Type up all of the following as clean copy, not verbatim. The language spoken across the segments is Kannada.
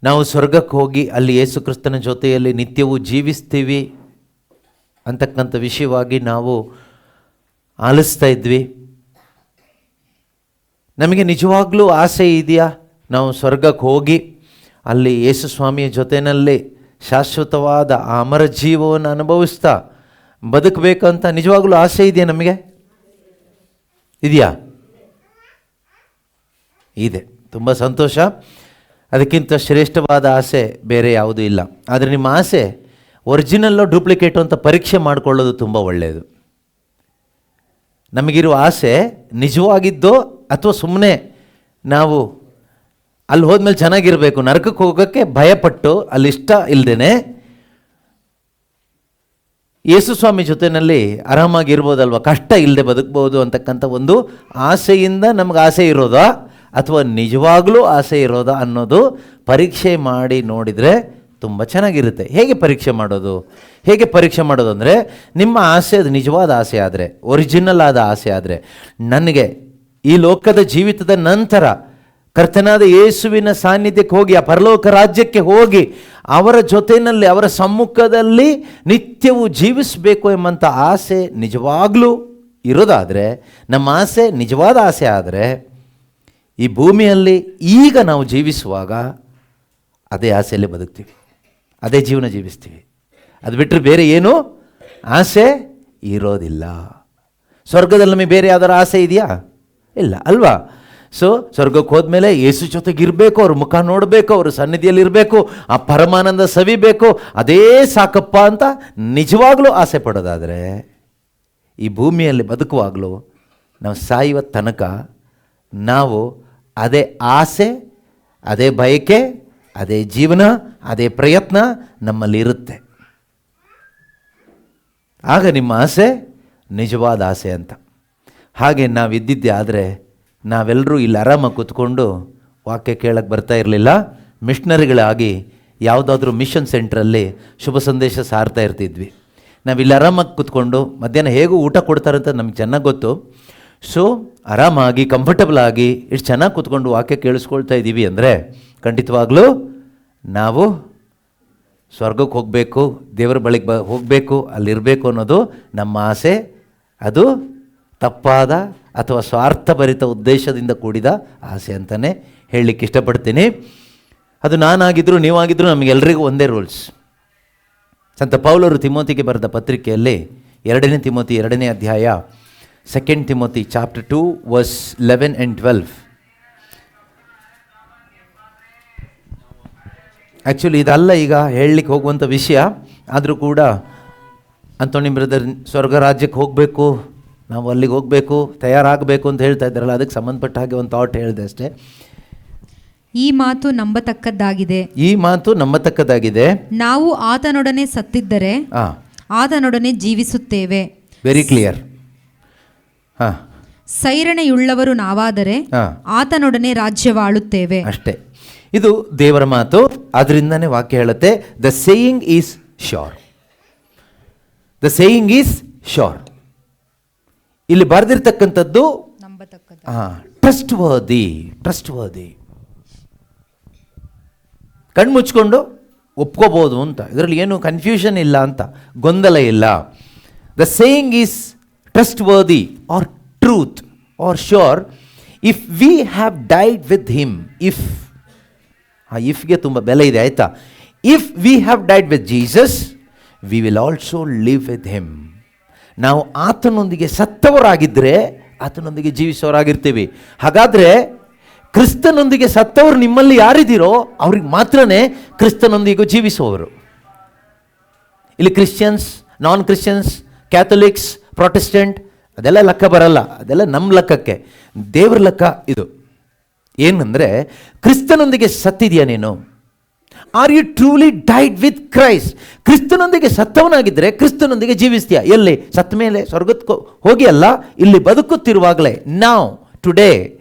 ನಾವು ಸ್ವರ್ಗಕ್ಕೆ ಹೋಗಿ ಅಲ್ಲಿ ಯೇಸು ಕ್ರಿಸ್ತನ ಜೊತೆಯಲ್ಲಿ ನಿತ್ಯವೂ ಜೀವಿಸ್ತೀವಿ ಅಂತಕ್ಕಂಥ ವಿಷಯವಾಗಿ ನಾವು ಆಲಿಸ್ತಾ ಇದ್ವಿ. ನಮಗೆ ನಿಜವಾಗ್ಲೂ ಆಸೆ ಇದೆಯಾ ನಾವು ಸ್ವರ್ಗಕ್ಕೆ ಹೋಗಿ ಅಲ್ಲಿ ಯೇಸು ಸ್ವಾಮಿಯ ಜೊತೆಯಲ್ಲಿ ಶಾಶ್ವತವಾದ ಆ ಅಮರ ಜೀವವನ್ನು ಅನುಭವಿಸ್ತಾ ಬದುಕಬೇಕಂತ ನಿಜವಾಗ್ಲೂ ಆಸೆ ಇದೆಯಾ? ನಮಗೆ ಇದೆಯಾ? ಇದೆ. ತುಂಬ ಸಂತೋಷ. ಅದಕ್ಕಿಂತ ಶ್ರೇಷ್ಠವಾದ ಆಸೆ ಬೇರೆ ಯಾವುದೂ ಇಲ್ಲ. ಆದರೆ ನಿಮ್ಮ ಆಸೆ ಒರಿಜಿನಲ್ಲೋ ಡೂಪ್ಲಿಕೇಟು ಅಂತ ಪರೀಕ್ಷೆ ಮಾಡಿಕೊಳ್ಳೋದು ತುಂಬ ಒಳ್ಳೆಯದು. ನಮಗಿರುವ ಆಸೆ ನಿಜವಾಗಿದ್ದೋ ಅಥವಾ ಸುಮ್ಮನೆ ನಾವು ಅಲ್ಲಿ ಹೋದ್ಮೇಲೆ ಚೆನ್ನಾಗಿರಬೇಕು, ನರಕಕ್ಕೆ ಹೋಗೋಕ್ಕೆ ಭಯಪಟ್ಟು ಅಲ್ಲಿ ಇಷ್ಟ ಇಲ್ಲದೇನೆ ಯೇಸು ಸ್ವಾಮಿ ಜೊತೆಯಲ್ಲಿ ಆರಾಮಾಗಿರ್ಬೋದಲ್ವ, ಕಷ್ಟ ಇಲ್ಲದೆ ಬದುಕ್ಬೋದು ಅಂತಕ್ಕಂಥ ಒಂದು ಆಸೆಯಿಂದ ನಮ್ಗೆ ಆಸೆ ಇರೋದಾ ಅಥವಾ ನಿಜವಾಗ್ಲೂ ಆಸೆ ಇರೋದಾ ಅನ್ನೋದು ಪರೀಕ್ಷೆ ಮಾಡಿ ನೋಡಿದರೆ ತುಂಬ ಚೆನ್ನಾಗಿರುತ್ತೆ. ಹೇಗೆ ಪರೀಕ್ಷೆ ಮಾಡೋದು ಅಂದರೆ, ನಿಮ್ಮ ಆಸೆ ಅದು ನಿಜವಾದ ಆಸೆ ಆದರೆ, ಒರಿಜಿನಲ್ ಆದ ಆಸೆ ಆದರೆ, ನನಗೆ ಈ ಲೋಕದ ಜೀವಿತದ ನಂತರ ಕರ್ತನಾದ ಯೇಸುವಿನ ಸಾನ್ನಿಧ್ಯಕ್ಕೆ ಹೋಗಿ ಆ ಪರಲೋಕ ರಾಜ್ಯಕ್ಕೆ ಹೋಗಿ ಅವರ ಜೊತೆಯಲ್ಲಿ ಅವರ ಸಮ್ಮುಖದಲ್ಲಿ ನಿತ್ಯವೂ ಜೀವಿಸಬೇಕು ಎಂಬಂಥ ಆಸೆ ನಿಜವಾಗ್ಲೂ ಇರೋದಾದರೆ, ನಮ್ಮ ಆಸೆ ನಿಜವಾದ ಆಸೆ ಆದರೆ, ಈ ಭೂಮಿಯಲ್ಲಿ ಈಗ ನಾವು ಜೀವಿಸುವಾಗ ಅದೇ ಆಸೆಯಲ್ಲೇ ಬದುಕ್ತೀವಿ, ಅದೇ ಜೀವನ ಜೀವಿಸ್ತೀವಿ. ಅದು ಬಿಟ್ಟರೆ ಬೇರೆ ಏನೂ ಆಸೆ ಇರೋದಿಲ್ಲ. ಸ್ವರ್ಗದಲ್ಲಿ ನಮಗೆ ಬೇರೆ ಯಾವ್ದಾರು ಆಸೆ ಇದೆಯಾ? ಇಲ್ಲ ಅಲ್ವಾ? ಸೊ ಸ್ವರ್ಗಕ್ಕೆ ಹೋದ್ಮೇಲೆ ಯೇಸು ಜೊತೆಗೆ ಇರಬೇಕು, ಅವ್ರ ಮುಖ ನೋಡಬೇಕು, ಅವ್ರ ಸನ್ನಿಧಿಯಲ್ಲಿ ಇರಬೇಕು, ಆ ಪರಮಾನಂದ ಸವಿಬೇಕು, ಅದೇ ಸಾಕಪ್ಪ ಅಂತ ನಿಜವಾಗ್ಲೂ ಆಸೆ ಪಡೋದಾದರೆ, ಈ ಭೂಮಿಯಲ್ಲಿ ಬದುಕುವಾಗಲೂ ನಾವು ಸಾಯುವ ತನಕ ನಾವು ಅದೇ ಆಸೆ, ಅದೇ ಬಯಕೆ, ಅದೇ ಜೀವನ, ಅದೇ ಪ್ರಯತ್ನ ನಮ್ಮಲ್ಲಿ ಇರುತ್ತೆ. ಆಗ ನಿಮ್ಮ ಆಸೆ ನಿಜವಾದ ಆಸೆ ಅಂತ. ಹಾಗೆ ನಾವಿದ್ದಿದ್ದೆ ಆದರೆ ನಾವೆಲ್ಲರೂ ಇಲ್ಲಿ ಆರಾಮಾಗಿ ಕೂತ್ಕೊಂಡು ವಾಕ್ಯ ಕೇಳಕ್ಕೆ ಬರ್ತಾ ಇರಲಿಲ್ಲ. ಮಿಷನರಿಗಳಾಗಿ ಯಾವುದಾದ್ರೂ ಮಿಷನ್ ಸೆಂಟ್ರಲ್ಲಿ ಶುಭ ಸಂದೇಶ ಸಾರ್ತಾ ಇರ್ತಿದ್ವಿ. ನಾವಿಲ್ಲಿ ಆರಾಮಾಗಿ ಕೂತ್ಕೊಂಡು ಮಧ್ಯಾಹ್ನ ಹೇಗೂ ಊಟ ಕೊಡ್ತಾರಂತ ನಮ್ಗೆ ಚೆನ್ನಾಗಿ ಗೊತ್ತು. ಸೊ ಆರಾಮಾಗಿ ಕಂಫರ್ಟಬಲ್ ಆಗಿ ಇಷ್ಟು ಚೆನ್ನಾಗಿ ಕೂತ್ಕೊಂಡು ವಾಕ್ಯ ಕೇಳಿಸ್ಕೊಳ್ತಾ ಇದ್ದೀವಿ ಅಂದರೆ ಖಂಡಿತವಾಗ್ಲೂ ನಾವು ಸ್ವರ್ಗಕ್ಕೆ ಹೋಗಬೇಕು, ದೇವರ ಬಳಿಗೆ ಹೋಗಬೇಕು, ಅಲ್ಲಿರಬೇಕು ಅನ್ನೋದು ನಮ್ಮ ಆಸೆ. ಅದು ತಪ್ಪಾದ ಅಥವಾ ಸ್ವಾರ್ಥಭರಿತ ಉದ್ದೇಶದಿಂದ ಕೂಡಿದ ಆಸೆ ಅಂತಲೇ ಹೇಳಲಿಕ್ಕೆ ಇಷ್ಟಪಡ್ತೀನಿ. ಅದು ನಾನಾಗಿದ್ದರೂ ನೀವಾಗಿದ್ದರೂ ನಮಗೆಲ್ಲರಿಗೂ ಒಂದೇ ರೂಲ್ಸ್. ಸಂತ ಪೌಲರು ತಿಮೋತಿಗೆ ಬರೆದ ಪತ್ರಿಕೆಯಲ್ಲಿ 2 ತಿಮೋತಿ 2ನೇ ಅಧ್ಯಾಯ 2 Timothy chapter 2 verse 11 and 12. Actually ಇದಲ್ಲ ಈಗ ಹೇಳಲಿಕ್ಕೆ ಹೋಗುವಂಥ ವಿಷಯ. ಆದರೂ ಕೂಡ ಅಂತೋನಿ ಬ್ರದರ್ ಸ್ವರ್ಗ ರಾಜ್ಯಕ್ಕೆ ಹೋಗಬೇಕು, ನಾವು ಅಲ್ಲಿಗೆ ಹೋಗಬೇಕು, ತಯಾರಾಗಬೇಕು ಅಂತ ಹೇಳ್ತಾ ಇದ್ದಾರಲ್ಲ, ಅದಕ್ಕೆ ಸಂಬಂಧಪಟ್ಟ ಹಾಗೆ ಒಂದು ಥಾಟ್ ಹೇಳಿದೆ ಅಷ್ಟೇ. ಈ ಮಾತು ನಂಬತಕ್ಕದ್ದಾಗಿದೆ. ನಾವು ಆತನೊಡನೆ ಸತ್ತಿದ್ದರೆ ಆತನೊಡನೆ ಜೀವಿಸುತ್ತೇವೆ. Very clear. ಸೈರಣೆಯುಳ್ಳವರು ನಾವಾದರೆ ಆತನೊಡನೆ ರಾಜ್ಯವಾಳುತ್ತೇವೆ. ಅಷ್ಟೇ. ಇದು ದೇವರ ಮಾತು. ಅದರಿಂದನೇ ವಾಕ್ಯ ಹೇಳುತ್ತೆ, ದ ಸೇಯಿಂಗ್ ಈಸ್ ಶೋರ್. ಇಲ್ಲಿ ಬರೆದಿರ್ತಕ್ಕಂಥದ್ದು ಟ್ರಸ್ಟ್ ವರ್ದಿ. ಕಣ್ಮುಚ್ಕೊಂಡು ಒಪ್ಕೋಬೋದು ಅಂತ, ಇದರಲ್ಲಿ ಏನು ಕನ್ಫ್ಯೂಷನ್ ಇಲ್ಲ ಅಂತ, ಗೊಂದಲ ಇಲ್ಲ. The saying is trustworthy are truth are sure if we have died with him. ಇಫ್ಗೆ ತುಂಬ ಬೆಲೆ ಇದೆ, ಆಯಿತಾ? If we have died with Jesus we will also live with him. ನಾವು ಆತನೊಂದಿಗೆ ಸತ್ತವರಾಗಿದ್ದರೆ ಆತನೊಂದಿಗೆ ಜೀವಿಸೋರಾಗಿರ್ತೀವಿ. ಹಾಗಾದರೆ ಕ್ರಿಸ್ತನೊಂದಿಗೆ ಸತ್ತವರು ನಿಮ್ಮಲ್ಲಿ ಯಾರಿದ್ದೀರೋ ಅವ್ರಿಗೆ ಮಾತ್ರನೇ ಕ್ರಿಸ್ತನೊಂದಿಗೂ ಜೀವಿಸುವವರು. ಇಲ್ಲಿ ಕ್ರಿಶ್ಚಿಯನ್ಸ್, ನಾನ್ ಕ್ರಿಶ್ಚಿಯನ್ಸ್, ಕ್ಯಾಥಲಿಕ್ಸ್, ಪ್ರೊಟೆಸ್ಟೆಂಟ್ ಅದೆಲ್ಲ ಲೆಕ್ಕ ಬರಲ್ಲ. ಅದೆಲ್ಲ ನಮ್ಮ ಲೆಕ್ಕಕ್ಕೆ, ದೇವ್ರ ಲೆಕ್ಕ ಇದು. ಏನಂದರೆ, ಕ್ರಿಸ್ತನೊಂದಿಗೆ ಸತ್ತಿದೆಯಾ ನೀನು? Are you truly died with Christ? ಕ್ರಿಸ್ತನೊಂದಿಗೆ ಸತ್ತವನಾಗಿದ್ದರೆ ಕ್ರಿಸ್ತನೊಂದಿಗೆ ಜೀವಿಸ್ತೀಯ. ಎಲ್ಲಿ? ಸತ್ತ ಮೇಲೆ ಸ್ವರ್ಗಕ್ಕೆ ಹೋಗಿ ಅಲ್ಲ, ಇಲ್ಲಿ ಬದುಕುತ್ತಿರುವಾಗಲೇ, ನಾವು, ಟುಡೇ,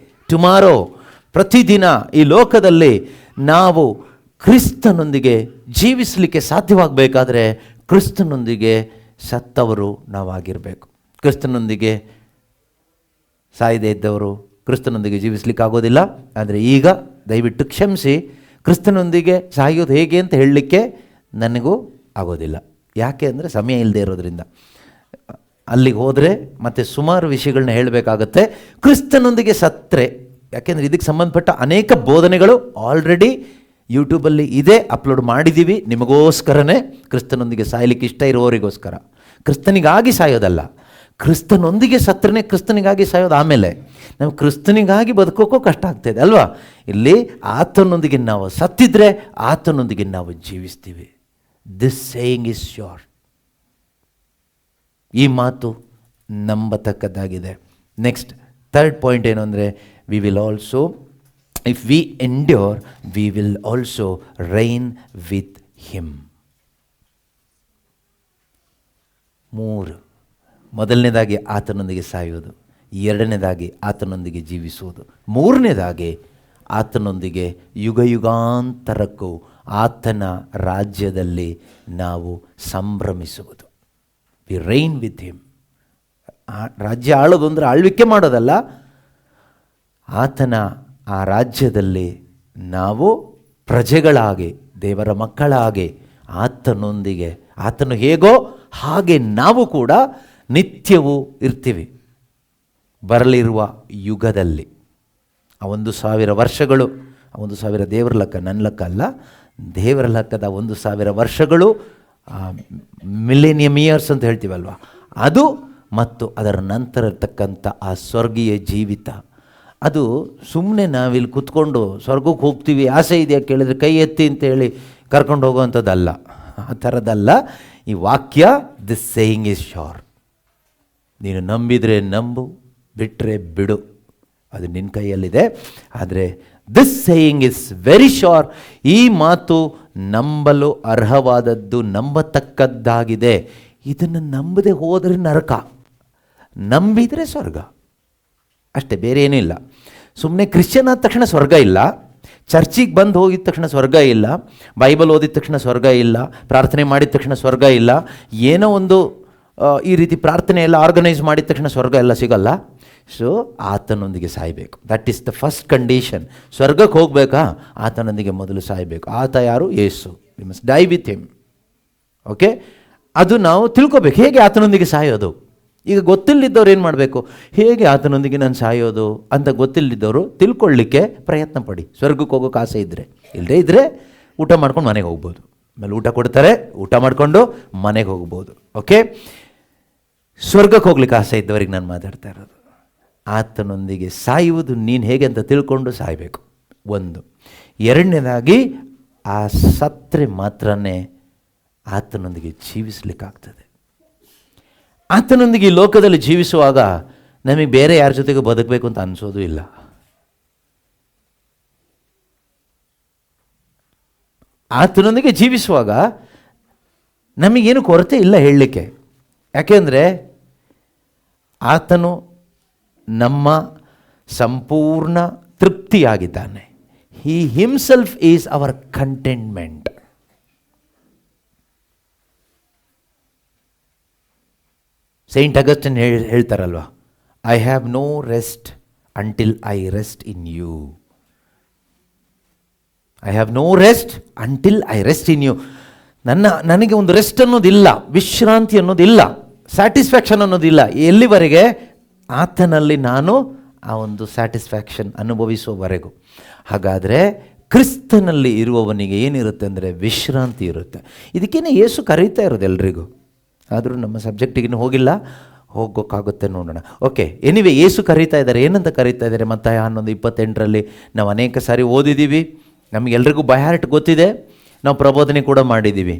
ಟುಮಾರೋ, ಪ್ರತಿದಿನ ಈ ಲೋಕದಲ್ಲಿ ನಾವು ಕ್ರಿಸ್ತನೊಂದಿಗೆ ಜೀವಿಸಲಿಕ್ಕೆ ಸಾಧ್ಯವಾಗಬೇಕಾದ್ರೆ ಕ್ರಿಸ್ತನೊಂದಿಗೆ ಸತ್ತವರು ನಾವಾಗಿರಬೇಕು. ಕ್ರಿಸ್ತನೊಂದಿಗೆ ಸಾಯದೇ ಇದ್ದವರು ಕ್ರಿಸ್ತನೊಂದಿಗೆ ಜೀವಿಸಲಿಕ್ಕಾಗೋದಿಲ್ಲ. ಆದರೆ ಈಗ ದಯವಿಟ್ಟು ಕ್ಷಮಿಸಿ, ಕ್ರಿಸ್ತನೊಂದಿಗೆ ಸಾಯೋದು ಹೇಗೆ ಅಂತ ಹೇಳಲಿಕ್ಕೆ ನನಗೂ ಆಗೋದಿಲ್ಲ. ಯಾಕೆ ಅಂದರೆ ಸಮಯ ಇಲ್ಲದೆ ಇರೋದ್ರಿಂದ. ಅಲ್ಲಿಗೆ ಹೋದರೆ ಮತ್ತೆ ಸುಮಾರು ವಿಷಯಗಳನ್ನ ಹೇಳಬೇಕಾಗತ್ತೆ. ಕ್ರಿಸ್ತನೊಂದಿಗೆ ಸತ್ತರೆ, ಯಾಕೆಂದರೆ ಇದಕ್ಕೆ ಸಂಬಂಧಪಟ್ಟ ಅನೇಕ ಬೋಧನೆಗಳು ಆಲ್ರೆಡಿ ಯೂಟ್ಯೂಬಲ್ಲಿ ಇದೆ, ಅಪ್ಲೋಡ್ ಮಾಡಿದ್ದೀವಿ ನಿಮಗೋಸ್ಕರನೇ. ಕ್ರಿಸ್ತನೊಂದಿಗೆ ಸಾಯಲಿಕ್ಕೆ ಇಷ್ಟ ಇರುವವರಿಗೋಸ್ಕರ, ಕ್ರಿಸ್ತನಿಗಾಗಿ ಸಾಯೋದಲ್ಲ. ಕ್ರಿಸ್ತನೊಂದಿಗೆ ಸತ್ತರೆ ಕ್ರಿಸ್ತನಿಗಾಗಿ ಸಾಯೋದು. ಆಮೇಲೆ ನಾವು ಕ್ರಿಸ್ತನಿಗಾಗಿ ಬದುಕೋಕ್ಕೂ ಕಷ್ಟ ಆಗ್ತಾಯಿದೆ ಅಲ್ವಾ. ಇಲ್ಲಿ ಆತನೊಂದಿಗೆ ನಾವು ಸತ್ತಿದ್ರೆ ಆತನೊಂದಿಗೆ ನಾವು ಜೀವಿಸ್ತೀವಿ. This saying is sure. ಈ ಮಾತು ನಂಬತಕ್ಕದ್ದಾಗಿದೆ. ನೆಕ್ಸ್ಟ್ ಥರ್ಡ್ ಪಾಯಿಂಟ್ ಏನು ಅಂದರೆ, we will also, if we endure we will also reign with him. 3. ಮೊದಲನೇದಾಗಿ ಆತನೊಂದಿಗೆ ಸಾಯುವುದು, ಎರಡನೇದಾಗಿ ಆತನೊಂದಿಗೆ ಜೀವಿಸುವುದು, ಮೂರನೇದಾಗಿ ಆತನೊಂದಿಗೆ ಯುಗಯುಗಾಂತರಕ್ಕೂ ಆತನ ರಾಜ್ಯದಲ್ಲಿ ನಾವು ಸಂಭ್ರಮಿಸುವುದು. We reign with him. ರಾಜ್ಯ ಆಳೋದು ಅಂದರೆ ಆಳ್ವಿಕೆ ಮಾಡೋದಲ್ಲ, ಆತನ ಆ ರಾಜ್ಯದಲ್ಲಿ ನಾವು ಪ್ರಜೆಗಳಾಗಿ, ದೇವರ ಮಕ್ಕಳಾಗಿ ಆತನೊಂದಿಗೆ, ಆತನು ಹೇಗೋ ಹಾಗೆ ನಾವು ಕೂಡ ನಿತ್ಯವೂ ಇರ್ತೀವಿ. ಬರಲಿರುವ ಯುಗದಲ್ಲಿ ಆ 1,000 ವರ್ಷಗಳು, ಆ 1,000 ದೇವರ ಲೆಕ್ಕ, ನನ್ನ ಲೆಕ್ಕ ಅಲ್ಲ, ದೇವರ ಲೆಕ್ಕದ 1,000 ವರ್ಷಗಳು, ಮಿಲೇನಿಯಮ್ ಇಯರ್ಸ್ ಅಂತ ಹೇಳ್ತೀವಲ್ವ, ಅದು ಮತ್ತು ಅದರ ನಂತರ ಇರ್ತಕ್ಕಂಥ ಆ ಸ್ವರ್ಗೀಯ ಜೀವಿತ, ಅದು ಸುಮ್ಮನೆ ನಾವಿಲ್ಲಿ ಕೂತ್ಕೊಂಡು ಸ್ವರ್ಗಕ್ಕೆ ಹೋಗ್ತೀವಿ ಆಸೆ ಇದೆಯಾ ಕೇಳಿದ್ರೆ ಕೈ ಎತ್ತಿ ಅಂತ ಹೇಳಿ ಕರ್ಕೊಂಡು ಹೋಗುವಂಥದ್ದಲ್ಲ, ಆ ಥರದ್ದಲ್ಲ ಈ ವಾಕ್ಯ. This saying is sure. ನೀನು ನಂಬಿದರೆ ನಂಬು, ಬಿಟ್ಟರೆ ಬಿಡು, ಅದು ನಿನ್ನ ಕೈಯಲ್ಲಿದೆ. ಆದರೆ this saying is very sure. ಈ ಮಾತು ನಂಬಲು ಅರ್ಹವಾದದ್ದು, ನಂಬತಕ್ಕದ್ದಾಗಿದೆ. ಇದನ್ನು ನಂಬದೆ ಹೋದರೆ ನರಕ, ನಂಬಿದರೆ ಸ್ವರ್ಗ ಅಷ್ಟೇ, ಬೇರೆ ಏನೂ ಇಲ್ಲ. ಸುಮ್ಮನೆ ಕ್ರಿಶ್ಚಿಯನ್ ಆದ ತಕ್ಷಣ ಸ್ವರ್ಗ ಇಲ್ಲ, ಚರ್ಚಿಗೆ ಬಂದು ಹೋಗಿದ ತಕ್ಷಣ ಸ್ವರ್ಗ ಇಲ್ಲ, ಬೈಬಲ್ ಓದಿದ ತಕ್ಷಣ ಸ್ವರ್ಗ ಇಲ್ಲ, ಪ್ರಾರ್ಥನೆ ಮಾಡಿದ ತಕ್ಷಣ ಸ್ವರ್ಗ ಇಲ್ಲ, ಏನೋ ಒಂದು ಈ ರೀತಿ ಪ್ರಾರ್ಥನೆ ಎಲ್ಲ ಆರ್ಗನೈಸ್ ಮಾಡಿದ ತಕ್ಷಣ ಸ್ವರ್ಗ ಎಲ್ಲ ಸಿಗಲ್ಲ. ಸೊ ಆತನೊಂದಿಗೆ ಸಾಯಬೇಕು. That is the first condition. ಸ್ವರ್ಗಕ್ಕೆ ಹೋಗಬೇಕಾ, ಆತನೊಂದಿಗೆ ಮೊದಲು ಸಾಯಬೇಕು. ಆತ ಯಾರು? ಯೇಸು. We must die with him. Okay, ಅದು ನಾವು ತಿಳ್ಕೊಬೇಕು. ಹೇಗೆ ಆತನೊಂದಿಗೆ ಸಾಯೋದು? ಈಗ ಗೊತ್ತಿಲ್ಲದಿದ್ದವ್ರು ಏನು ಮಾಡಬೇಕು? ಹೇಗೆ ಆತನೊಂದಿಗೆ ನಾನು ಸಾಯೋದು ಅಂತ ಗೊತ್ತಿಲ್ಲದಿದ್ದವರು ತಿಳ್ಕೊಳ್ಳಿಕ್ಕೆ ಪ್ರಯತ್ನ ಪಡಿ. ಸ್ವರ್ಗಕ್ಕೆ ಹೋಗೋಕೆ ಆಸೆ ಇದ್ದರೆ, ಇಲ್ಲದೇ ಇದ್ದರೆ ಊಟ ಮಾಡ್ಕೊಂಡು ಮನೆಗೆ ಹೋಗ್ಬೋದು. ಆಮೇಲೆ ಊಟ ಕೊಡ್ತಾರೆ, ಊಟ ಮಾಡಿಕೊಂಡು ಮನೆಗೆ ಹೋಗ್ಬೋದು. ಓಕೆ, ಸ್ವರ್ಗಕ್ಕೆ ಹೋಗ್ಲಿಕ್ಕೆ ಆಸೆ ಇದ್ದವರಿಗೆ ನಾನು ಮಾತಾಡ್ತಾ ಇರೋದು. ಆತನೊಂದಿಗೆ ಸಾಯುವುದು ನೀನು ಹೇಗೆ ಅಂತ ತಿಳ್ಕೊಂಡು ಸಾಯಬೇಕು, ಒಂದು. ಎರಡನೇದಾಗಿ ಆ ಸತ್ರೆ ಮಾತ್ರನೇ ಆತನೊಂದಿಗೆ ಜೀವಿಸಲಿಕ್ಕಾಗ್ತದೆ. ಆತನೊಂದಿಗೆ ಈ ಲೋಕದಲ್ಲಿ ಜೀವಿಸುವಾಗ ನಮಗೆ ಬೇರೆ ಯಾರ ಜೊತೆಗೂ ಬದುಕಬೇಕು ಅಂತ ಅನಿಸೋದು ಇಲ್ಲ. ಆತನೊಂದಿಗೆ ಜೀವಿಸುವಾಗ ನಮಗೇನು ಕೊರತೆ ಇಲ್ಲ ಹೇಳಲಿಕ್ಕೆ. ಯಾಕೆಂದರೆ ಆತನು ನಮ್ಮ ಸಂಪೂರ್ಣ ತೃಪ್ತಿಯಾಗಿದ್ದಾನೆ. He himself is our contentment. Saint Augustine ಹೇಳ್ತಾರಲ್ವ, I have no rest until I rest in you. I have no rest until I rest in you. ನನಗೆ ಒಂದು ರೆಸ್ಟ್ ಅನ್ನೋದಿಲ್ಲ, ವಿಶ್ರಾಂತಿ ಅನ್ನೋದಿಲ್ಲ, ಸ್ಯಾಟಿಸ್ಫ್ಯಾಕ್ಷನ್ ಅನ್ನೋದಿಲ್ಲ ಎಲ್ಲಿವರೆಗೆ ಆತನಲ್ಲಿ ನಾನು ಆ ಒಂದು ಸ್ಯಾಟಿಸ್ಫ್ಯಾಕ್ಷನ್ ಅನುಭವಿಸುವವರೆಗೂ. ಹಾಗಾದರೆ ಕ್ರಿಸ್ತನಲ್ಲಿ ಇರುವವನಿಗೆ ಏನಿರುತ್ತೆ ಅಂದರೆ ವಿಶ್ರಾಂತಿ ಇರುತ್ತೆ. ಇದಕ್ಕೇನೆ ಯೇಸು ಕರೀತಾ ಇರೋದು ಎಲ್ರಿಗೂ. ಆದರೂ ನಮ್ಮ ಸಬ್ಜೆಕ್ಟಿಗಿನ್ನೂ ಹೋಗಿಲ್ಲ, ಹೋಗೋಕ್ಕಾಗುತ್ತೆ ನೋಡೋಣ. ಓಕೆ, ಎನಿವೆ ಯೇಸು ಕರೀತಾ ಇದ್ದಾರೆ. ಏನಂತ ಕರೀತಾ ಇದ್ದಾರೆ? ಮತ್ತಾಯ 11:28 ನಾವು ಅನೇಕ ಸಾರಿ ಓದಿದ್ದೀವಿ, ನಮಗೆಲ್ರಿಗೂ ಬೈ ಹಾರ್ಟ್ ಗೊತ್ತಿದೆ, ನಾವು ಪ್ರಬೋಧನೆ ಕೂಡ ಮಾಡಿದ್ದೀವಿ.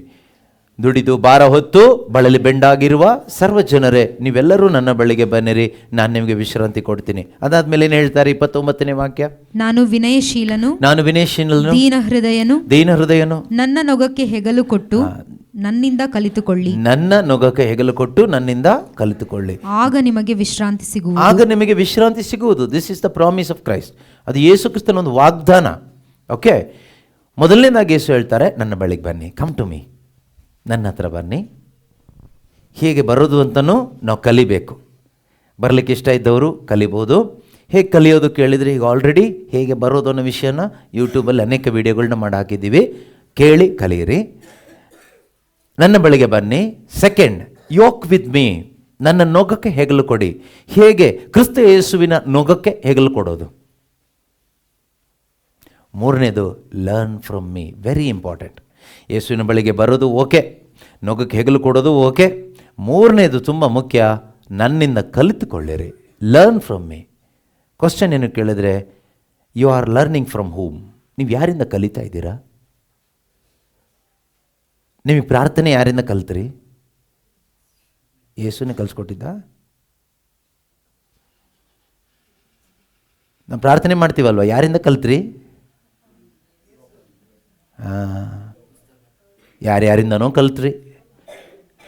ದುಡಿದು ಭಾರ ಹೊತ್ತು ಬಳಲಿ ಬೆಂಡಾಗಿರುವ ಸರ್ವ ಜನರೇ, ನೀವೆಲ್ಲರೂ ನನ್ನ ಬಳಿಗೆ ಬನ್ನಿರಿ, ನಾನು ನಿಮಗೆ ವಿಶ್ರಾಂತಿ ಕೊಡ್ತೀನಿ. ಅದಾದ್ಮೇಲೆ ಏನು ಹೇಳ್ತಾರೆ? 29ನೇ ವಾಕ್ಯ, ನಾನು ವಿನಯಶೀಲನು ದೀನ ಹೃದಯನು ನನ್ನ ನೊಗಕ್ಕೆ ಹೆಗಲು ಕೊಟ್ಟು ನನ್ನಿಂದ ಕಲಿತುಕೊಳ್ಳಿ. ನನ್ನ ನೊಗಕ್ಕೆ ಹೆಗಲು ಕೊಟ್ಟು ನನ್ನಿಂದ ಕಲಿತುಕೊಳ್ಳಿ, ಆಗ ನಿಮಗೆ ವಿಶ್ರಾಂತಿ ಸಿಗುವುದು. ಆಗ ನಿಮಗೆ ವಿಶ್ರಾಂತಿ ಸಿಗುವುದು. This is the promise of Christ. ಅದು ಯೇಸು ಕ್ರಿಸ್ತನ ಒಂದು ವಾಗ್ದಾನ. ಓಕೆ, ಮೊದಲನೇದಾಗಿ ಯೇಸು ಹೇಳ್ತಾರೆ, ನನ್ನ ಬಳಿಗೆ ಬನ್ನಿ, ಕಮ್ ಟು ಮೀ, ನನ್ನ ಹತ್ರ ಬನ್ನಿ. ಹೇಗೆ ಬರೋದು ಅಂತಲೂ ನಾವು ಕಲಿಬೇಕು. ಬರಲಿಕ್ಕೆ ಇಷ್ಟ ಇದ್ದವರು ಕಲಿಬೋದು, ಹೇಗೆ ಕಲಿಯೋದು ಕೇಳಿದರೆ ಈಗ ಆಲ್ರೆಡಿ ಹೇಗೆ ಬರೋದು ಅನ್ನೋ ವಿಷಯನ ಯೂಟ್ಯೂಬಲ್ಲಿ ಅನೇಕ ವಿಡಿಯೋಗಳನ್ನ ಮಾಡಿ ಹಾಕಿದ್ದೀವಿ, ಕೇಳಿ ಕಲಿಯಿರಿ. ನನ್ನ ಬಳಿಗೆ ಬನ್ನಿ. ಸೆಕೆಂಡ್, ಯೋಕ್ ವಿತ್ ಮೀ, ನನ್ನ ನೊಗಕ್ಕೆ ಹೆಗಲು ಕೊಡಿ. ಹೇಗೆ? ಕ್ರಿಸ್ತ ಯೇಸುವಿನ ನೊಗಕ್ಕೆ ಹೆಗಲು ಕೊಡೋದು. ಮೂರನೇದು, learn from me, very important. ಯೇಸುವಿನ ಬಳಿಗೆ ಬರೋದು ಓಕೆ, ನೊಗಕ್ಕೆ ಹೆಗಲು ಕೊಡೋದು ಓಕೆ. ಮೂರನೇದು ತುಂಬ ಮುಖ್ಯ, ನನ್ನಿಂದ ಕಲಿತುಕೊಳ್ಳಿರಿ. Learn from me. ಕ್ವಶನ್ ಏನು ಕೇಳಿದ್ರೆ, you are learning from whom? ನೀವು ಯಾರಿಂದ ಕಲಿತಾ ಇದ್ದೀರಾ? ನಿಮಗೆ ಪ್ರಾರ್ಥನೆ ಯಾರಿಂದ ಕಲ್ತ್ರಿ? ಯೇಸುನೇ ಕಲಿಸ್ಕೊಟ್ಟಿದ್ದ? ನಾವು ಪ್ರಾರ್ಥನೆ ಮಾಡ್ತೀವಲ್ವ, ಯಾರಿಂದ ಕಲ್ತ್ರಿ? ಯಾರ್ಯಾರಿಂದನೋ ಕಲ್ತ್ರಿ,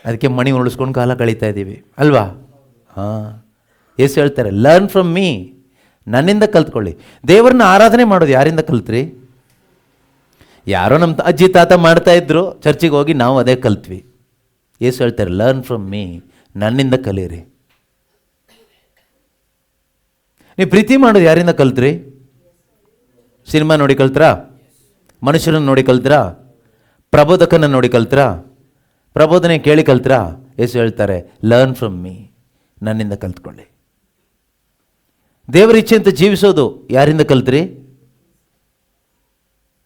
ಅದಕ್ಕೆ ಮಣಿ ಉಳಿಸ್ಕೊಂಡು ಕಾಲ ಕಳೀತಾ ಇದ್ದೀವಿ ಅಲ್ವಾ? ಯೇಸು ಹೇಳ್ತಾರೆ, ಲರ್ನ್ ಫ್ರಮ್ ಮೀ, ನನ್ನಿಂದ ಕಲ್ತ್ಕೊಳ್ಳಿ. ದೇವರನ್ನ ಆರಾಧನೆ ಮಾಡೋದು ಯಾರಿಂದ ಕಲ್ತ್ರಿ? ಯಾರೋ ನಮ್ಮ ಅಜ್ಜಿ ತಾತ ಮಾಡ್ತಾ ಇದ್ರು, ಚರ್ಚಿಗೆ ಹೋಗಿ ನಾವು ಅದೇ ಕಲ್ತ್ವಿ. ಯೇಸು ಹೇಳ್ತಾರೆ, ಲರ್ನ್ ಫ್ರಮ್ ಮೀ, ನನ್ನಿಂದ ಕಲೀರಿ. ನೀವು ಪ್ರೀತಿ ಮಾಡೋದು ಯಾರಿಂದ ಕಲ್ತ್ರಿ? ಸಿನಿಮಾ ನೋಡಿ ಕಲ್ತ್ರಾ? ಮನುಷ್ಯರನ್ನು ನೋಡಿ ಕಲ್ತ್ರಾ? ಪ್ರಬೋಧಕನ ನೋಡಿ ಕಲ್ತ್ರಾ? ಪ್ರಬೋಧನೆ ಕೇಳಿ ಕಲ್ತ್ರಾ? ಯೇಸು ಹೇಳ್ತಾರೆ, ಲರ್ನ್ ಫ್ರಮ್ ಮೀ, ನನ್ನಿಂದ ಕಲ್ತ್ಕೊಳ್ಳಿ. ದೇವರ ಇಚ್ಛೆ ಅಂತ ಜೀವಿಸೋದು ಯಾರಿಂದ ಕಲ್ತ್ರಿ?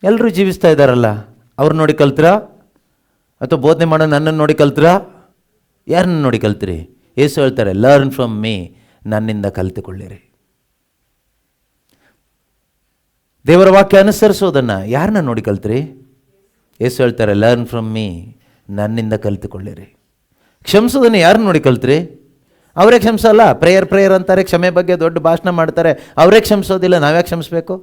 ಎಲ್ಲರೂ ಜೀವಿಸ್ತಾ ಇದ್ದಾರಲ್ಲ, ಅವ್ರು ನೋಡಿ ಕಲ್ತ್ರಾ? ಅಥವಾ ಬೋಧನೆ ಮಾಡೋ ನನ್ನನ್ನು ನೋಡಿ ಕಲ್ತ್ರಾ? ಯಾರನ್ನ ನೋಡಿ ಕಲ್ತ್ರಿ? ಯೇಸು ಹೇಳ್ತಾರೆ, ಲರ್ನ್ ಫ್ರಮ್ ಮೀ, ನನ್ನಿಂದ ಕಲಿತುಕೊಳ್ಳಿರಿ. ದೇವರ ವಾಕ್ಯ ಅನುಸರಿಸೋದನ್ನು ಯಾರನ್ನ ನೋಡಿ ಕಲ್ತ್ರಿ? ಯೇಸು ಹೇಳ್ತಾರೆ, ಲರ್ನ್ ಫ್ರಮ್ ಮೀ, ನನ್ನಿಂದ ಕಲಿತುಕೊಳ್ಳಿರಿ. ಕ್ಷಮಿಸೋದನ್ನು ಯಾರನ್ನ ನೋಡಿ ಕಲ್ತ್ರಿ? ಅವರೇ ಕ್ಷಮಿಸಲ್ಲ, ಪ್ರೇಯರ್ ಅಂತಾರೆ, ಕ್ಷಮೆ ಬಗ್ಗೆ ದೊಡ್ಡ ಭಾಷಣ ಮಾಡ್ತಾರೆ, ಅವರೇ ಕ್ಷಮಿಸೋದಿಲ್ಲ, ನಾವ್ಯಾಕೆ ಕ್ಷಮಿಸಬೇಕು?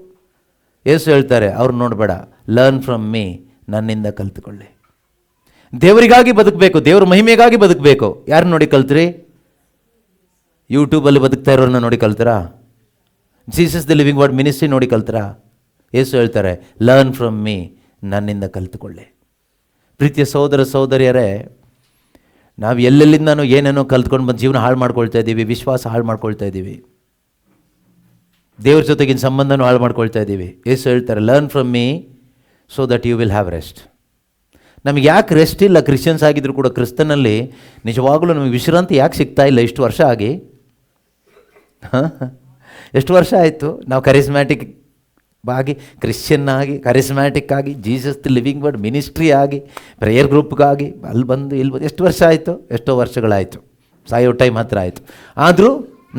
ಯೇಸು ಹೇಳ್ತಾರೆ, ಅವ್ರು ನೋಡಬೇಡ, ಲರ್ನ್ ಫ್ರಮ್ ಮೀ, ನನ್ನಿಂದ ಕಲಿತುಕೊಳ್ಳಿ. ದೇವರಿಗಾಗಿ ಬದುಕಬೇಕು, ದೇವ್ರ ಮಹಿಮೆಗಾಗಿ ಬದುಕಬೇಕು. ಯಾರನ್ನ ನೋಡಿ ಕಲ್ತ್ರಿ? ಯೂಟ್ಯೂಬಲ್ಲಿ ಬದುಕ್ತಾ ಇರೋರನ್ನ ನೋಡಿ ಕಲ್ತ್ರಾ? Jesus the living word ministry ನೋಡಿ ಕಲ್ತ್ರಾ? ಯೇಸು ಹೇಳ್ತಾರೆ, ಲರ್ನ್ ಫ್ರಮ್ ಮೀ, ನನ್ನಿಂದ ಕಲಿತುಕೊಳ್ಳಿ. ಪ್ರೀತಿಯ ಸಹೋದರ ಸಹೋದರಿಯರೇ, ನಾವು ಎಲ್ಲೆಲ್ಲಿಂದನೂ ಏನೇನೋ ಕಲ್ತ್ಕೊಂಡು ಬಂದು ಜೀವನ ಹಾಳು ಮಾಡ್ಕೊಳ್ತಾ ಇದ್ದೀವಿ, ವಿಶ್ವಾಸ ಹಾಳು ಮಾಡ್ಕೊಳ್ತಾ ಇದ್ದೀವಿ, ದೇವ್ರ ಜೊತೆಗಿನ ಸಂಬಂಧನೂ ಹಾಳು ಮಾಡ್ಕೊಳ್ತಾ ಇದ್ದೀವಿ. ಯೇಸು ಹೇಳ್ತಾರೆ, learn from me so that you will have rest. ನಮಗೆ ಯಾಕೆ ರೆಸ್ಟ್ ಇಲ್ಲ? ಕ್ರಿಶ್ಚಿಯನ್ಸ್ ಆಗಿದ್ರು ಕೂಡ ಕ್ರಿಸ್ತನಲ್ಲಿ ನಿಜವಾಗಲೂ ನಮಗೆ ವಿಶ್ರಾಂತಿ ಯಾಕೆ ಸಿಗ್ತಾ ಇಲ್ಲ? ಇಷ್ಟು ವರ್ಷ ಆಗಿ, ಎಷ್ಟು ವರ್ಷ ಆಯಿತು ನಾವು ಕರಿಸ್ಮ್ಯಾಟಿಕ್ ಆಗಿ, ಕ್ರಿಶ್ಚಿಯನ್ ಆಗಿ, ಕರಿಸ್ಮ್ಯಾಟಿಕ್ ಆಗಿ, Jesus the living word ministry ಆಗಿ, ಪ್ರೇಯರ್ ಗ್ರೂಪ್ಗಾಗಿ ಅಲ್ಲಿ ಬಂದು ಇಲ್ಲಿ ಬಂದು ಎಷ್ಟು ವರ್ಷ ಆಯಿತು? ಎಷ್ಟೋ ವರ್ಷಗಳಾಯಿತು, ಸಾಯೋ ಟೈಮ್ ಹತ್ರ ಆಯಿತು. ಆದರೂ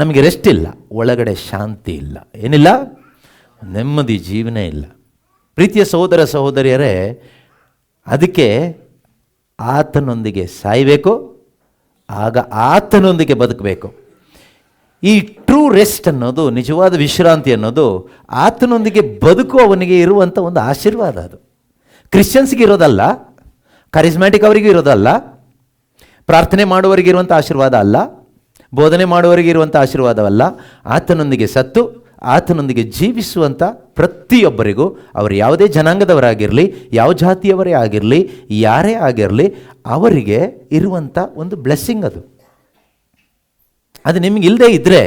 ನಮಗೆ ರೆಸ್ಟ್ ಇಲ್ಲ, ಒಳಗಡೆ ಶಾಂತಿ ಇಲ್ಲ, ಏನಿಲ್ಲ, ನೆಮ್ಮದಿ ಜೀವನ ಇಲ್ಲ. ಪ್ರೀತಿಯ ಸಹೋದರ ಸಹೋದರಿಯರೇ, ಅದಕ್ಕೆ ಆತನೊಂದಿಗೆ ಸಾಯಬೇಕು, ಆಗ ಆತನೊಂದಿಗೆ ಬದುಕಬೇಕು. ಈ ಟ್ರೂ ರೆಸ್ಟ್ ಅನ್ನೋದು, ನಿಜವಾದ ವಿಶ್ರಾಂತಿ ಅನ್ನೋದು, ಆತನೊಂದಿಗೆ ಬದುಕುವವನಿಗೆ ಇರುವಂಥ ಒಂದು ಆಶೀರ್ವಾದ. ಅದು ಕ್ರಿಶ್ಚಿಯನ್ಸ್ಗೆ ಇರೋದಲ್ಲ, ಕರಿಸ್ಮ್ಯಾಟಿಕ್ ಅವರಿಗೆ ಇರೋದಲ್ಲ, ಪ್ರಾರ್ಥನೆ ಮಾಡುವವರಿಗೆ ಇರುವಂಥ ಆಶೀರ್ವಾದ ಅಲ್ಲ, ಬೋಧನೆ ಮಾಡುವವರಿಗೆ ಇರುವಂಥ ಆಶೀರ್ವಾದವಲ್ಲ. ಆತನೊಂದಿಗೆ ಸತ್ತು ಆತನೊಂದಿಗೆ ಜೀವಿಸುವಂಥ ಪ್ರತಿಯೊಬ್ಬರಿಗೂ, ಅವರು ಯಾವುದೇ ಜನಾಂಗದವರಾಗಿರಲಿ, ಯಾವ ಜಾತಿಯವರೇ ಆಗಿರಲಿ, ಯಾರೇ ಆಗಿರಲಿ, ಅವರಿಗೆ ಇರುವಂಥ ಒಂದು ಬ್ಲೆಸ್ಸಿಂಗ್ ಅದು. ಅದು ನಿಮಗಿಲ್ಲದೆ ಇದ್ದರೆ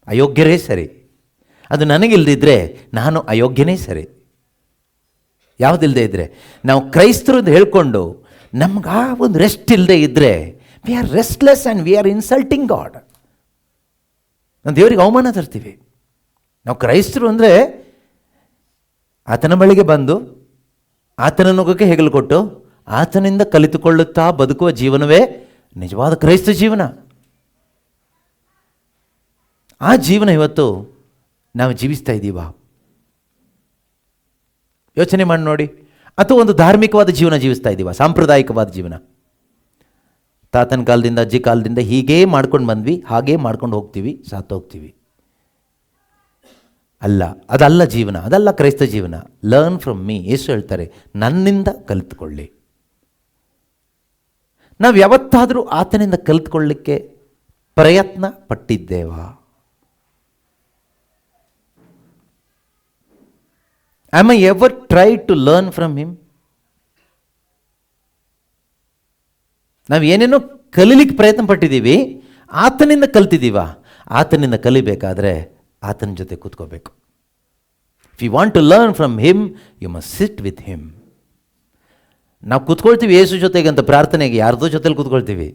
ಅಯೋಗ್ಯರೇ ಸರಿ, ಅದು ನನಗಿಲ್ಲದಿದ್ದರೆ ನಾನು ಅಯೋಗ್ಯನೇ ಸರಿ. ಯಾವುದಿಲ್ಲದೆ ಇದ್ದರೆ, ನಾವು ಕ್ರೈಸ್ತರದ್ದು ಹೇಳ್ಕೊಂಡು ನಮ್ಗೆ ಆ ಒಂದು ರೆಸ್ಟ್ ಇಲ್ಲದೆ ಇದ್ದರೆ, we are restless and we are insulting god. ನಾವು ದೇವರಿಗೆ ಅವಮಾನ ತರ್ತೀವಿ. ನಾವು ಕ್ರೈಸ್ತರು ಅಂದರೆ ಆತನ ಬಳಿಗೆ ಬಂದು ಆತನ ನೊಗಕ್ಕೆ ಹೆಗಲು ಕೊಟ್ಟು ಆತನಿಂದ ಕಲಿತುಕೊಳ್ಳುತ್ತಾ ಬದುಕುವ ಜೀವನವೇ ನಿಜವಾದ ಕ್ರೈಸ್ತ ಜೀವನ. ಆ ಜೀವನ ಇವತ್ತು ನಾವು ಜೀವಿಸ್ತಾ ಇದ್ದೀವಾ? ಯೋಚನೆ ಮಾಡಿ ನೋಡಿ. ಅಥವಾ ಒಂದು ಧಾರ್ಮಿಕವಾದ ಜೀವನ ಜೀವಿಸ್ತಾ ಇದ್ದೀವಾ? ಸಾಂಪ್ರದಾಯಿಕವಾದ ಜೀವನ, ತಾತನ ಕಾಲದಿಂದ ಅಜ್ಜಿ ಕಾಲದಿಂದ ಹೀಗೇ ಮಾಡ್ಕೊಂಡು ಬಂದ್ವಿ, ಹಾಗೇ ಮಾಡ್ಕೊಂಡು ಹೋಗ್ತೀವಿ, ಸಾತೋಗ್ತೀವಿ. ಅಲ್ಲ, ಅದಲ್ಲ ಜೀವನ, ಅದಲ್ಲ ಕ್ರೈಸ್ತ ಜೀವನ. ಲರ್ನ್ ಫ್ರಮ್ ಮೀ, ಯೇಸು ಹೇಳ್ತಾರೆ, ನನ್ನಿಂದ ಕಲಿತುಕೊಳ್ಳಿ. ನಾವು ಯಾವತ್ತಾದರೂ ಆತನಿಂದ ಕಲಿತುಕೊಳ್ಳಿಕ್ಕೆ ಪ್ರಯತ್ನ ಪಟ್ಟಿದ್ದೇವಾ? Am I ever tried to learn from him? ನಾವು ಏನೇನೋ ಕಲೀಲಿಕ್ಕೆ ಪ್ರಯತ್ನ ಪಟ್ಟಿದ್ದೀವಿ, ಆತನಿಂದ ಕಲ್ತಿದ್ದೀವ? ಆತನಿಂದ ಕಲಿಬೇಕಾದ್ರೆ ಆತನ ಜೊತೆ ಕೂತ್ಕೋಬೇಕು. If you want to learn from him, you must sit with him. ನಾವು ಕೂತ್ಕೊಳ್ತೀವಿ ಯೇಸು ಜೊತೆಗೆ ಅಂತ ಪ್ರಾರ್ಥನೆಗೆ, ಯಾರ್ದೋ ಜೊತೆಲಿ ಕೂತ್ಕೊಳ್ತೀವಿ.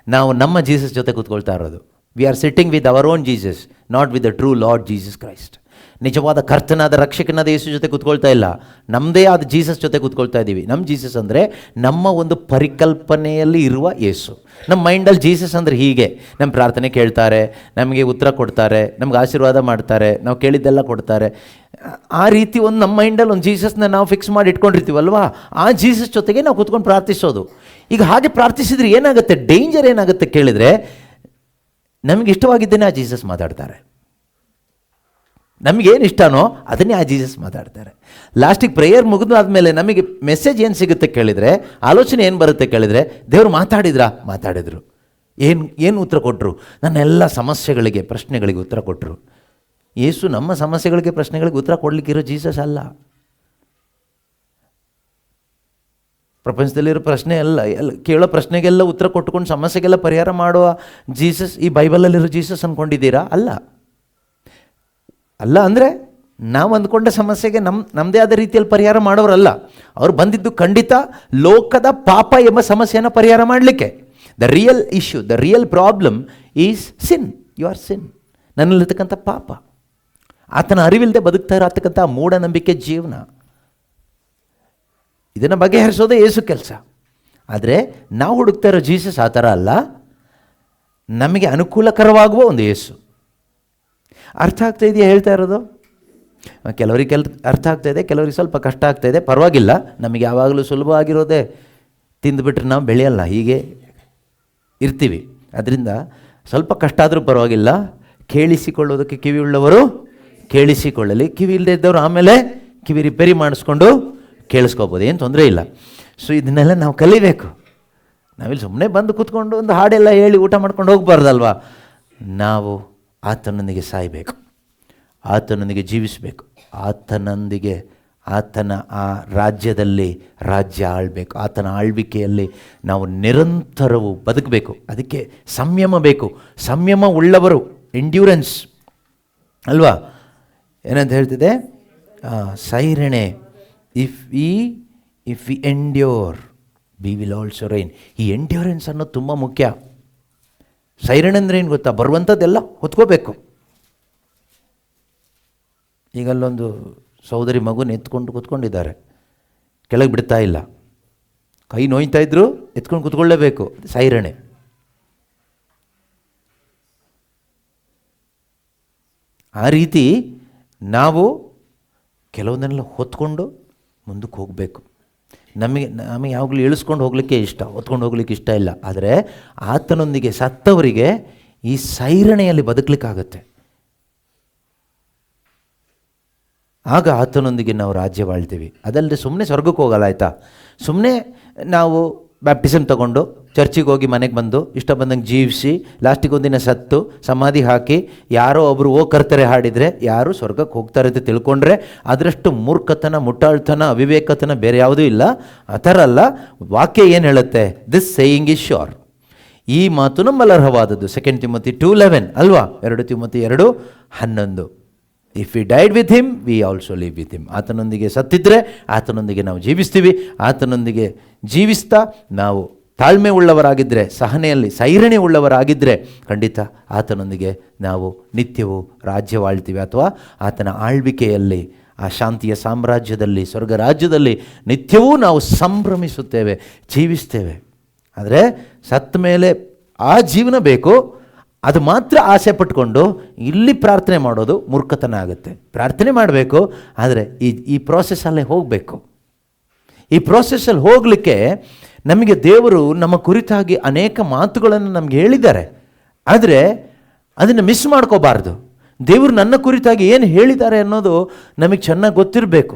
ನಾವು ನಮ್ಮ ಜೀಸಸ್ ಜೊತೆ ಕೂತ್ಕೊಳ್ತಾ ಇರೋದು. We are sitting with our own Jesus, not with the true lord Jesus Christ. ನಿಜವಾದ ಕರ್ತನಾದ ರಕ್ಷಕನಾದ ಯೇಸು ಜೊತೆ ಕೂತ್ಕೊಳ್ತಾ ಇಲ್ಲ, ನಮ್ಮದೇ ಆದ ಜೀಸಸ್ ಜೊತೆ ಕೂತ್ಕೊಳ್ತಾ ಇದ್ದೀವಿ. ನಮ್ಮ ಜೀಸಸ್ ಅಂದರೆ ನಮ್ಮ ಒಂದು ಪರಿಕಲ್ಪನೆಯಲ್ಲಿ ಇರುವ ಯೇಸು. ನಮ್ಮ ಮೈಂಡಲ್ಲಿ ಜೀಸಸ್ ಅಂದರೆ ಹೀಗೆ, ನಮ್ಮ ಪ್ರಾರ್ಥನೆ ಕೇಳ್ತಾರೆ, ನಮಗೆ ಉತ್ತರ ಕೊಡ್ತಾರೆ, ನಮ್ಗೆ ಆಶೀರ್ವಾದ ಮಾಡ್ತಾರೆ, ನಾವು ಕೇಳಿದ್ದೆಲ್ಲ ಕೊಡ್ತಾರೆ. ಆ ರೀತಿ ಒಂದು ನಮ್ಮ ಮೈಂಡಲ್ಲಿ ಒಂದು ಜೀಸಸ್ನ ನಾವು ಫಿಕ್ಸ್ ಮಾಡಿ ಇಟ್ಕೊಂಡಿರ್ತೀವಲ್ವಾ, ಆ ಜೀಸಸ್ ಜೊತೆಗೆ ನಾವು ಕೂತ್ಕೊಂಡು ಪ್ರಾರ್ಥಿಸೋದು. ಈಗ ಹಾಗೆ ಪ್ರಾರ್ಥಿಸಿದ್ರೆ ಏನಾಗುತ್ತೆ, ಡೇಂಜರ್ ಏನಾಗುತ್ತೆ ಕೇಳಿದರೆ, ನಮಗೆ ಇಷ್ಟವಾಗಿದ್ದೇನೆ ಆ ಜೀಸಸ್ ಮಾತಾಡ್ತಾರೆ, ನಮಗೇನು ಇಷ್ಟನೋ ಅದನ್ನೇ ಆ ಜೀಸಸ್ ಮಾತಾಡ್ತಾರೆ. ಲಾಸ್ಟಿಗೆ ಪ್ರೇಯರ್ ಮುಗಿದಾದ್ಮೇಲೆ ನಮಗೆ ಮೆಸೇಜ್ ಏನು ಸಿಗುತ್ತೆ ಕೇಳಿದರೆ, ಆಲೋಚನೆ ಏನು ಬರುತ್ತೆ ಕೇಳಿದರೆ, ದೇವರು ಮಾತಾಡಿದ್ರು, ಏನು ಉತ್ತರ ಕೊಟ್ಟರು, ನನ್ನ ಎಲ್ಲ ಸಮಸ್ಯೆಗಳಿಗೆ ಪ್ರಶ್ನೆಗಳಿಗೆ ಉತ್ತರ ಕೊಟ್ಟರು. ಯೇಸು ನಮ್ಮ ಸಮಸ್ಯೆಗಳಿಗೆ ಪ್ರಶ್ನೆಗಳಿಗೆ ಉತ್ತರ ಕೊಡಲಿಕ್ಕಿರೋ ಜೀಸಸ್ ಅಲ್ಲ. ಪ್ರಪಂಚದಲ್ಲಿರೋ ಪ್ರಶ್ನೆ ಎಲ್ಲ ಕೇಳೋ ಪ್ರಶ್ನೆಗೆಲ್ಲ ಉತ್ತರ ಕೊಟ್ಟುಕೊಂಡು ಸಮಸ್ಯೆಗೆಲ್ಲ ಪರಿಹಾರ ಮಾಡುವ ಜೀಸಸ್ ಈ ಬೈಬಲಲ್ಲಿರೋ ಜೀಸಸ್ ಅಂದ್ಕೊಂಡಿದ್ದೀರಾ? ಅಲ್ಲ ಅಂದರೆ ನಾವು ಅಂದ್ಕೊಂಡ ಸಮಸ್ಯೆಗೆ ನಮ್ಮದೇ ಆದ ರೀತಿಯಲ್ಲಿ ಪರಿಹಾರ ಮಾಡೋರಲ್ಲ. ಅವ್ರು ಬಂದಿದ್ದು ಖಂಡಿತ ಲೋಕದ ಪಾಪ ಎಂಬ ಸಮಸ್ಯೆಯನ್ನು ಪರಿಹಾರ ಮಾಡಲಿಕ್ಕೆ. The real issue, the real problem is sin. You are sin. ನನ್ನಲ್ಲಿರ್ತಕ್ಕಂಥ ಪಾಪ, ಆತನ ಅರಿವಿಲ್ಲದೆ ಬದುಕ್ತಾ ಇರತಕ್ಕಂಥ ಮೂಢನಂಬಿಕೆ ಜೀವನ, ಇದನ್ನು ಬಗೆಹರಿಸೋದೇ ಯೇಸು ಕೆಲಸ. ಆದರೆ ನಾವು ಹುಡುಕ್ತಾ ಇರೋ ಜೀಸಸ್ ಆ ಥರ ಅಲ್ಲ, ನಮಗೆ ಅನುಕೂಲಕರವಾಗುವ ಒಂದು ಯೇಸು. ಅರ್ಥ ಆಗ್ತಾ ಇದೆಯಾ ಹೇಳ್ತಾ ಇರೋದು? ಕೆಲವರಿಗೆ ಅರ್ಥ ಆಗ್ತಾಯಿದೆ, ಕೆಲವರಿಗೆ ಸ್ವಲ್ಪ ಕಷ್ಟ ಆಗ್ತಾಯಿದೆ. ಪರವಾಗಿಲ್ಲ, ನಮಗೆ ಯಾವಾಗಲೂ ಸುಲಭವಾಗಿರೋದೇ ತಿಂದುಬಿಟ್ರೆ ನಾವು ಬೆಳೆಯಲ್ಲ, ಹೀಗೆ ಇರ್ತೀವಿ. ಅದರಿಂದ ಸ್ವಲ್ಪ ಕಷ್ಟ ಆದರೂ ಪರವಾಗಿಲ್ಲ, ಕೇಳಿಸಿಕೊಳ್ಳೋದಕ್ಕೆ ಕಿವಿ ಉಳ್ಳವರು ಕೇಳಿಸಿಕೊಳ್ಳಲಿ, ಕಿವಿ ಇಲ್ಲದೆ ಇದ್ದವರು ಆಮೇಲೆ ಕಿವಿ ರಿಪೇರಿ ಮಾಡಿಸ್ಕೊಂಡು ಕೇಳಿಸ್ಕೋಬೋದು, ಏನು ತೊಂದರೆ ಇಲ್ಲ. ಸೊ ಇದನ್ನೆಲ್ಲ ನಾವು ಕಲಿಬೇಕು. ನಾವಿಲ್ಲಿ ಸುಮ್ಮನೆ ಬಂದು ಕೂತ್ಕೊಂಡು ಒಂದು ಹಾಡೆಲ್ಲ ಹೇಳಿ ಊಟ ಮಾಡ್ಕೊಂಡು ಹೋಗಬಾರ್ದಲ್ವ. ನಾವು ಆತನೊಂದಿಗೆ ಸಾಯಬೇಕು, ಆತನೊಂದಿಗೆ ಜೀವಿಸಬೇಕು, ಆತನ ಆ ರಾಜ್ಯದಲ್ಲಿ ರಾಜ್ಯ ಆಳಬೇಕು, ಆತನ ಆಳ್ವಿಕೆಯಲ್ಲಿ ನಾವು ನಿರಂತರವೂ ಬದುಕಬೇಕು. ಅದಕ್ಕೆ ಸಂಯಮ ಬೇಕು. ಸಂಯಮ ಉಳ್ಳವರು, ಎಂಡ್ಯೂರೆನ್ಸ್ ಅಲ್ವಾ, ಏನಂತ ಹೇಳ್ತಿದೆ ಸೈರಣೆ. If we endure we will also reign. ಈ ಎಂಡ್ಯೂರೆನ್ಸ್ ಅನ್ನೋದು ತುಂಬ ಮುಖ್ಯ. ಸೈರಣೆ ಅಂದರೆ ಏನು ಗೊತ್ತಾ, ಬರುವಂಥದ್ದೆಲ್ಲ ಹೊತ್ಕೋಬೇಕು. ಈಗ ಅಲ್ಲೊಂದು ಸಹೋದರಿ ಮಗುನ ಎತ್ಕೊಂಡು ಕೂತ್ಕೊಂಡಿದ್ದಾರೆ, ಕೆಳಗೆ ಬಿಡ್ತಾ ಇಲ್ಲ, ಕೈ ನೋಯ್ತಾ ಇದ್ರು ಎತ್ಕೊಂಡು ಕೂತ್ಕೊಳ್ಳೇಬೇಕು, ಸೈರಣೆ. ಆ ರೀತಿ ನಾವು ಕೆಲವೊಂದನ್ನೆಲ್ಲ ಹೊತ್ಕೊಂಡು ಮುಂದಕ್ಕೆ ಹೋಗಬೇಕು. ನಮಗೆ ಯಾವಾಗಲೂ ಇಳಿಸ್ಕೊಂಡು ಹೋಗಲಿಕ್ಕೆ ಇಷ್ಟ, ಹೊತ್ಕೊಂಡು ಹೋಗ್ಲಿಕ್ಕೆ ಇಷ್ಟ ಇಲ್ಲ. ಆದರೆ ಆತನೊಂದಿಗೆ ಸತ್ತವರಿಗೆ ಈ ಸೈರಣೆಯಲ್ಲಿ ಬದುಕಲಿಕ್ಕಾಗತ್ತೆ. ಆಗ ಆತನೊಂದಿಗೆ ನಾವು ರಾಜ್ಯವಾಳ್ತೀವಿ. ಅದಲ್ಲದೆ ಸುಮ್ಮನೆ ಸ್ವರ್ಗಕ್ಕೆ ಹೋಗಲ್ಲ, ಆಯಿತಾ. ಸುಮ್ಮನೆ ನಾವು ಬ್ಯಾಪ್ಟಿಸಮ್ ತಗೊಂಡು ಚರ್ಚಿಗೆ ಹೋಗಿ ಮನೆಗೆ ಬಂದು ಇಷ್ಟ ಬಂದಂಗೆ ಜೀವಿಸಿ ಲಾಸ್ಟಿಗೆ ಒಂದಿನ ಸತ್ತು ಸಮಾಧಿ ಹಾಕಿ ಯಾರೋ ಒಬ್ಬರು ಕರ್ತಾರೆ ಹಾಡಿದರೆ ಯಾರು ಸ್ವರ್ಗಕ್ಕೆ ಹೋಗ್ತಾರೆ ಅಂತ ತಿಳ್ಕೊಂಡ್ರೆ ಅದರಷ್ಟು ಮೂರ್ಖತನ, ಮುಟ್ಟಾಳ್ತನ, ಅವಿವೇಕತನ ಬೇರೆ ಯಾವುದೂ ಇಲ್ಲ. ಆ ಥರ ಅಲ್ಲ. ವಾಕ್ಯ ಏನು ಹೇಳುತ್ತೆ? This saying is sure. ಈ ಮಾತು ನಂಬಲರ್ಹವಾದದ್ದು. 2 ತಿಮೋತಿ 2:11 ಅಲ್ವಾ, 2 Timothy 2:11. If we died with him we also live with him. ಆತನೊಂದಿಗೆ ಸತ್ತಿದ್ರೆ ಆತನೊಂದಿಗೆ ನಾವು ಜೀವಿಸ್ತೀವಿ. ಆತನೊಂದಿಗೆ ಜೀವಿಸ್ತಾ ನಾವು ತಾಳ್ಮೆ ಉಳ್ಳವರಾಗಿದ್ದರೆ, ಸಹನೆಯಲ್ಲಿ ಸೈರಣೆ ಉಳ್ಳವರಾಗಿದ್ದರೆ ಖಂಡಿತ ಆತನೊಂದಿಗೆ ನಾವು ನಿತ್ಯವೂ ರಾಜ್ಯವಾಳ್ತೀವಿ, ಅಥವಾ ಆತನ ಆಳ್ವಿಕೆಯಲ್ಲಿ, ಆ ಶಾಂತಿಯ ಸಾಮ್ರಾಜ್ಯದಲ್ಲಿ, ಸ್ವರ್ಗ ರಾಜ್ಯದಲ್ಲಿ ನಿತ್ಯವೂ ನಾವು ಸಂಭ್ರಮಿಸುತ್ತೇವೆ, ಜೀವಿಸ್ತೇವೆ. ಆದರೆ ಸತ್ತ ಮೇಲೆ ಆ ಜೀವನ ಬೇಕು, ಅದು ಮಾತ್ರ ಆಸೆ ಪಟ್ಕೊಂಡು ಇಲ್ಲಿ ಪ್ರಾರ್ಥನೆ ಮಾಡೋದು ಮೂರ್ಖತನ ಆಗುತ್ತೆ. ಪ್ರಾರ್ಥನೆ ಮಾಡಬೇಕು, ಆದರೆ ಈ ಪ್ರೋಸೆಸ್ಸಲ್ಲೇ ಹೋಗಬೇಕು. ಈ ಪ್ರೋಸೆಸ್ಸಲ್ಲಿ ಹೋಗಲಿಕ್ಕೆ ನಮಗೆ ದೇವರು ನಮ್ಮ ಕುರಿತಾಗಿ ಅನೇಕ ಮಾತುಗಳನ್ನು ನಮಗೆ ಹೇಳಿದ್ದಾರೆ. ಆದರೆ ಅದನ್ನು ಮಿಸ್ ಮಾಡ್ಕೋಬಾರ್ದು. ದೇವರು ನನ್ನ ಕುರಿತಾಗಿ ಏನು ಹೇಳಿದ್ದಾರೆ ಅನ್ನೋದು ನಮಗೆ ಚೆನ್ನಾಗಿ ಗೊತ್ತಿರಬೇಕು.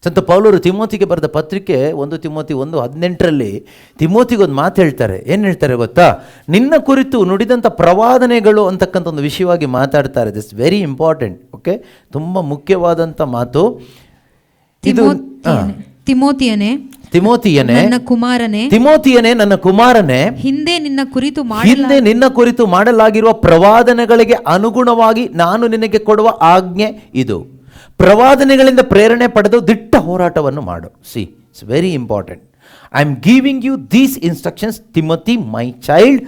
ಸಂತ ಪೌಲರು ತಿಮೋತಿಗೆ ಬರೆದ ಪತ್ರಿಕೆ 1 ತಿಮೋತಿ 1:18 ತಿಮೋತಿಗೊಂದು ಮಾತು ಹೇಳ್ತಾರೆ. ಏನು ಹೇಳ್ತಾರೆ ಗೊತ್ತಾ? ನಿನ್ನ ಕುರಿತು ನುಡಿದಂಥ ಪ್ರವಾದನೆಗಳು ಅಂತಕ್ಕಂಥ ಒಂದು ವಿಷಯವಾಗಿ ಮಾತಾಡ್ತಾರೆ. This very important. ಓಕೆ, ತುಂಬ ಮುಖ್ಯವಾದಂಥ ಮಾತು ಇದು. ತಿಮೋತಿಯನೇ ನನ್ನ ಕುಮಾರನೇ, ತಿಮೋತಿಯನೇ ನನ್ನ ಕುಮಾರನೇ, ಹಿಂದೆ ನಿನ್ನ ಕುರಿತು ಹಿಂದೆ ನಿನ್ನ ಕುರಿತು ಮಾಡಲಾಗಿರುವ ಪ್ರವಾದನೆಗಳಿಗೆ ಅನುಗುಣವಾಗಿ ನಾನು ನಿನಗೆ ಕೊಡುವ ಆಜ್ಞೆ ಇದು. ಪ್ರವಾದನೆಗಳಿಂದ ಪ್ರೇರಣೆ ಪಡೆದು ದಿಟ್ಟ ಹೋರಾಟವನ್ನು ಮಾಡು. See, it's very important. I am giving you these instructions, Timothy, my child,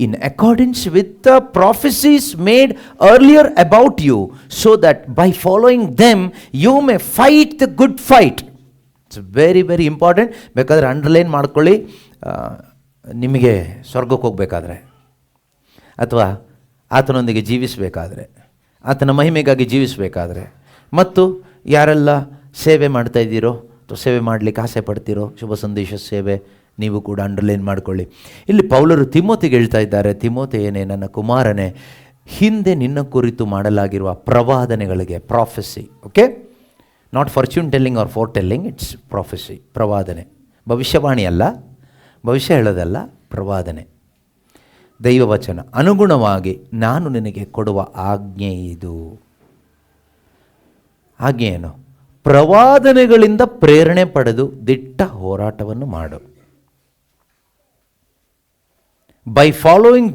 in accordance with the prophecies made earlier about you, so that by following them you may fight the good fight. It's very very important. ಬೇಕಾದರೆ ಅಂಡರ್ಲೈನ್ ಮಾಡ್ಕೊಳ್ಳಿ. ನಿಮಗೆ ಸ್ವರ್ಗಕ್ಕೆ ಹೋಗಬೇಕಾದ್ರೆ ಅಥವಾ ಆತನೊಂದಿಗೆ ಜೀವಿಸಬೇಕಾದ್ರೆ, ಆತನ ಮಹಿಮೆಗಾಗಿ ಜೀವಿಸಬೇಕಾದ್ರೆ, ಮತ್ತು ಯಾರೆಲ್ಲ ಸೇವೆ ಮಾಡ್ತಾ ಇದ್ದೀರೋ ಅಥವಾ ಸೇವೆ ಮಾಡಲಿಕ್ಕೆ ಆಸೆ ಪಡ್ತೀರೋ, ಶುಭ ಸಂದೇಶ ಸೇವೆ, ನೀವು ಕೂಡ ಅಂಡರ್ಲೈನ್ ಮಾಡ್ಕೊಳ್ಳಿ. ಇಲ್ಲಿ ಪೌಲರು ತಿಮೋತಿಗೆ ಹೇಳ್ತಾ ಇದ್ದಾರೆ, ತಿಮೋತಿಯನೇ ನನ್ನ ಕುಮಾರನೇ, ಹಿಂದೆ ನಿನ್ನ ಕುರಿತು ಮಾಡಲಾಗಿರುವ ಪ್ರವಾದನೆಗಳಿಗೆ, prophecy, okay, not fortune telling or foretelling, it's prophecy, ಪ್ರವಾದನೆ, ಭವಿಷ್ಯವಾಣಿ ಅಲ್ಲ, ಭವಿಷ್ಯ ಹೇಳೋದಲ್ಲ, ಪ್ರವಾದನೆ, ದೈವವಚನ ಅನುಗುಣವಾಗಿ ನಾನು ನಿನಗೆ ಕೊಡುವ ಆಜ್ಞೆ ಇದು. ಆಜ್ಞೆ ಏನು? ಪ್ರವಾದನೆಗಳಿಂದ ಪ್ರೇರಣೆ ಪಡೆದು ದಿಟ್ಟ ಹೋರಾಟವನ್ನು ಮಾಡು. By following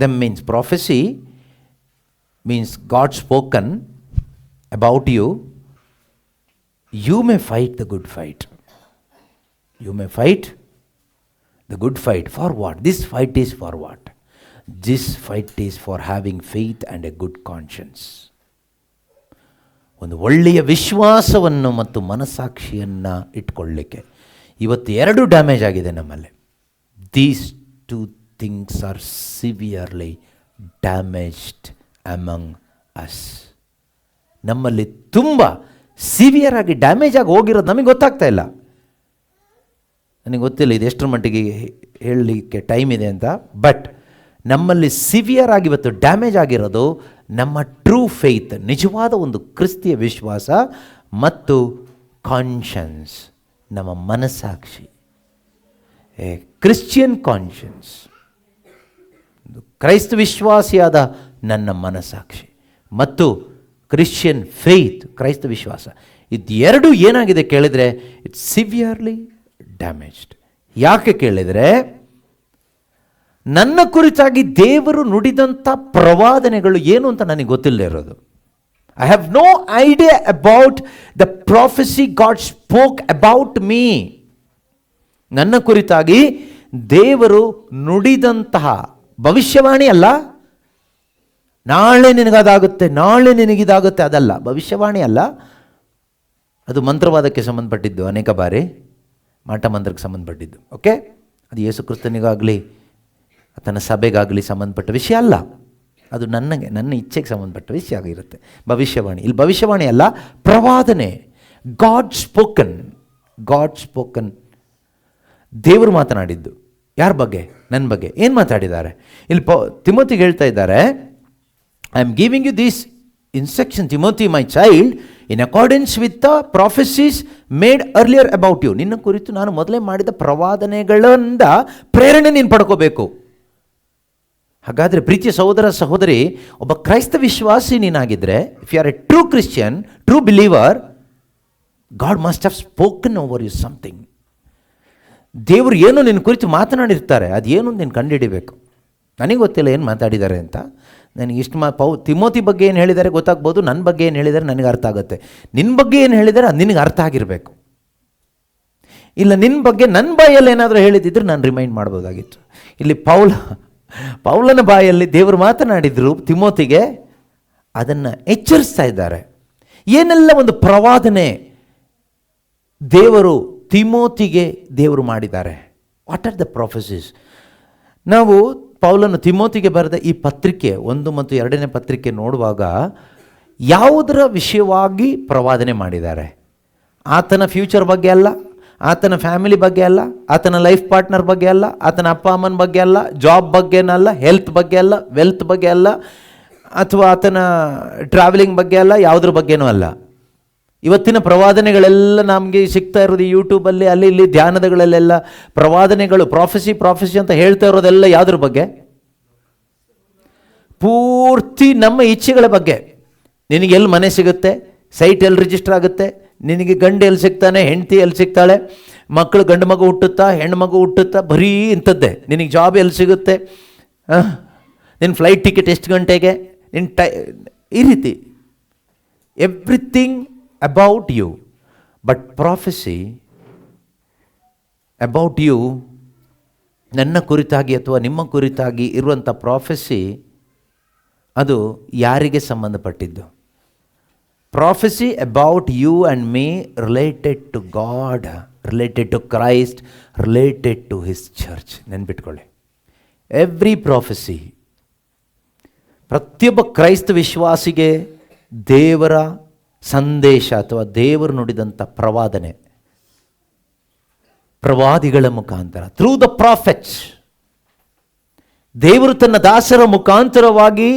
them means prophecy, means God spoken about you. You may fight the good fight. You may fight the good fight. For what? This fight is for what? This fight is for having faith and a good conscience. ಒಂದು ಒಳ್ಳೆಯ ವಿಶ್ವಾಸವನ್ನು ಮತ್ತು ಮನಸ್ಸಾಕ್ಷಿಯನ್ನು ಇಟ್ಕೊಳ್ಳಿಕ್ಕೆ. ಇವತ್ತು 2 ಡ್ಯಾಮೇಜ್ ಆಗಿದೆ ನಮ್ಮಲ್ಲಿ. These 2 things are severely damaged among us. ನಮ್ಮಲ್ಲಿ ತುಂಬ ಸಿವಿಯರ್ ಆಗಿ ಡ್ಯಾಮೇಜ್ ಆಗಿ ಹೋಗಿರೋದು ನಮಗೆ ಗೊತ್ತಾಗ್ತಾ ಇಲ್ಲ. ನನಗೆ ಗೊತ್ತಿಲ್ಲ ಇದು ಎಷ್ಟರ ಮಟ್ಟಿಗೆ ಹೇಳಲಿಕ್ಕೆ ಟೈಮ್ ಇದೆ ಅಂತ, ಬಟ್ ನಮ್ಮಲ್ಲಿ ಸಿವಿಯರ್ ಆಗಿ ಇವತ್ತು ಡ್ಯಾಮೇಜ್ ಆಗಿರೋದು ನಮ್ಮ ಟ್ರೂ ಫೇತ್, ನಿಜವಾದ ಒಂದು ಕ್ರಿಸ್ತಿಯ ವಿಶ್ವಾಸ ಮತ್ತು ಕಾನ್ಷನ್ಸ್, ನಮ್ಮ ಮನಸ್ಸಾಕ್ಷಿ, ಎ ಕ್ರಿಶ್ಚಿಯನ್ ಕಾನ್ಷನ್ಸ್, ಕ್ರೈಸ್ತ ವಿಶ್ವಾಸಿಯಾದ ನನ್ನ ಮನಸ್ಸಾಕ್ಷಿ ಮತ್ತು ಕ್ರಿಶ್ಚಿಯನ್ ಫೇತ್, ಕ್ರೈಸ್ತ ವಿಶ್ವಾಸ, ಇದು ಏನಾಗಿದೆ ಕೇಳಿದರೆ ಇಟ್ಸ್ ಸಿವಿಯರ್ಲಿ ಡ್ಯಾಮೇಜ್ಡ್. ಯಾಕೆ ಕೇಳಿದರೆ ನನ್ನ ಕುರಿತಾಗಿ ದೇವರು ನುಡಿದಂಥ ಪ್ರವಾದನೆಗಳು ಏನು ಅಂತ ನನಗೆ ಗೊತ್ತಿಲ್ಲದೆ ಇರೋದು. I have no idea about the prophecy God spoke about me. ನನ್ನ ಕುರಿತಾಗಿ ದೇವರು ನುಡಿದಂತಹ ಭವಿಷ್ಯವಾಣಿ ಅಲ್ಲ, ನಾಳೆ ನಿನಗದಾಗುತ್ತೆ, ನಾಳೆ ನಿನಗಿದಾಗುತ್ತೆ, ಅದಲ್ಲ ಭವಿಷ್ಯವಾಣಿ ಅಲ್ಲ. ಅದು ಮಂತ್ರವಾದಕ್ಕೆ ಸಂಬಂಧಪಟ್ಟಿದ್ದು, ಅನೇಕ ಬಾರಿ ಮಾಟ ಮಂತ್ರಕ್ಕೆ ಸಂಬಂಧಪಟ್ಟಿದ್ದು. ಓಕೆ, ಅದು ಯೇಸು ಕ್ರಿಸ್ತನಿಗಾಗಲಿ ತನ್ನ ಸಭೆಗಾಗಲಿ ಸಂಬಂಧಪಟ್ಟ ವಿಷಯ ಅಲ್ಲ, ಅದು ನನ್ನ ಇಚ್ಛೆಗೆ ಸಂಬಂಧಪಟ್ಟ ವಿಷಯ ಆಗಿರುತ್ತೆ ಭವಿಷ್ಯವಾಣಿ. ಇಲ್ಲಿ ಭವಿಷ್ಯವಾಣಿ ಅಲ್ಲ, ಪ್ರವಾದನೆ, ಗಾಡ್ ಸ್ಪೋಕನ್. ದೇವರು ಮಾತನಾಡಿದ್ದು ಯಾರ ಬಗ್ಗೆ? ನನ್ನ ಬಗ್ಗೆ. ಏನು ಮಾತಾಡಿದ್ದಾರೆ ಇಲ್ಲಿ? ತಿಮೋತಿಗೆ ಹೇಳ್ತಾ ಇದ್ದಾರೆ, I am giving you this instruction, Timothy my child, in accordance with the prophecies made earlier about you. ನಿನ್ನ ಕುರಿತು ನಾನು ಮೊದಲೇ ಮಾಡಿದ ಪ್ರವಾದನೆಗಳಿಂದ ಪ್ರೇರಣೆ ನೀನು ಪಡ್ಕೋಬೇಕು. ಹಾಗಾದರೆ ಪ್ರೀತಿಯ ಸಹೋದರ ಸಹೋದರಿ, ಒಬ್ಬ ಕ್ರೈಸ್ತ ವಿಶ್ವಾಸಿ ನೀನಾಗಿದ್ದರೆ, if you are a true Christian, true believer, God must have spoken over you something. ದೇವರು ಏನು ನಿನ್ನ ಕುರಿತು ಮಾತನಾಡಿರ್ತಾರೆ, ಅದು ಏನು ನೀನು ಕಂಡುಹಿಡಿಬೇಕು. ನನಗೆ ಗೊತ್ತಿಲ್ಲ ಏನು ಮಾತಾಡಿದ್ದಾರೆ ಅಂತ. ನನಗೆ ಇಷ್ಟು ತಿಮೋತಿ ಬಗ್ಗೆ ಏನು ಹೇಳಿದ್ದಾರೆ ಗೊತ್ತಾಗ್ಬೋದು, ನನ್ನ ಬಗ್ಗೆ ಏನು ಹೇಳಿದ್ದಾರೆ ನನಗೆ ಅರ್ಥ ಆಗುತ್ತೆ. ನಿನ್ನ ಬಗ್ಗೆ ಏನು ಹೇಳಿದ್ದಾರೆ ಅದು ನಿನಗೆ ಅರ್ಥ ಆಗಿರಬೇಕು. ಇಲ್ಲ ನಿನ್ನ ಬಗ್ಗೆ ನನ್ನ ಬಾಯಲ್ಲಿ ಏನಾದರೂ ಹೇಳಿದ್ದಿದ್ರೆ ನಾನು ರಿಮೈಂಡ್ ಮಾಡ್ಬೋದಾಗಿತ್ತು. ಇಲ್ಲಿ ಪೌಲನ ಬಾಯಲ್ಲಿ ದೇವರು ಮಾತನಾಡಿದ್ರು ತಿಮೋತಿಗೆ, ಅದನ್ನು ಎಚ್ಚರಿಸ್ತಾ ಇದ್ದಾರೆ. ಏನೆಲ್ಲ ಒಂದು ಪ್ರವಾದನೆ ತಿಮೋತಿಗೆ ದೇವರು ಮಾಡಿದ್ದಾರೆ. What are the prophecies? ನಾವು ಪೌಲನು ತಿಮೋತಿಗೆ ಬರೆದ ಈ ಪತ್ರಿಕೆ 1 ಮತ್ತು 2ನೇ ಪತ್ರಿಕೆ ನೋಡುವಾಗ ಯಾವುದರ ವಿಷಯವಾಗಿ ಪ್ರವಾದನೆ ಮಾಡಿದ್ದಾರೆ? ಆತನ ಫ್ಯೂಚರ್ ಬಗ್ಗೆ ಅಲ್ಲ, ಆತನ ಫ್ಯಾಮಿಲಿ ಬಗ್ಗೆ ಅಲ್ಲ, ಆತನ ಲೈಫ್ ಪಾರ್ಟ್ನರ್ ಬಗ್ಗೆ ಅಲ್ಲ, ಆತನ ಅಪ್ಪ ಅಮ್ಮನ ಬಗ್ಗೆ ಅಲ್ಲ, ಜಾಬ್ ಬಗ್ಗೆನಲ್ಲ, ಹೆಲ್ತ್ ಬಗ್ಗೆ ಅಲ್ಲ, ವೆಲ್ತ್ ಬಗ್ಗೆ ಅಲ್ಲ, ಅಥವಾ ಆತನ ಟ್ರಾವೆಲಿಂಗ್ ಬಗ್ಗೆ ಅಲ್ಲ, ಯಾವುದ್ರ ಬಗ್ಗೆನೂ ಅಲ್ಲ. ಇವತ್ತಿನ ಪ್ರವಾದನೆಗಳೆಲ್ಲ ನಮಗೆ ಸಿಗ್ತಾ ಇರೋದು ಯೂಟ್ಯೂಬಲ್ಲಿ, ಅಲ್ಲಿ ಇಲ್ಲಿ ಧ್ಯಾನದಗಳಲ್ಲೆಲ್ಲ ಪ್ರವಾದನೆಗಳು, ಪ್ರಾಫೆಸಿ ಅಂತ ಹೇಳ್ತಾ ಇರೋದೆಲ್ಲ ಯಾವುದ್ರ ಬಗ್ಗೆ? ಪೂರ್ತಿ ನಮ್ಮ ಇಚ್ಛೆಗಳ ಬಗ್ಗೆ. ನಿನಗೆ ಎಲ್ಲಿ ಮನೆ ಸಿಗುತ್ತೆ, ಸೈಟ್ ಎಲ್ಲಿ ರಿಜಿಸ್ಟರ್ ಆಗುತ್ತೆ, ನಿನಗೆ ಗಂಡು ಎಲ್ಲಿ ಸಿಗ್ತಾನೆ, ಹೆಂಡತಿ ಎಲ್ಲಿ ಸಿಗ್ತಾಳೆ, ಮಕ್ಕಳು ಗಂಡು ಮಗು ಹುಟ್ಟುತ್ತಾ ಹೆಣ್ಣು ಮಗು ಹುಟ್ಟುತ್ತಾ, ಬರೀ ಇಂಥದ್ದೇ. ನಿನಗೆ ಜಾಬ್ ಎಲ್ಲಿ ಸಿಗುತ್ತೆ, ನಿನ್ನ ಫ್ಲೈಟ್ ಟಿಕೆಟ್ ಎಷ್ಟು ಗಂಟೆಗೆ, ಈ ರೀತಿ everything about you. But prophecy about you, ನನ್ನ ಕುರಿತಾಗಿ ಅಥವಾ ನಿಮ್ಮ ಕುರಿತಾಗಿ ಇರುವಂಥ ಪ್ರಾಫೆಸಿ, ಅದು ಯಾರಿಗೆ ಸಂಬಂಧಪಟ್ಟಿದ್ದು? Prophecy about you and me related to God, related to Christ, related to his church. ನೆನ್ಪಿಟ್ಕೊಳ್ಳಿ, ಎವ್ರಿ ಪ್ರಾಫೆಸಿ, ಪ್ರತಿಯೊಬ್ಬ ಕ್ರೈಸ್ತ ವಿಶ್ವಾಸಿಗೆ ದೇವರ ಸಂದೇಶ ಅಥವಾ ದೇವರು ನುಡಿದಂಥ ಪ್ರವಾದನೆ, ಪ್ರವಾದಿಗಳ ಮುಖಾಂತರ, ಥ್ರೂ ದ ಪ್ರಾಫೆಟ್ಸ್, ದೇವರು ತನ್ನ ದಾಸರ ಮುಖಾಂತರವಾಗಿ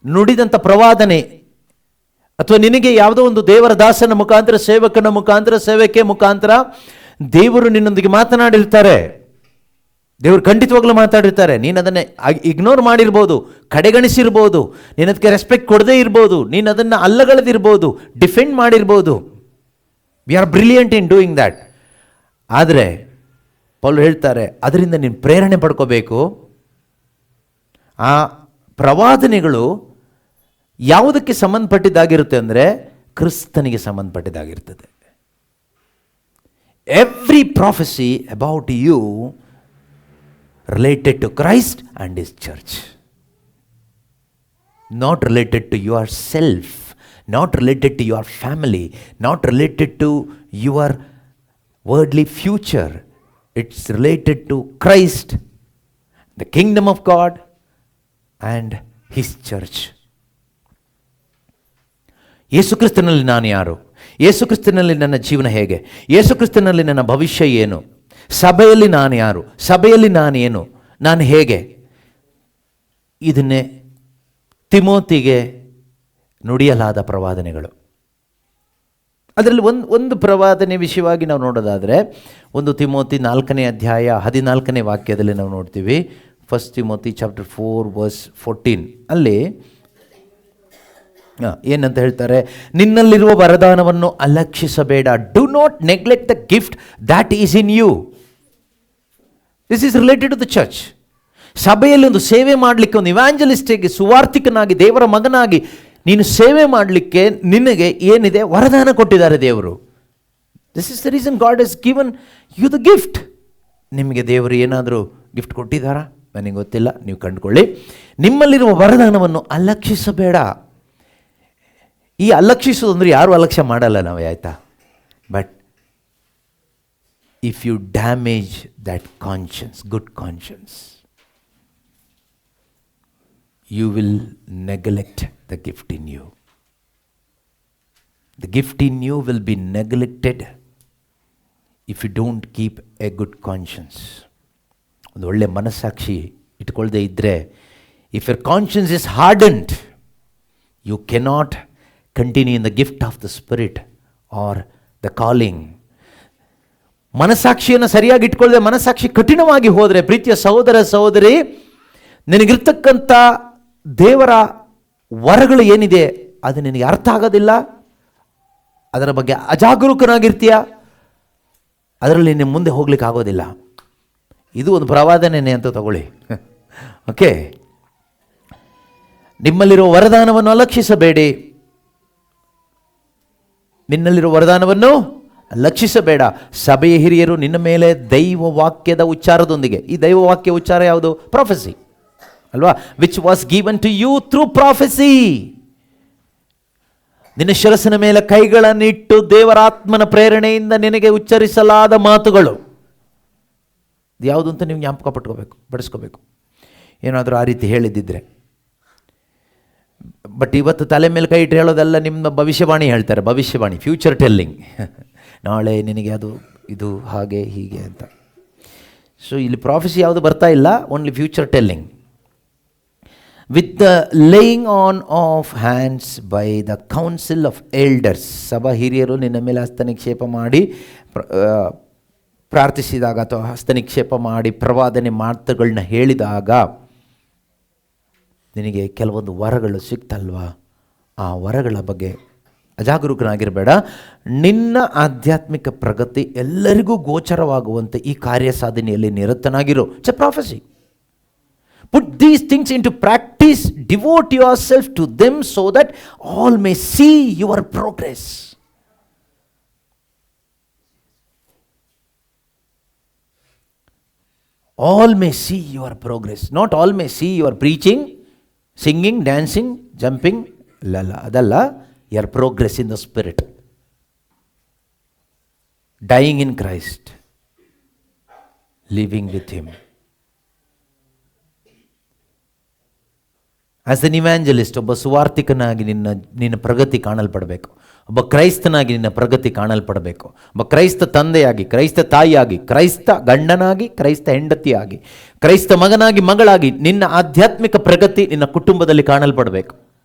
ನುಡಿದಂಥ ಪ್ರವಾದನೆ, ಅಥವಾ ನಿನಗೆ ಯಾವುದೋ ಒಂದು ದೇವರ ದಾಸನ ಮುಖಾಂತರ, ಸೇವಕನ ಮುಖಾಂತರ, ಸೇವಕೆ ಮುಖಾಂತರ ದೇವರು ನಿನ್ನೊಂದಿಗೆ ಮಾತನಾಡಿರ್ತಾರೆ. ದೇವರು ಖಂಡಿತವಾಗ್ಲೂ ಮಾತಾಡಿರ್ತಾರೆ. ನೀನು ಅದನ್ನು ಇಗ್ನೋರ್ ಮಾಡಿರ್ಬೋದು, ಕಡೆಗಣಿಸಿರ್ಬೋದು, ನೀನು ಅದಕ್ಕೆ ರೆಸ್ಪೆಕ್ಟ್ ಕೊಡದೇ ಇರ್ಬೋದು, ನೀನು ಅದನ್ನು ಅಲ್ಲಗಳೆದಿರ್ಬೋದು, ಡಿಫೆಂಡ್ ಮಾಡಿರ್ಬೋದು. We are brilliant in doing that. ಆದರೆ ಪೌಲ್ ಹೇಳ್ತಾರೆ, ಅದರಿಂದ ನೀನು ಪ್ರೇರಣೆ ಪಡ್ಕೋಬೇಕು. ಆ ಪ್ರವಾದನೆಗಳು ಯಾವುದಕ್ಕೆ ಸಂಬಂಧಪಟ್ಟಿದ್ದಾಗಿರುತ್ತೆ ಅಂದರೆ ಕ್ರಿಸ್ತನಿಗೆ ಸಂಬಂಧಪಟ್ಟಿದ್ದಾಗಿರ್ತದೆ. Every prophecy about you related to Christ and His church, not related to yourself, not related to your family, not related to your worldly future. It's related to Christ, the kingdom of God and His church. ಯೇಸುಕ್ರಿಸ್ತನಲ್ಲಿ ನಾನು ಯಾರು, ಯೇಸುಕ್ರಿಸ್ತನಲ್ಲಿ ನನ್ನ ಜೀವನ ಹೇಗೆ, ಯೇಸುಕ್ರಿಸ್ತನಲ್ಲಿ ನನ್ನ ಭವಿಷ್ಯ ಏನು, ಸಭೆಯಲ್ಲಿ ನಾನು ಯಾರು, ಸಭೆಯಲ್ಲಿ ನಾನೇನು, ನಾನು ಹೇಗೆ, ಇದನ್ನೇ ತಿಮೋತಿಗೆ ನುಡಿಯಲಾದ ಪ್ರವಾದನೆಗಳು. ಅದರಲ್ಲಿ ಒಂದು ಪ್ರವಾದನೆ ವಿಷಯವಾಗಿ ನಾವು ನೋಡೋದಾದರೆ, 1 ತಿಮೋತಿ 4ನೇ ಅಧ್ಯಾಯ 14ನೇ ವಾಕ್ಯದಲ್ಲಿ ನಾವು ನೋಡ್ತೀವಿ. 1 ತಿಮೋತಿ ಚಾಪ್ಟರ್ 4 ವರ್ಸ್ 14 ಅಲ್ಲಿ ಏನಂತ ಹೇಳ್ತಾರೆ, ನಿನ್ನಲ್ಲಿರುವ ವರದಾನವನ್ನು ಅಲಕ್ಷಿಸಬೇಡ. Do not neglect the gift that is in you. This is related to the church. ಸಭೆಯಲ್ಲಿ ಒಂದು ಸೇವೆ ಮಾಡಲಿಕ್ಕೆ, ಒಂದು ಇವ್ಯಾಂಜಲಿಸ್ಟಿಗೆ, ಸುವಾರ್ಥಿಕನಾಗಿ, ದೇವರ ಮಗನಾಗಿ ನೀನು ಸೇವೆ ಮಾಡಲಿಕ್ಕೆ ನಿನಗೆ ಏನಿದೆ, ವರದಾನ ಕೊಟ್ಟಿದ್ದಾರೆ ದೇವರು. This is the reason God has given you the gift. ನಿಮಗೆ ದೇವರು ಏನಾದರೂ ಗಿಫ್ಟ್ ಕೊಟ್ಟಿದ್ದಾರಾ? ನನಗೆ ಗೊತ್ತಿಲ್ಲ, ನೀವು ಕಂಡುಕೊಳ್ಳಿ. ನಿಮ್ಮಲ್ಲಿರುವ ವರದಾನವನ್ನು ಅಲಕ್ಷಿಸಬೇಡ. ಈ ಅಲಕ್ಷಿಸೋದು ಅಂದರೆ ಯಾರು ಅಲಕ್ಷ್ಯ ಮಾಡಲ್ಲ ನಾವು, ಆಯಿತಾ? But if you damage that conscience, good conscience, you will neglect the gift in you. The gift in you will be neglected if you don't keep a good conscience. ಒಂದು ಒಳ್ಳೆ ಮನಸ್ಸಾಕ್ಷಿ ಇಟ್ಕೊಳ್ಳದೆ ಇದ್ದರೆ, if your conscience is hardened, you cannot continue in the gift of the Spirit or the calling. ಮನಸ್ಸಾಕ್ಷಿಯನ್ನು ಸರಿಯಾಗಿ ಇಟ್ಕೊಳ್ಳದೆ ಮನಸ್ಸಾಕ್ಷಿ ಕಠಿಣವಾಗಿ ಹೋದರೆ, ಪ್ರೀತಿಯ ಸಹೋದರ ಸಹೋದರಿ, ನಿನಗಿರ್ತಕ್ಕಂಥ ದೇವರ ವರಗಳು ಏನಿದೆ ಅದು ನಿನಗೆ ಅರ್ಥ ಆಗೋದಿಲ್ಲ. ಅದರ ಬಗ್ಗೆ ಅಜಾಗರೂಕನಾಗಿರ್ತೀಯ, ಅದರಲ್ಲಿ ನಿನ್ನ ಮುಂದೆ ಹೋಗ್ಲಿಕ್ಕೆ ಆಗೋದಿಲ್ಲ. ಇದು ಒಂದು ಪ್ರವಾದನೆ ಅಂತ ತಗೊಳ್ಳಿ. ಓಕೆ, ನಿಮ್ಮಲ್ಲಿರುವ ವರದಾನವನ್ನು ಅಲಕ್ಷಿಸಬೇಡಿ. ನಿನ್ನಲ್ಲಿರುವ ವರದಾನವನ್ನು ಲಕ್ಷಿಸಬೇಡ. ಸಭೆಯ ಹಿರಿಯರು ನಿನ್ನ ಮೇಲೆ ದೈವ ವಾಕ್ಯದ ಉಚ್ಚಾರದೊಂದಿಗೆ, ಈ ದೈವ ವಾಕ್ಯ ಉಚ್ಚಾರ ಯಾವುದು? ಪ್ರಾಫೆಸಿ ಅಲ್ವಾ? Which was given to you through prophecy. ನಿನ್ನ ಶಿರಸ್ಸಿನ ಮೇಲೆ ಕೈಗಳನ್ನಿಟ್ಟು ದೇವರಾತ್ಮನ ಪ್ರೇರಣೆಯಿಂದ ನಿನಗೆ ಉಚ್ಚರಿಸಲಾದ ಮಾತುಗಳು. ಯಾವುದು ಅಂತ ನೀವು ಜ್ಞಾಪಕ ಪಡಿಸ್ಕೋಬೇಕು, ಏನಾದರೂ ಆ ರೀತಿ ಹೇಳಿದ್ದಿದ್ರೆ. ಬಟ್ ಇವತ್ತು ತಲೆ ಮೇಲೆ ಕೈ ಇಟ್ಟು ಹೇಳೋದೆಲ್ಲ ನಿಮ್ಮ ಭವಿಷ್ಯವಾಣಿ ಹೇಳ್ತಾರೆ, ಭವಿಷ್ಯವಾಣಿ, ಫ್ಯೂಚರ್ ಟೆಲ್ಲಿಂಗ್. ನಾಳೆ ನಿನಗೆ ಅದು ಇದು ಹಾಗೆ ಹೀಗೆ ಅಂತ. ಸೊ ಇಲ್ಲಿ ಪ್ರಾಫೆಸಿ ಯಾವುದು ಬರ್ತಾ ಇಲ್ಲ, only future telling. With the laying on of hands by the council of elders. ಸಭಾ ಹಿರಿಯರು ನಿನ್ನ ಮೇಲೆ ಹಸ್ತನಿಕ್ಷೇಪ ಮಾಡಿ ಪ್ರಾರ್ಥಿಸಿದಾಗ ಅಥವಾ ಹಸ್ತನಿಕ್ಷೇಪ ಮಾಡಿ ಪ್ರವಾದನೆ ಮಾತುಗಳನ್ನ ಹೇಳಿದಾಗ ನಿನಗೆ ಕೆಲವೊಂದು ವರಗಳು ಸಿಕ್ತಲ್ವಾ, ಆ ವರಗಳ ಬಗ್ಗೆ ಅಜಾಗರೂಕನಾಗಿರಬೇಡ. ನಿನ್ನ ಆಧ್ಯಾತ್ಮಿಕ ಪ್ರಗತಿ ಎಲ್ಲರಿಗೂ ಗೋಚರವಾಗುವಂತೆ ಈ ಕಾರ್ಯ ಸಾಧನೆಯಲ್ಲಿ ನಿರತನಾಗಿರು. It's a prophecy. Put these things into practice. Devote yourself to them so that all may see your progress. All may see your progress. Not all may see your preaching, singing, dancing, jumping. Lala. Adalla. Your progress in the spirit. Dying in Christ. Living with Him. As an evangelist, ಒಬ್ಬ ಸುವಾರ್ಥಿಕನಾಗಿ ನಿನ್ನ ಪ್ರಗತಿ ಕಾಣಲ್ಪಡಬೇಕು. ಒಬ್ಬ ಕ್ರೈಸ್ತನಾಗಿ ನಿನ್ನ ಪ್ರಗತಿ ಕಾಣಲ್ಪಡಬೇಕು. ಒಬ್ಬ ಕ್ರೈಸ್ತ ತಂದೆಯಾಗಿ, ಕ್ರೈಸ್ತ ತಾಯಿಯಾಗಿ, ಕ್ರೈಸ್ತ ಗಂಡನಾಗಿ, ಕ್ರೈಸ್ತ ಹೆಂಡತಿಯಾಗಿ, ಕ್ರೈಸ್ತ ಮಗನಾಗಿ, ಮಗಳಾಗಿ ನಿನ್ನ ಆಧ್ಯಾತ್ಮಿಕ ಪ್ರಗತಿ ನಿನ್ನ ಕುಟುಂಬದಲ್ಲಿ ಕಾಣಲ್ಪಡಬೇಕು.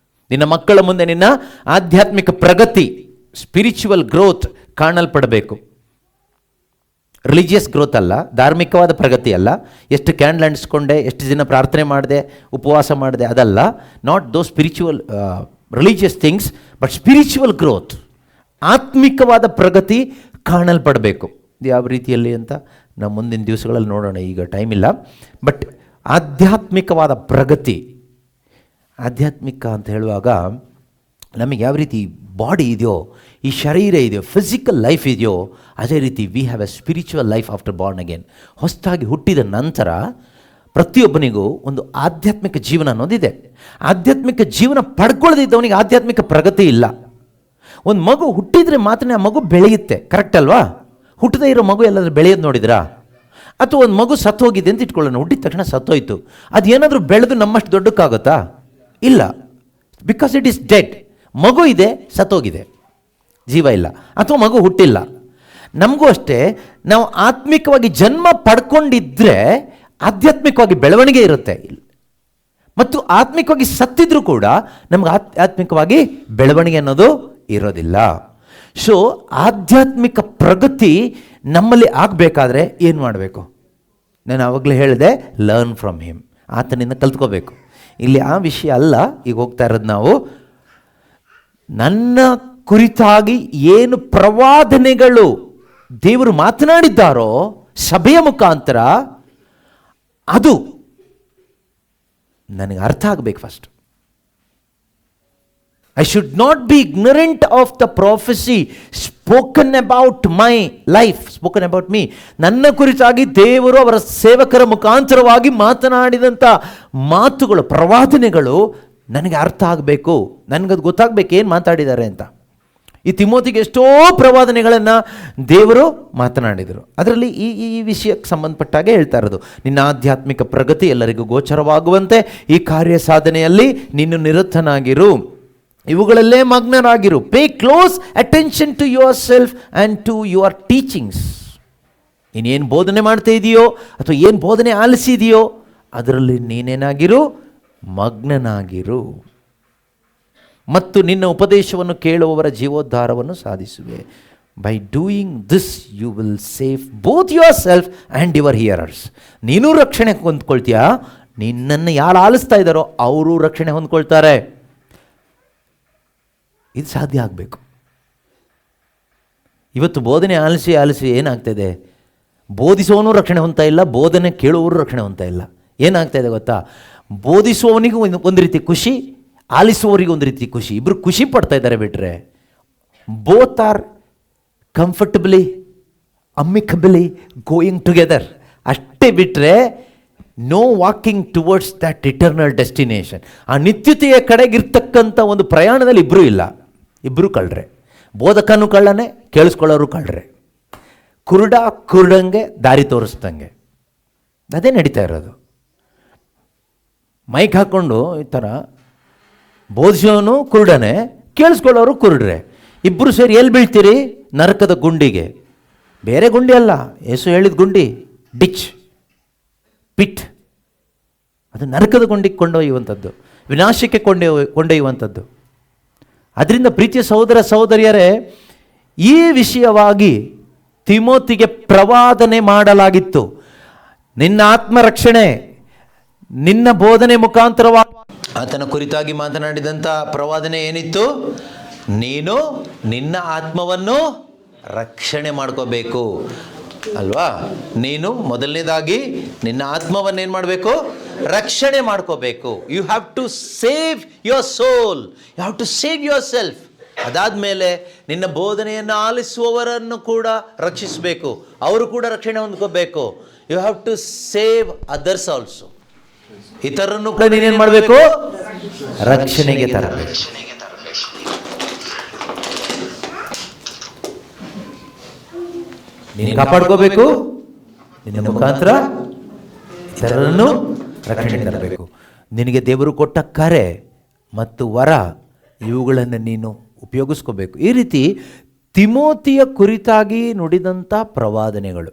ನಿನ್ನ ಮಕ್ಕಳ ಮುಂದೆ ನಿನ್ನ ಆಧ್ಯಾತ್ಮಿಕ ಪ್ರಗತಿ, ಸ್ಪಿರಿಚುವಲ್ ಗ್ರೋತ್ ಕಾಣಲ್ಪಡಬೇಕು. ರಿಲಿಜಿಯಸ್ ಗ್ರೋತ್ ಅಲ್ಲ, ಧಾರ್ಮಿಕವಾದ ಪ್ರಗತಿ ಅಲ್ಲ. ಎಷ್ಟು ಕ್ಯಾಂಡಲ್ ಅಂಟಿಸ್ಕೊಂಡೆ, ಎಷ್ಟು ದಿನ ಪ್ರಾರ್ಥನೆ ಮಾಡಿದೆ, ಉಪವಾಸ ಮಾಡಿದೆ, ಅದಲ್ಲ. Not those spiritual religious things, but spiritual growth, ಆತ್ಮಿಕವಾದ ಪ್ರಗತಿ ಕಾಣಲ್ಪಡಬೇಕು. ಯಾವ ರೀತಿಯಲ್ಲಿ ಅಂತ ನಾವು ಮುಂದಿನ ದಿವಸಗಳಲ್ಲಿ ನೋಡೋಣ, ಈಗ ಟೈಮ್ ಇಲ್ಲ. ಬಟ್ ಆಧ್ಯಾತ್ಮಿಕವಾದ ಪ್ರಗತಿ, ಆಧ್ಯಾತ್ಮಿಕ ಅಂತ ಹೇಳುವಾಗ ನಮಗೆ ಯಾವ ರೀತಿ ಬಾಡಿ ಇದೆಯೋ, ಈ ಶರೀರ ಇದೆಯೋ, ಫಿಸಿಕಲ್ ಲೈಫ್ ಇದೆಯೋ, ಅದೇ ರೀತಿ we have A spiritual life after Born again. ಹೊಸದಾಗಿ ಹುಟ್ಟಿದ ನಂತರ ಪ್ರತಿಯೊಬ್ಬನಿಗೂ ಒಂದು ಆಧ್ಯಾತ್ಮಿಕ ಜೀವನ ಅನ್ನೋದಿದೆ. ಆಧ್ಯಾತ್ಮಿಕ ಜೀವನ ಪಡ್ಕೊಳ್ಳದಿದ್ದವನಿಗೆ ಆಧ್ಯಾತ್ಮಿಕ ಪ್ರಗತಿ ಇಲ್ಲ. ಒಂದು ಮಗು ಹುಟ್ಟಿದರೆ ಮಾತ್ರ ಆ ಮಗು ಬೆಳೆಯುತ್ತೆ, ಕರೆಕ್ಟ್ ಅಲ್ವಾ? ಹುಟ್ಟದೇ ಇರೋ ಮಗು ಎಲ್ಲಾದರೂ ಬೆಳೆಯೋದು ನೋಡಿದ್ರಾ? ಅಥವಾ ಒಂದು ಮಗು ಸತ್ತೋಗಿದೆ ಅಂತ ಇಟ್ಕೊಳ್ಳೋಣ, ಹುಟ್ಟಿದ ತಕ್ಷಣ ಸತ್ತೋಯ್ತು, ಅದೇನಾದರೂ ಬೆಳೆದು ನಮ್ಮಷ್ಟು ದೊಡ್ಡಕ್ಕಾಗುತ್ತಾ? ಇಲ್ಲ, ಬಿಕಾಸ್ ಇಟ್ ಈಸ್ ಡೆಡ್. ಮಗು ಇದೆ, ಸತ್ತೋಗಿದೆ, ಜೀವ ಇಲ್ಲ, ಅಥವಾ ಮಗು ಹುಟ್ಟಿಲ್ಲ. ನಮಗೂ ಅಷ್ಟೇ, ನಾವು ಆತ್ಮಿಕವಾಗಿ ಜನ್ಮ ಪಡ್ಕೊಂಡಿದ್ರೆ ಆಧ್ಯಾತ್ಮಿಕವಾಗಿ ಬೆಳವಣಿಗೆ ಇರುತ್ತೆ. ಮತ್ತು ಆತ್ಮಿಕವಾಗಿ ಸತ್ತಿದ್ರೂ ಕೂಡ ನಮ್ಗೆ ಆತ್ಮಿಕವಾಗಿ ಬೆಳವಣಿಗೆ ಅನ್ನೋದು ಇರೋದಿಲ್ಲ. ಸೊ ಆಧ್ಯಾತ್ಮಿಕ ಪ್ರಗತಿ ನಮ್ಮಲ್ಲಿ ಆಗಬೇಕಾದ್ರೆ ಏನು ಮಾಡಬೇಕು? ನಾನು ಆವಾಗಲೇ ಹೇಳಿದೆ, ಲರ್ನ್ ಫ್ರಮ್ ಹಿಮ್, ಆತನಿಂದ ಕಲ್ತ್ಕೋಬೇಕು. ಇಲ್ಲಿ ಆ ವಿಷಯ ಅಲ್ಲ ಈಗ ಹೋಗ್ತಾ ಇರೋದು. ನಾವು ನನ್ನ ಕುರಿತಾಗಿ ಏನು ಪ್ರವಾದನೆಗಳು ದೇವರು ಮಾತನಾಡಿದ್ದಾರೋ ಸಭೆಯ ಮುಖಾಂತರ, ಅದು ನನಗೆ ಅರ್ಥ ಆಗಬೇಕು first. I should not be ignorant of the prophecy spoken about my life, spoken about me. ನನ್ನ ಕುರಿತಾಗಿ ದೇವರು ಅವರ ಸೇವಕರ ಮುಖಾಂತರವಾಗಿ ಮಾತನಾಡಿದಂಥ ಮಾತುಗಳು, ಪ್ರವಾದನೆಗಳು ನನಗೆ ಅರ್ಥ ಆಗಬೇಕು. ನನಗದು ಗೊತ್ತಾಗಬೇಕು ಏನು ಮಾತಾಡಿದ್ದಾರೆ ಅಂತ. ಈ ತಿಮೋತಿಗೆ ಎಷ್ಟೋ ಪ್ರವಾದನೆಗಳನ್ನು ದೇವರು ಮಾತನಾಡಿದರು. ಅದರಲ್ಲಿ ಈ ವಿಷಯಕ್ಕೆ ಸಂಬಂಧಪಟ್ಟಾಗೆ ಹೇಳ್ತಾ ಇರೋದು, ನಿನ್ನ ಆಧ್ಯಾತ್ಮಿಕ ಪ್ರಗತಿ ಎಲ್ಲರಿಗೂ ಗೋಚರವಾಗುವಂತೆ ಈ ಕಾರ್ಯ ಸಾಧನೆಯಲ್ಲಿ ನೀನು ನಿರತನಾಗಿರು, ಇವುಗಳಲ್ಲೇ ಮಗ್ನರಾಗಿರು. Pay close attention to yourself and to your teachings. ನೀನೇನು ಬೋಧನೆ ಮಾಡ್ತಾ ಇದೆಯೋ ಅಥವಾ ಏನು ಬೋಧನೆ ಆಲಿಸಿದೆಯೋ ಅದರಲ್ಲಿ ನೀನೇನಾಗಿರು, ಮಗ್ನನಾಗಿರು. ಮತ್ತು ನಿನ್ನ ಉಪದೇಶವನ್ನು ಕೇಳುವವರ ಜೀವೋದ್ಧಾರವನ್ನು ಸಾಧಿಸುವೆ. By doing this you will save both yourself and your hearers. ನೀನೂ ರಕ್ಷಣೆ ಹೊಂದ್ಕೊಳ್ತೀಯಾ, ನಿನ್ನನ್ನು ಯಾರು ಆಲಿಸ್ತಾ ಇದ್ದಾರೋ ಅವರು ರಕ್ಷಣೆ ಹೊಂದ್ಕೊಳ್ತಾರೆ. ಇದು ಸಾಧ್ಯ ಆಗಬೇಕು. ಇವತ್ತು ಬೋಧನೆ ಆಲಿಸಿ ಏನಾಗ್ತಾಯಿದೆ? ಬೋಧಿಸುವವನು ರಕ್ಷಣೆ ಹೊಂದ್ತಾ ಇಲ್ಲ, ಬೋಧನೆ ಕೇಳುವವರು ರಕ್ಷಣೆ ಹೊಂದ್ತಾ ಇಲ್ಲ. ಏನಾಗ್ತಾಯಿದೆ ಗೊತ್ತಾ? ಬೋಧಿಸುವವನಿಗೂ ಒಂದು ರೀತಿ ಖುಷಿ, ಆಲಿಸುವವರಿಗೆ ಒಂದು ರೀತಿ ಖುಷಿ, ಇಬ್ಬರು ಖುಷಿ ಪಡ್ತಾ ಇದ್ದಾರೆ. ಬಿಟ್ಟರೆ both are comfortably amicably going together ಅಷ್ಟೇ. ಬಿಟ್ಟರೆ no walking towards that eternal destination. ಆ ನಿತ್ಯತೆಯ ಕಡೆಗಿರ್ತಕ್ಕಂಥ ಒಂದು ಪ್ರಯಾಣದಲ್ಲಿ ಇಬ್ಬರೂ ಇಲ್ಲ, ಇಬ್ಬರು ಕಳ್ರೆ. ಬೋಧಕನೂ ಕಳ್ಳನೆ, ಕೇಳಿಸ್ಕೊಳ್ಳೋರು ಕಳ್ರೆ. ಕುರುಡಂಗೆ ದಾರಿ ತೋರಿಸ್ದಂಗೆ ಅದೇ ನಡೀತಾ ಇರೋದು. ಮೈಕ್ ಹಾಕ್ಕೊಂಡು ಈ ಥರ ಬೋಧಿಸೋನು ಕುರುಡನೆ, ಕೇಳಿಸ್ಕೊಳ್ಳೋರು ಕುರುಡ್ರೆ. ಇಬ್ಬರು ಸೇರಿ ಎಲ್ಲಿ ಬೀಳ್ತೀರಿ? ನರಕದ ಗುಂಡಿಗೆ. ಬೇರೆ ಗುಂಡಿ ಅಲ್ಲ, ಯೇಸು ಹೇಳಿದ ಗುಂಡಿ, ಡಿಚ್, ಪಿಟ್. ಅದು ನರಕದ ಗುಂಡಿಗೆ ಕೊಂಡೊಯ್ಯುವಂಥದ್ದು, ವಿನಾಶಕ್ಕೆ ಕೊಂಡೊಯ್ಯುವಂಥದ್ದು. ಅದರಿಂದ ಪ್ರೀತಿಯ ಸಹೋದರ ಸಹೋದರಿಯರೇ, ಈ ವಿಷಯವಾಗಿ ತಿಮೋತಿಗೆ ಪ್ರವಾದನೆ ಮಾಡಲಾಗಿತ್ತು. ನಿನ್ನ ಆತ್ಮರಕ್ಷಣೆ ನಿನ್ನ ಬೋಧನೆ ಮುಖಾಂತರವಾಗಿ ಆತನ ಕುರಿತಾಗಿ ಮಾತನಾಡಿದಂಥ ಪ್ರವಾದನೆ ಏನಿತ್ತು? ನೀನು ನಿನ್ನ ಆತ್ಮವನ್ನು ರಕ್ಷಣೆ ಮಾಡ್ಕೋಬೇಕು ಅಲ್ವಾ. ನೀನು ಮೊದಲನೇದಾಗಿ ನಿನ್ನ ಆತ್ಮವನ್ನು ಏನು ಮಾಡಬೇಕು? ರಕ್ಷಣೆ ಮಾಡ್ಕೋಬೇಕು. You have to save your soul, you have to save yourself. ಅದಾದಮೇಲೆ ನಿನ್ನ ಬೋಧನೆಯನ್ನು ಆಲಿಸುವವರನ್ನು ಕೂಡ ರಕ್ಷಿಸಬೇಕು, ಅವರು ಕೂಡ ರಕ್ಷಣೆ ಹೊಂದ್ಕೋಬೇಕು. You have to save others also. ಇತರನ್ನು ಕೂಡ ನೀನೇನು ಮಾಡಬೇಕು? ರಕ್ಷಣೆಗೆ ತರಬೇಕು. ನೀನು ಕಾಪಾಡ್ಕೋಬೇಕು, ನಿನ್ನ ಮುಖಾಂತರ ಇತರರನ್ನು ರಕ್ಷಣೆಗೆ ತರಬೇಕು. ನಿನಗೆ ದೇವರು ಕೊಟ್ಟ ಕರೆ ಮತ್ತು ವರ ಇವುಗಳನ್ನು ನೀನು ಉಪಯೋಗಿಸ್ಕೋಬೇಕು. ಈ ರೀತಿ ತಿಮೋತಿಯ ಕುರಿತಾಗಿ ನುಡಿದಂಥ ಪ್ರವಾದನೆಗಳು,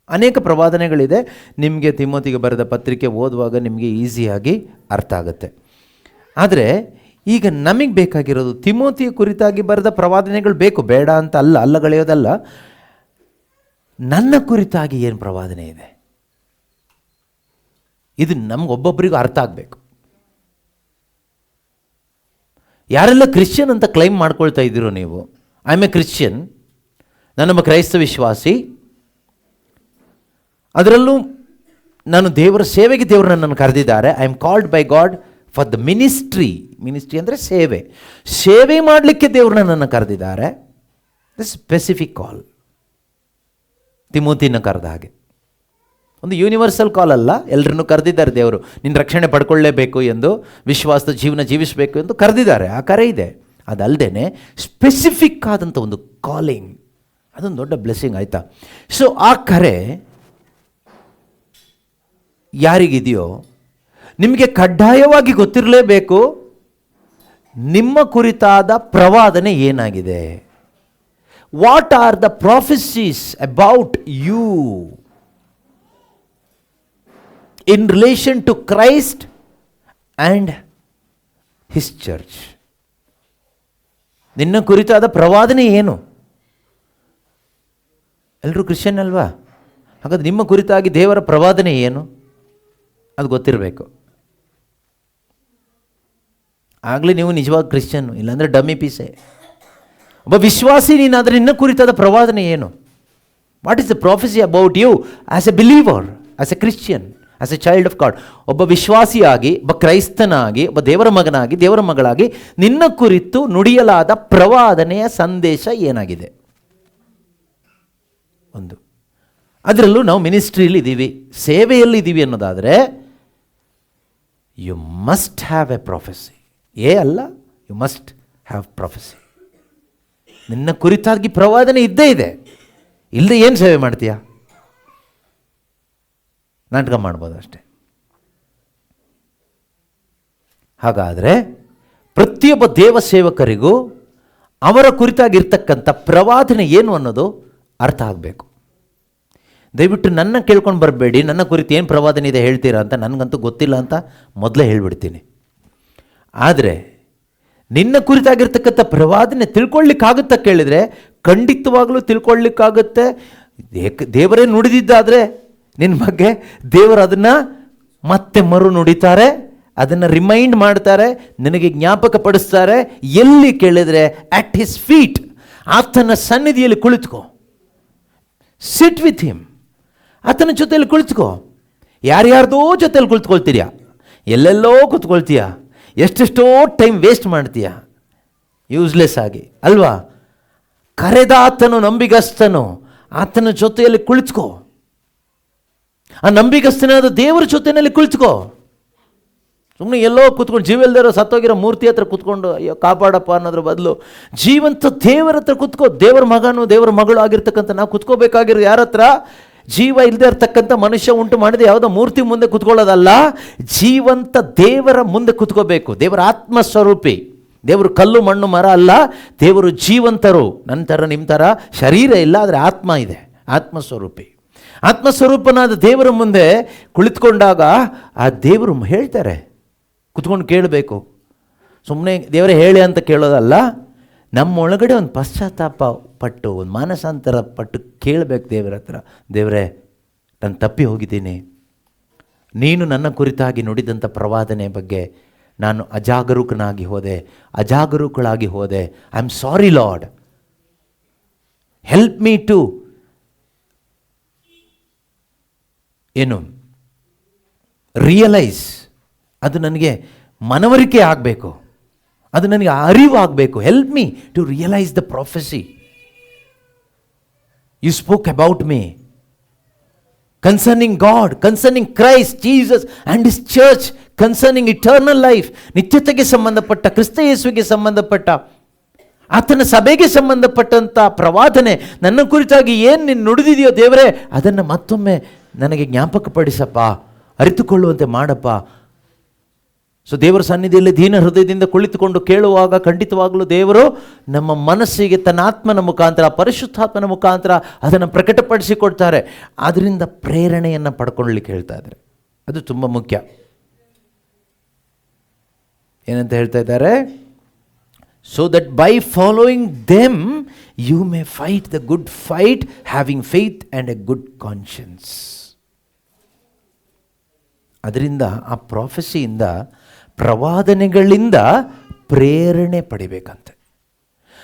ಅನೇಕ ಪ್ರವಾದನೆಗಳಿದೆ. ನಿಮಗೆ ತಿಮೋತಿಗೆ ಬರೆದ ಪತ್ರಿಕೆ ಓದುವಾಗ ನಿಮಗೆ ಈಸಿಯಾಗಿ ಅರ್ಥ ಆಗುತ್ತೆ. ಆದರೆ ಈಗ ನಮಗೆ ಬೇಕಾಗಿರೋದು ತಿಮೋತಿಯ ಕುರಿತಾಗಿ ಬರೆದ ಪ್ರವಾದನೆಗಳು ಬೇಕು, ಬೇಡ ಅಂತ ಅಲ್ಲ, ಅಲ್ಲಗಳೆಯೋದಲ್ಲ. ನನ್ನ ಕುರಿತಾಗಿ ಏನು ಪ್ರವಾದನೆ ಇದೆ, ಇದು ನಮಗೊಬ್ಬೊಬ್ಬರಿಗೂ ಅರ್ಥ ಆಗಬೇಕು. ಯಾರೆಲ್ಲ ಕ್ರಿಶ್ಚಿಯನ್ ಅಂತ ಕ್ಲೈಮ್ ಮಾಡ್ಕೊಳ್ತಾ ಇದ್ದೀರೋ ನೀವು, ಐ ಆಮ್ ಎ ಕ್ರಿಶ್ಚಿಯನ್, ನಾನೊಬ್ಬ ಕ್ರೈಸ್ತ ವಿಶ್ವಾಸಿ, ಅದರಲ್ಲೂ ನಾನು ದೇವರ ಸೇವೆಗೆ ದೇವರು ನನ್ನನ್ನು ಕರೆದಿದ್ದಾರೆ. I am called by god for the ministry. Ministry ಅಂದರೆ ಸೇವೆ ಮಾಡಲಿಕ್ಕೆ ದೇವರು ನನ್ನನ್ನು ಕರೆದಿದ್ದಾರೆ. ದ ಸ್ಪೆಸಿಫಿಕ್ ಕಾಲ್. ತಿಮೋತಿನ ಕರೆದ ಹಾಗೆ ಒಂದು ಯೂನಿವರ್ಸಲ್ ಕಾಲ್ ಅಲ್ಲ, ಎಲ್ಲರನ್ನೂ ಕರೆದಿದ್ದಾರೆ ದೇವರು. ನಿನ್ನ ರಕ್ಷಣೆ ಪಡ್ಕೊಳ್ಳೇಬೇಕು ಎಂದು, ವಿಶ್ವಾಸದ ಜೀವನ ಜೀವಿಸಬೇಕು ಎಂದು ಕರೆದಿದ್ದಾರೆ. ಆ ಕರೆ ಇದೆ. ಅದಲ್ಲದೆ ಸ್ಪೆಸಿಫಿಕ್ ಆದಂಥ ಒಂದು ಕಾಲಿಂಗ್, ಅದೊಂದು ದೊಡ್ಡ ಬ್ಲೆಸ್ಸಿಂಗ್, ಆಯಿತಾ. ಸೊ ಆ ಕರೆ ಯಾರಿಗಿದೆಯೋ ನಿಮಗೆ ಕಡ್ಡಾಯವಾಗಿ ಗೊತ್ತಿರಲೇಬೇಕು ನಿಮ್ಮ ಕುರಿತಾದ ಪ್ರವಾದನೆ ಏನಾಗಿದೆ. What are the prophecies about you in relation to Christ and his church. ನಿನ್ನ ಕುರಿತಾದ ಪ್ರವಾದನೆ ಏನು? ಎಲ್ಲರೂ ಕ್ರಿಶ್ಚಿಯನ್ ಅಲ್ವಾ? ಹಾಗಾದ್ರೆ ನಿಮ್ಮ ಕುರಿತಾಗಿ ದೇವರ ಪ್ರವಾದನೆ ಏನು ಅದು ಗೊತ್ತಿರಬೇಕು. ಆಗಲೇ ನೀವು ನಿಜವಾಗಿ ಕ್ರಿಶ್ಚಿಯನ್ನು, ಇಲ್ಲಾಂದರೆ ಡಮ್ಮಿ ಪೀಸೆ. ಒಬ್ಬ ವಿಶ್ವಾಸಿ ನೀನಾದರೆ ನಿನ್ನ ಕುರಿತಾದ ಪ್ರವಾದನೆ ಏನು? What is the prophecy about you as a believer, as a Christian, as a child of God. ಒಬ್ಬ ವಿಶ್ವಾಸಿಯಾಗಿ, ಒಬ್ಬ ಕ್ರೈಸ್ತನಾಗಿ, ಒಬ್ಬ ದೇವರ ಮಗನಾಗಿ, ದೇವರ ಮಗಳಾಗಿ ನಿನ್ನ ಕುರಿತು ನುಡಿಯಲಾದ ಪ್ರವಾದನೆಯ ಸಂದೇಶ ಏನಾಗಿದೆ? ಒಂದು, ಅದರಲ್ಲೂ ನಾವು ಮಿನಿಸ್ಟ್ರಿಯಲ್ಲಿ ಇದ್ದೀವಿ, ಸೇವೆಯಲ್ಲಿ ಇದ್ದೀವಿ ಅನ್ನೋದಾದರೆ you must have A prophecy. ಅಲ್ಲ, ಯು ಮಸ್ಟ್ ಹ್ಯಾವ್ ಪ್ರೊಫೆಸಿ. ನಿನ್ನ ಕುರಿತಾಗಿ ಪ್ರವಾದನೆ ಇದ್ದೇ ಇದೆ. ಇಲ್ಲದೆ ಏನು ಸೇವೆ ಮಾಡ್ತೀಯಾ? ನಾಟಕ ಮಾಡ್ಬೋದು ಅಷ್ಟೆ. ಹಾಗಾದರೆ ಪ್ರತಿಯೊಬ್ಬ ದೇವ ಸೇವಕರಿಗೂ ಅವರ ಕುರಿತಾಗಿರ್ತಕ್ಕಂಥ ಪ್ರವಾದನೆ ಏನು ಅನ್ನೋದು ಅರ್ಥ ಆಗಬೇಕು. ದಯವಿಟ್ಟು ನನ್ನ ಕೇಳ್ಕೊಂಡು ಬರಬೇಡಿ, ನನ್ನ ಕುರಿತು ಏನು ಪ್ರವಾದನೆ ಇದೆ ಹೇಳ್ತೀರಾ ಅಂತ. ನನಗಂತೂ ಗೊತ್ತಿಲ್ಲ ಅಂತ ಮೊದಲೇ ಹೇಳ್ಬಿಡ್ತೀನಿ. ಆದರೆ ನಿನ್ನ ಕುರಿತಾಗಿರ್ತಕ್ಕಂಥ ಪ್ರವಾದನೆ ತಿಳ್ಕೊಳ್ಳಿಕ್ಕಾಗುತ್ತಾ ಕೇಳಿದರೆ ಖಂಡಿತವಾಗಲೂ ತಿಳ್ಕೊಳ್ಳಿಕ್ಕಾಗುತ್ತೆ. ದೇವರೇ ನುಡಿದಿದ್ದಾದರೆ ನಿನ್ನ ಬಗ್ಗೆ ದೇವರು ಅದನ್ನು ಮತ್ತೆ ಮರು ನುಡಿತಾರೆ, ಅದನ್ನು ರಿಮೈಂಡ್ ಮಾಡ್ತಾರೆ, ನಿನಗೆ ಜ್ಞಾಪಕ ಪಡಿಸ್ತಾರೆ. ಎಲ್ಲಿ ಕೇಳಿದರೆ ಅಟ್ ಹಿಸ್ ಫೀಟ್, ಆತನ ಸನ್ನಿಧಿಯಲ್ಲಿ ಕುಳಿತುಕೋ. ಸಿಟ್ ವಿತ್ ಹಿಮ್, ಆತನ ಜೊತೆಯಲ್ಲಿ ಕುಳಿತುಕೋ. ಯಾರ್ಯಾರ್ದೋ ಜೊತೆಯಲ್ಲಿ ಕುಳಿತುಕೊಳ್ತೀಯ, ಎಲ್ಲೆಲ್ಲೋ ಕೂತ್ಕೊಳ್ತೀಯ, ಎಷ್ಟೆಷ್ಟೋ ಟೈಮ್ ವೇಸ್ಟ್ ಮಾಡ್ತೀಯ ಯೂಸ್ಲೆಸ್ ಆಗಿ ಅಲ್ವಾ. ಕರೆದ ಆತನು ನಂಬಿಗಸ್ತನು, ಆತನ ಜೊತೆಯಲ್ಲಿ ಕುಳಿತುಕೋ. ಆ ನಂಬಿಗಸ್ತನಾದ ದೇವರ ಜೊತೆಯಲ್ಲಿ ಕುಳಿತುಕೋ. ಸುಮ್ಮನೆ ಎಲ್ಲೋ ಕೂತ್ಕೊಂಡು ಜೀವಲ್ದಿರೋ ಸತ್ತೋಗಿರೋ ಮೂರ್ತಿ ಹತ್ರ ಕೂತ್ಕೊಂಡು ಅಯ್ಯೋ ಕಾಪಾಡಪ್ಪ ಅನ್ನೋದ್ರ ಬದಲು ಜೀವಂತ ದೇವರ ಹತ್ರ ಕೂತ್ಕೋ. ದೇವರ ಮಗನು ದೇವರ ಮಗಳು ಆಗಿರ್ತಕ್ಕಂಥ ನಾವು ಕೂತ್ಕೋಬೇಕಾಗಿರೋ ಯಾರ ಹತ್ರ? ಜೀವ ಇಲ್ಲದೆ ಇರ್ತಕ್ಕಂಥ ಮನುಷ್ಯ ಉಂಟು ಮಾಡಿದ ಯಾವುದೋ ಮೂರ್ತಿ ಮುಂದೆ ಕೂತ್ಕೊಳ್ಳೋದಲ್ಲ, ಜೀವಂತ ದೇವರ ಮುಂದೆ ಕೂತ್ಕೋಬೇಕು. ದೇವರ ಆತ್ಮಸ್ವರೂಪಿ. ದೇವರು ಕಲ್ಲು ಮಣ್ಣು ಮರ ಅಲ್ಲ, ದೇವರು ಜೀವಂತರು. ನನ್ನ ಥರ ನಿಮ್ಮ ಥರ ಶರೀರ ಇಲ್ಲ, ಆದರೆ ಆತ್ಮ ಇದೆ, ಆತ್ಮಸ್ವರೂಪಿ. ಆತ್ಮಸ್ವರೂಪನಾದ ದೇವರ ಮುಂದೆ ಕುಳಿತುಕೊಂಡಾಗ ಆ ದೇವರು ಹೇಳ್ತಾರೆ, ಕುತ್ಕೊಂಡು ಕೇಳಬೇಕು. ಸುಮ್ಮನೆ ದೇವರೇ ಹೇಳಿ ಅಂತ ಕೇಳೋದಲ್ಲ, ನಮ್ಮೊಳಗಡೆ ಒಂದು ಪಶ್ಚಾತ್ತಾಪ ಪಟ್ಟು, ಒಂದು ಮಾನಸಾಂತರ ಪಟ್ಟು ಕೇಳಬೇಕು ದೇವರ ಹತ್ರ. ದೇವರೇ, ನಾನು ತಪ್ಪಿ ಹೋಗಿದ್ದೀನಿ, ನೀನು ನನ್ನ ಕುರಿತಾಗಿ ನುಡಿದಂಥ ಪ್ರವಾದನೆ ಬಗ್ಗೆ ನಾನು ಅಜಾಗರೂಕನಾಗಿ ಹೋದೆ, ಅಜಾಗರೂಕಳಾಗಿ ಹೋದೆ. I am sorry Lord, help me to ಏನು ರಿಯಲೈಸ್. ಅದು ನನಗೆ ಮನವರಿಕೆ ಆಗಬೇಕು, ಅದು ನನಗೆ ಅರಿವು ಆಗಬೇಕು. Help me to realise the prophecy you spoke about me concerning God, concerning Christ Jesus and his church, concerning eternal life, ನಿತ್ಯತೆಗೆ ಸಂಬಂಧಪಟ್ಟ, ಕ್ರಿಸ್ತ ಯೇಸುವಿಗೆ ಸಂಬಂಧಪಟ್ಟ, ಆತನ ಸಭೆಗೆ ಸಂಬಂಧಪಟ್ಟಂಥ ಪ್ರವಾದನೆ ನನ್ನ ಕುರಿತಾಗಿ ಏನು ನೀನು ನುಡಿದಿದೆಯೋ ದೇವರೇ, ಅದನ್ನು ಮತ್ತೊಮ್ಮೆ ನನಗೆ ಜ್ಞಾಪಕಪಡಿಸಪ್ಪ, ಅರಿತುಕೊಳ್ಳುವಂತೆ ಮಾಡಪ್ಪ. ಸೊ ದೇವರ ಸನ್ನಿಧಿಯಲ್ಲಿ ದೀನ ಹೃದಯದಿಂದ ಕುಳಿತುಕೊಂಡು ಕೇಳುವಾಗ ಖಂಡಿತವಾಗಲೂ ದೇವರು ನಮ್ಮ ಮನಸ್ಸಿಗೆ ತನ್ನ ಆತ್ಮನ ಮುಖಾಂತರ, ಪರಿಶುದ್ಧಾತ್ಮನ ಮುಖಾಂತರ ಅದನ್ನು ಪ್ರಕಟಪಡಿಸಿಕೊಡ್ತಾರೆ. ಅದರಿಂದ ಪ್ರೇರಣೆಯನ್ನು ಪಡ್ಕೊಳ್ಳಿಕ್ಕೆ ಹೇಳ್ತಾ ಇದ್ದಾರೆ. ಅದು ತುಂಬ ಮುಖ್ಯ. ಏನಂತ ಹೇಳ್ತಾ ಇದ್ದಾರೆ? So that by following them you may fight the good fight having faith and a good conscience. ಅದರಿಂದ ಆ ಪ್ರಾಫೆಸಿಯಿಂದ, ಪ್ರವಾದನೆಗಳಿಂದ ಪ್ರೇರಣೆ ಪಡಿಬೇಕಂತೆ.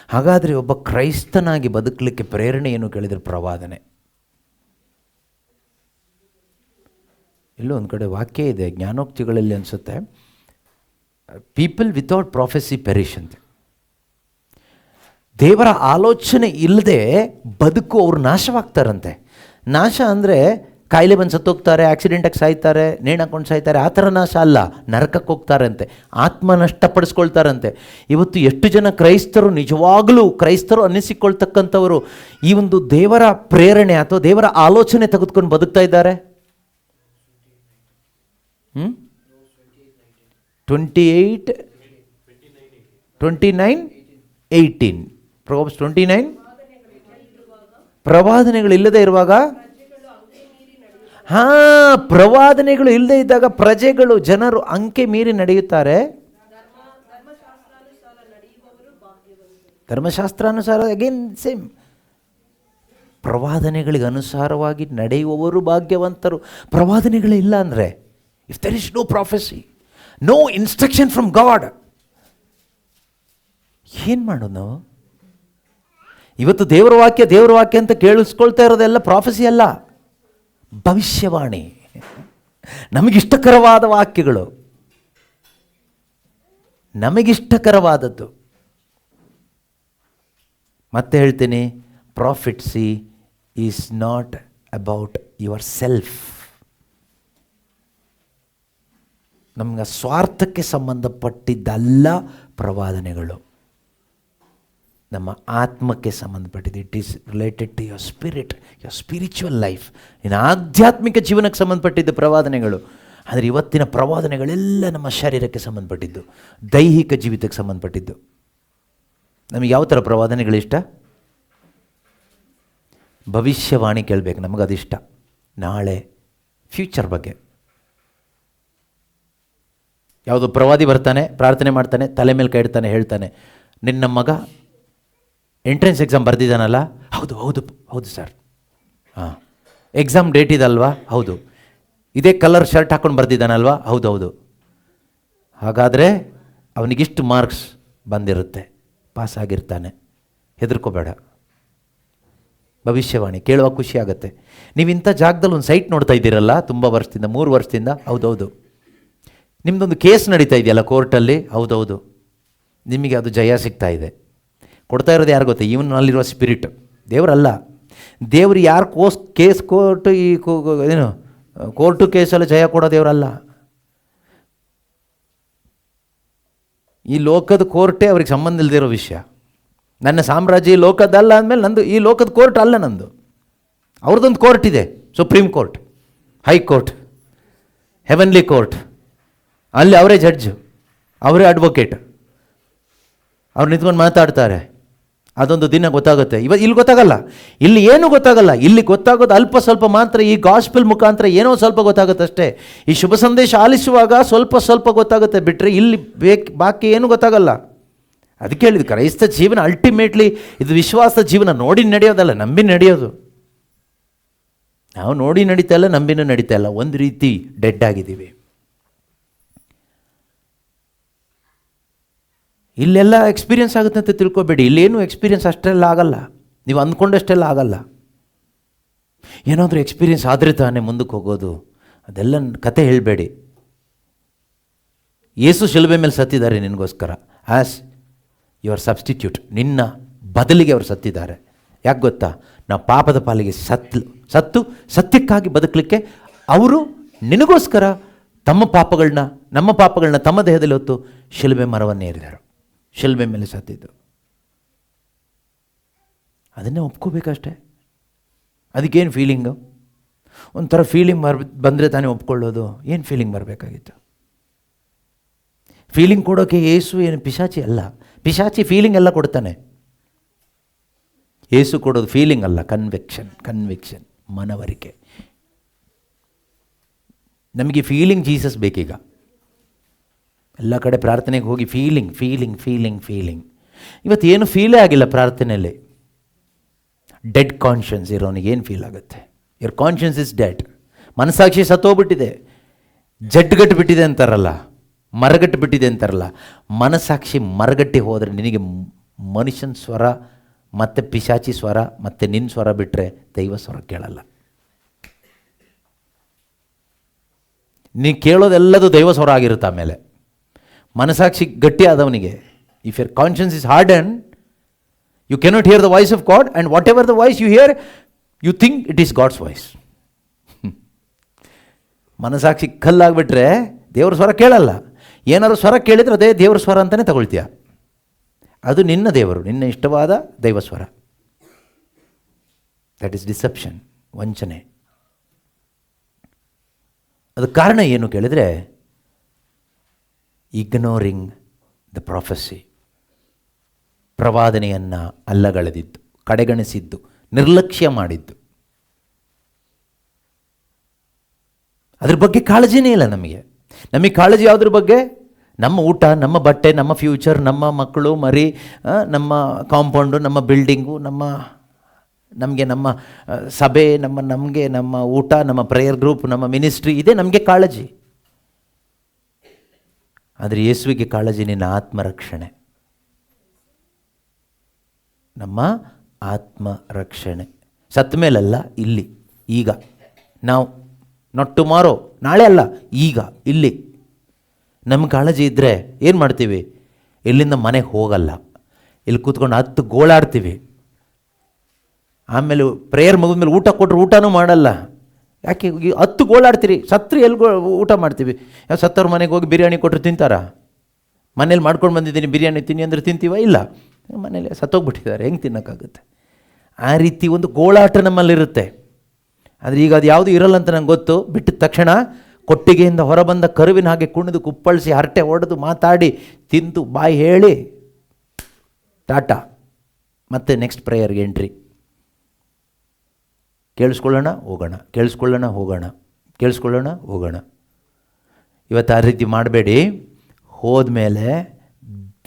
ಹಾಗಾದರೆ ಒಬ್ಬ ಕ್ರೈಸ್ತನಾಗಿ ಬದುಕಲಿಕ್ಕೆ ಪ್ರೇರಣೆ ಏನು ಕೇಳಿದರೆ ಪ್ರವಾದನೆ. ಇಲ್ಲೂ ಒಂದು ಕಡೆ ವಾಕ್ಯ ಇದೆ ಜ್ಞಾನೋಕ್ತಿಗಳಲ್ಲಿ ಅನಿಸುತ್ತೆ, ಪೀಪಲ್ ವಿತೌಟ್ ಪ್ರಾಫೆಸಿ ಪೆರಿಶ್ ಅಂತ. ದೇವರ ಆಲೋಚನೆ ಇಲ್ಲದೆ ಬದುಕು ಅವರು ನಾಶವಾಗ್ತಾರಂತೆ. ನಾಶ ಅಂದರೆ ಕಾಯಿಲೆ ಬಂದು ಸತ್ತೋಗ್ತಾರೆ, ಆಕ್ಸಿಡೆಂಟಾಗಿ ಸಾಯ್ತಾರೆ, ನೇಣು ಹಾಕೊಂಡು ಸಾಯ್ತಾರೆ, ಆ ಥರ ನಾಶ ಅಲ್ಲ, ನರಕಕ್ಕೆ ಹೋಗ್ತಾರಂತೆ, ಆತ್ಮ ನಷ್ಟಪಡಿಸ್ಕೊಳ್ತಾರಂತೆ. ಇವತ್ತು ಎಷ್ಟು ಜನ ಕ್ರೈಸ್ತರು ನಿಜವಾಗಲೂ ಕ್ರೈಸ್ತರು ಅನ್ನಿಸಿಕೊಳ್ತಕ್ಕಂಥವರು ಈ ಒಂದು ದೇವರ ಪ್ರೇರಣೆ ಅಥವಾ ದೇವರ ಆಲೋಚನೆ ತೆಗೆದುಕೊಂಡು ಬದುಕ್ತಾ ಇದ್ದಾರೆ? 29:18 Proverbs 29. ಪ್ರವಾದನೆಗಳು ಇಲ್ಲದೆ ಇರುವಾಗ, ಪ್ರವಾದನೆಗಳು ಇಲ್ಲದೆ ಇದ್ದಾಗ ಪ್ರಜೆಗಳು, ಜನರು ಅಂಕೆ ಮೀರಿ ನಡೆಯುತ್ತಾರೆ. ಧರ್ಮಶಾಸ್ತ್ರಾನುಸಾರ ಅಗೇನ್ ಸೇಮ್, ಪ್ರವಾದನೆಗಳಿಗೆ ಅನುಸಾರವಾಗಿ ನಡೆಯುವವರು ಭಾಗ್ಯವಂತರು. ಪ್ರವಾದನೆಗಳೇ ಇಲ್ಲ ಅಂದರೆ, if there is no prophecy, no instruction from God, ಏನು ಮಾಡೋದು ನಾವು? ಇವತ್ತು ದೇವರ ವಾಕ್ಯ ಅಂತ ಕೇಳಿಸ್ಕೊಳ್ತಾ ಇರೋದೆಲ್ಲ ಪ್ರಾಫೆಸಿ ಅಲ್ಲ, ಭವಿಷ್ಯವಾಣಿ, ನಮಗಿಷ್ಟಕರವಾದ ವಾಕ್ಯಗಳು, ನಮಗಿಷ್ಟಕರವಾದದ್ದು. ಮತ್ತೆ ಹೇಳ್ತೀನಿ, prophecy is not about yourself. ನಮ್ಗೆ ಸ್ವಾರ್ಥಕ್ಕೆ ಸಂಬಂಧಪಟ್ಟಿದ್ದಲ್ಲ ಪ್ರವಾದನೆಗಳು, ನಮ್ಮ ಆತ್ಮಕ್ಕೆ ಸಂಬಂಧಪಟ್ಟಿದ್ದು. It is related to your spirit, your spiritual life, ಇನ್ನು ಆಧ್ಯಾತ್ಮಿಕ ಜೀವನಕ್ಕೆ ಸಂಬಂಧಪಟ್ಟಿದ್ದು ಪ್ರವಾದನೆಗಳು. ಆದರೆ ಇವತ್ತಿನ ಪ್ರವಾದನೆಗಳೆಲ್ಲ ನಮ್ಮ ಶರೀರಕ್ಕೆ ಸಂಬಂಧಪಟ್ಟಿದ್ದು, ದೈಹಿಕ ಜೀವಿತಕ್ಕೆ ಸಂಬಂಧಪಟ್ಟಿದ್ದು. ನಮಗೆ ಯಾವ ಥರ ಪ್ರವಾದನೆಗಳಿಷ್ಟ? ಭವಿಷ್ಯವಾಣಿ ಕೇಳಬೇಕು, ನಮಗದಿಷ್ಟ. ನಾಳೆ ಫ್ಯೂಚರ್ ಬಗ್ಗೆ. ಯಾವುದೋ ಪ್ರವಾದಿ ಬರ್ತಾನೆ, ಪ್ರಾರ್ಥನೆ ಮಾಡ್ತಾನೆ, ತಲೆ ಮೇಲೆ ಕೈ ಇಡ್ತಾನೆ, ಹೇಳ್ತಾನೆ, ನಿನ್ನ ಮಗ ಎಂಟ್ರೆನ್ಸ್ ಎಕ್ಸಾಮ್ ಬರೆದಿದ್ದಾನಲ್ಲ? ಹೌದು ಹೌದು ಹೌದು ಸರ್. ಹಾಂ, ಎಕ್ಸಾಮ್ ಡೇಟ್ ಇದಲ್ವಾ? ಹೌದು. ಇದೇ ಕಲರ್ ಶರ್ಟ್ ಹಾಕ್ಕೊಂಡು ಬರ್ದಿದ್ದಾನಲ್ವಾ? ಹೌದು ಹೌದು. ಹಾಗಾದರೆ ಅವನಿಗಿಷ್ಟು ಮಾರ್ಕ್ಸ್ ಬಂದಿರುತ್ತೆ, ಪಾಸ್ ಆಗಿರ್ತಾನೆ, ಹೆದರ್ಕೋಬೇಡ. ಭವಿಷ್ಯವಾಣಿ ಕೇಳುವಾಗ ಖುಷಿ ಆಗುತ್ತೆ. ನೀವು ಇಂಥ ಜಾಗದಲ್ಲಿ ಒಂದು ಸೈಟ್ ನೋಡ್ತಾ ಇದ್ದೀರಲ್ಲ ತುಂಬ ವರ್ಷದಿಂದ, 3 ವರ್ಷದಿಂದ? ಹೌದೌದು. ನಿಮ್ಮದೊಂದು ಕೇಸ್ ನಡೀತಾ ಇದೆಯಲ್ಲ ಕೋರ್ಟಲ್ಲಿ? ಹೌದೌದು. ನಿಮಗೆ ಅದು ಜಯ ಸಿಗ್ತಾ ಇದೆ. ಕೊಡ್ತಾ ಇರೋದು ಯಾರು ಗೊತ್ತಾ? ಇವನಲ್ಲಿರುವ ಸ್ಪಿರಿಟ್, ದೇವರಲ್ಲ. ದೇವರು ಯಾರು ಕೇಸ್ ಕೋರ್ಟು, ಈ ಏನು ಕೋರ್ಟು ಕೇಸಲ್ಲಿ ಜಯ ಕೊಡೋ ದೇವರಲ್ಲ. ಈ ಲೋಕದ ಕೋರ್ಟೇ ಅವ್ರಿಗೆ ಸಂಬಂಧ ಇಲ್ಲದಿರೋ ವಿಷಯ. ನನ್ನ ಸಾಮ್ರಾಜ್ಯ ಈ ಲೋಕದಲ್ಲ ಅಂದಮೇಲೆ ನಂದು ಈ ಲೋಕದ ಕೋರ್ಟ್ ಅಲ್ಲ ನಂದು. ಅವ್ರದ್ದೊಂದು ಕೋರ್ಟ್ ಇದೆ, supreme court, high court, heavenly court. ಅಲ್ಲಿ ಅವರೇ ಜಡ್ಜು, ಅವರೇ ಅಡ್ವೊಕೇಟ್, ಅವ್ರು ನಿಂತ್ಕೊಂಡು ಮಾತಾಡ್ತಾರೆ. ಅದೊಂದು ದಿನ ಗೊತ್ತಾಗುತ್ತೆ. ಇಲ್ಲಿ ಗೊತ್ತಾಗಲ್ಲ, ಇಲ್ಲಿ ಏನೂ ಗೊತ್ತಾಗಲ್ಲ. ಇಲ್ಲಿ ಗೊತ್ತಾಗೋದು ಅಲ್ಪ ಸ್ವಲ್ಪ ಮಾತ್ರ. ಈ ಗಾಸ್ಪೆಲ್ ಮುಖಾಂತರ ಏನೋ ಸ್ವಲ್ಪ ಗೊತ್ತಾಗುತ್ತೆ ಅಷ್ಟೇ. ಈ ಶುಭ ಸಂದೇಶ ಆಲಿಸುವಾಗ ಸ್ವಲ್ಪ ಗೊತ್ತಾಗುತ್ತೆ, ಬಿಟ್ಟರೆ ಇಲ್ಲಿ ಬಾಕಿ ಏನೂ ಗೊತ್ತಾಗಲ್ಲ. ಅದಕ್ಕೆ ಹೇಳಿದ್ದು, ಕ್ರೈಸ್ತ ಜೀವನ ಅಲ್ಟಿಮೇಟ್ಲಿ ಇದು ವಿಶ್ವಾಸ ಜೀವನ. ನೋಡಿ ನಡೆಯೋದಲ್ಲ, ನಂಬಿ ನಡೆಯೋದು. ನಾವು ನೋಡಿ ನಡೀತಾ ಇಲ್ಲ, ನಂಬಿನೂ ನಡೀತಾ ಇಲ್ಲ. ಒಂದು ರೀತಿ ಡೆಡ್ ಆಗಿದ್ದೀವಿ. ಇಲ್ಲೆಲ್ಲ ಎಕ್ಸ್ಪೀರಿಯನ್ಸ್ ಆಗುತ್ತೆ ಅಂತ ತಿಳ್ಕೊಬೇಡಿ. ಇಲ್ಲೇನು ಎಕ್ಸ್ಪೀರಿಯನ್ಸ್ ಅಷ್ಟೆಲ್ಲ ಆಗಲ್ಲ, ನೀವು ಅಂದ್ಕೊಂಡಷ್ಟೆಲ್ಲ ಆಗಲ್ಲ. ಏನಾದರೂ ಎಕ್ಸ್ಪೀರಿಯನ್ಸ್ ಆದರೆ ತಾನೇ ಮುಂದಕ್ಕೆ ಹೋಗೋದು. ಅದೆಲ್ಲ ಕತೆ ಹೇಳಬೇಡಿ. ಯೇಸು ಶಿಲುಬೆ ಮೇಲೆ ಸತ್ತಿದ್ದಾರೆ ನಿನಗೋಸ್ಕರ, ಆಸ್ ಯುವರ್ ಸಬ್ಸ್ಟಿಟ್ಯೂಟ್. ನಿನ್ನ ಬದಲಿಗೆ ಅವರು ಸತ್ತಿದ್ದಾರೆ. ಯಾಕೆ ಗೊತ್ತಾ? ನಾವು ಪಾಪದ ಪಾಲಿಗೆ ಸತ್ತು ಸತ್ಯಕ್ಕಾಗಿ ಬದುಕಲಿಕ್ಕೆ ಅವರು ನಿನಗೋಸ್ಕರ ನಮ್ಮ ಪಾಪಗಳನ್ನ ತಮ್ಮ ದೇಹದಲ್ಲಿ ಹೊತ್ತು ಶಿಲುಬೆ ಮರವನ್ನು ಏರಿದರು, ಶಿಲುಬೆ ಮೇಲೆ ಸತ್ತಿದ್ದು. ಅದನ್ನೇ ಒಪ್ಕೋಬೇಕಷ್ಟೆ. ಅದಕ್ಕೇನು ಫೀಲಿಂಗು? ಒಂಥರ ಫೀಲಿಂಗ್ ಬಂದರೆ ತಾನೇ ಒಪ್ಕೊಳ್ಳೋದು. ಏನು ಫೀಲಿಂಗ್ ಬರಬೇಕಾಗಿತ್ತು? ಫೀಲಿಂಗ್ ಕೊಡೋಕ್ಕೆ ಯೇಸು ಏನು ಪಿಶಾಚಿ ಅಲ್ಲ. ಪಿಶಾಚಿ ಫೀಲಿಂಗ್ ಎಲ್ಲ ಕೊಡ್ತಾನೆ. ಯೇಸು ಕೊಡೋದು ಫೀಲಿಂಗ್ ಅಲ್ಲ, ಕನ್ವಿಕ್ಷನ್, ಮನವರಿಕೆ. ನಮಗೆ ಫೀಲಿಂಗ್ ಜೀಸಸ್ ಬೇಕೀಗ. ಎಲ್ಲ ಕಡೆ ಪ್ರಾರ್ಥನೆಗೆ ಹೋಗಿ ಫೀಲಿಂಗ್. ಇವತ್ತು ಏನು ಫೀಲೇ ಆಗಿಲ್ಲ ಪ್ರಾರ್ಥನೆಯಲ್ಲಿ. ಡೆಡ್ ಕಾನ್ಷಿಯನ್ಸ್ ಇರೋನಿಗೆ ಏನು ಫೀಲ್ ಆಗುತ್ತೆ? Your conscience is dead. ಮನಸ್ಸಾಕ್ಷಿ ಸತ್ತೋಗ್ಬಿಟ್ಟಿದೆ, ಜಡ್ಗಟ್ಟು ಬಿಟ್ಟಿದೆ ಅಂತಾರಲ್ಲ, ಮರಗಟ್ಟು ಬಿಟ್ಟಿದೆ ಅಂತಾರಲ್ಲ. ಮನಸ್ಸಾಕ್ಷಿ ಮರಗಟ್ಟಿ ಹೋದರೆ ನಿನಗೆ ಮನುಷ್ಯನ ಸ್ವರ ಮತ್ತು ಪಿಶಾಚಿ ಸ್ವರ ಮತ್ತು ನಿನ್ನ ಸ್ವರ ಬಿಟ್ಟರೆ ದೈವ ಸ್ವರ ಕೇಳಲ್ಲ. ನೀ ಕೇಳೋದೆಲ್ಲದು ದೈವ ಸ್ವರ ಆಗಿರುತ್ತೆ. ಆಮೇಲೆ ಮನಸ್ಸಾಕ್ಷಿ ಗಟ್ಟಿ ಆದವನಿಗೆ, if your conscience is harden, you cannot hear the voice of God, and whatever the voice you hear, you think it is God's voice. ಮನಸ್ಸಾಕ್ಷಿ ಕಲ್ಲಾಗ್ಬಿಟ್ರೆ ದೇವ್ರ ಸ್ವರ ಕೇಳಲ್ಲ. ಏನಾದ್ರು ಸ್ವರ ಕೇಳಿದರೆ ಅದೇ ದೇವ್ರ ಸ್ವರ ಅಂತಲೇ ತಗೊಳ್ತೀಯ. ಅದು ನಿನ್ನ ದೇವರು, ನಿನ್ನ ಇಷ್ಟವಾದ ದೈವ ಸ್ವರ. ದಟ್ ಈಸ್ ಡಿಸೆಪ್ಷನ್, ವಂಚನೆ. ಅದಕ್ಕೆ ಕಾರಣ ಏನು ಕೇಳಿದರೆ, ಇಗ್ನೋರಿಂಗ್ ದ ಪ್ರೊಫೆಸಿ. ಪ್ರವಾದನೆಯನ್ನು ಅಲ್ಲಗಳೆದಿದ್ದು, ಕಡೆಗಣಿಸಿದ್ದು, ನಿರ್ಲಕ್ಷ್ಯ ಮಾಡಿದ್ದು. ಅದ್ರ ಬಗ್ಗೆ ಕಾಳಜಿನೇ ಇಲ್ಲ ನಮಗೆ. ನಮಗೆ ಕಾಳಜಿ ಯಾವುದ್ರ ಬಗ್ಗೆ? ನಮ್ಮ ಊಟ, ನಮ್ಮ ಬಟ್ಟೆ, ನಮ್ಮ ಫ್ಯೂಚರ್, ನಮ್ಮ ಮಕ್ಕಳು ಮರಿ, ನಮ್ಮ ಕಾಂಪೌಂಡು, ನಮ್ಮ ಬಿಲ್ಡಿಂಗು, ನಮಗೆ ನಮ್ಮ ಸಭೆ, ನಮಗೆ ನಮ್ಮ ಊಟ, ನಮ್ಮ ಪ್ರೇಯರ್ ಗ್ರೂಪ್, ನಮ್ಮ ಮಿನಿಸ್ಟ್ರಿ, ಇದೇ ನಮಗೆ ಕಾಳಜಿ. ಆದರೆ ಯೇಸುವಿಗೆ ಕಾಳಜಿ ನಿನ್ನ ಆತ್ಮರಕ್ಷಣೆ, ನಮ್ಮ ಆತ್ಮರಕ್ಷಣೆ. ಸತ್ತ ಮೇಲಲ್ಲ, ಇಲ್ಲಿ, ಈಗ. ನಾವು ನಾಟ್ ಟುಮಾರೋ, ನಾಳೆ ಅಲ್ಲ, ಈಗ, ಇಲ್ಲಿ. ನಮ್ಮ ಕಾಳಜಿ ಇದ್ದರೆ ಏನು ಮಾಡ್ತೀವಿ? ಇಲ್ಲಿಂದ ಮನೆಗೆ ಹೋಗಲ್ಲ, ಇಲ್ಲಿ ಕೂತ್ಕೊಂಡು 10 ಗೋಳಾಡ್ತೀವಿ. ಆಮೇಲೆ ಪ್ರೇಯರ್ ಮುಗಿದ್ಮೇಲೆ ಊಟ ಕೊಟ್ಟರು ಊಟನೂ ಮಾಡಲ್ಲ. ಯಾಕೆ? 10 ಗೋಳಾಡ್ತೀರಿ. ಸತ್ರು ಎಲ್ಲಿ ಊಟ ಮಾಡ್ತೀವಿ? ಸತ್ತವ್ರ ಮನೆಗೆ ಹೋಗಿ ಬಿರಿಯಾನಿ ಕೊಟ್ಟರು ತಿಂತಾರಾ? ಮನೇಲಿ ಮಾಡ್ಕೊಂಡು ಬಂದಿದ್ದೀನಿ ಬಿರಿಯಾನಿ ತಿನ್ನಿ ಅಂದರೆ ತಿಂತೀವ? ಇಲ್ಲ, ಮನೇಲಿ ಸತ್ತೋಗ್ಬಿಟ್ಟಿದ್ದಾರೆ, ಹೆಂಗೆ ತಿನ್ನೋಕ್ಕಾಗುತ್ತೆ? ಆ ರೀತಿ ಒಂದು ಗೋಳಾಟ ನಮ್ಮಲ್ಲಿರುತ್ತೆ. ಆದರೆ ಈಗ ಅದು ಯಾವುದೂ ಇರಲ್ಲ ಅಂತ ನಂಗೆ ಗೊತ್ತು. ಬಿಟ್ಟಿದ ತಕ್ಷಣ ಕೊಟ್ಟಿಗೆಯಿಂದ ಹೊರಬಂದ ಕರುವಿನ ಹಾಗೆ ಕುಣಿದು ಕುಪ್ಪಳಿಸಿ ಹರಟೆ ಹೊಡೆದು ಮಾತಾಡಿ ತಿಂದು ಬಾಯಿ ಹೇಳಿ ಟಾಟಾ, ಮತ್ತೆ ನೆಕ್ಸ್ಟ್ ಪ್ರೇಯರ್ಗೆ ಎಂಟ್ರಿ. ಕೇಳಿಸ್ಕೊಳ್ಳೋಣ ಹೋಗೋಣ. ಇವತ್ತು ಆ ರೀತಿ ಮಾಡಬೇಡಿ. ಹೋದ್ಮೇಲೆ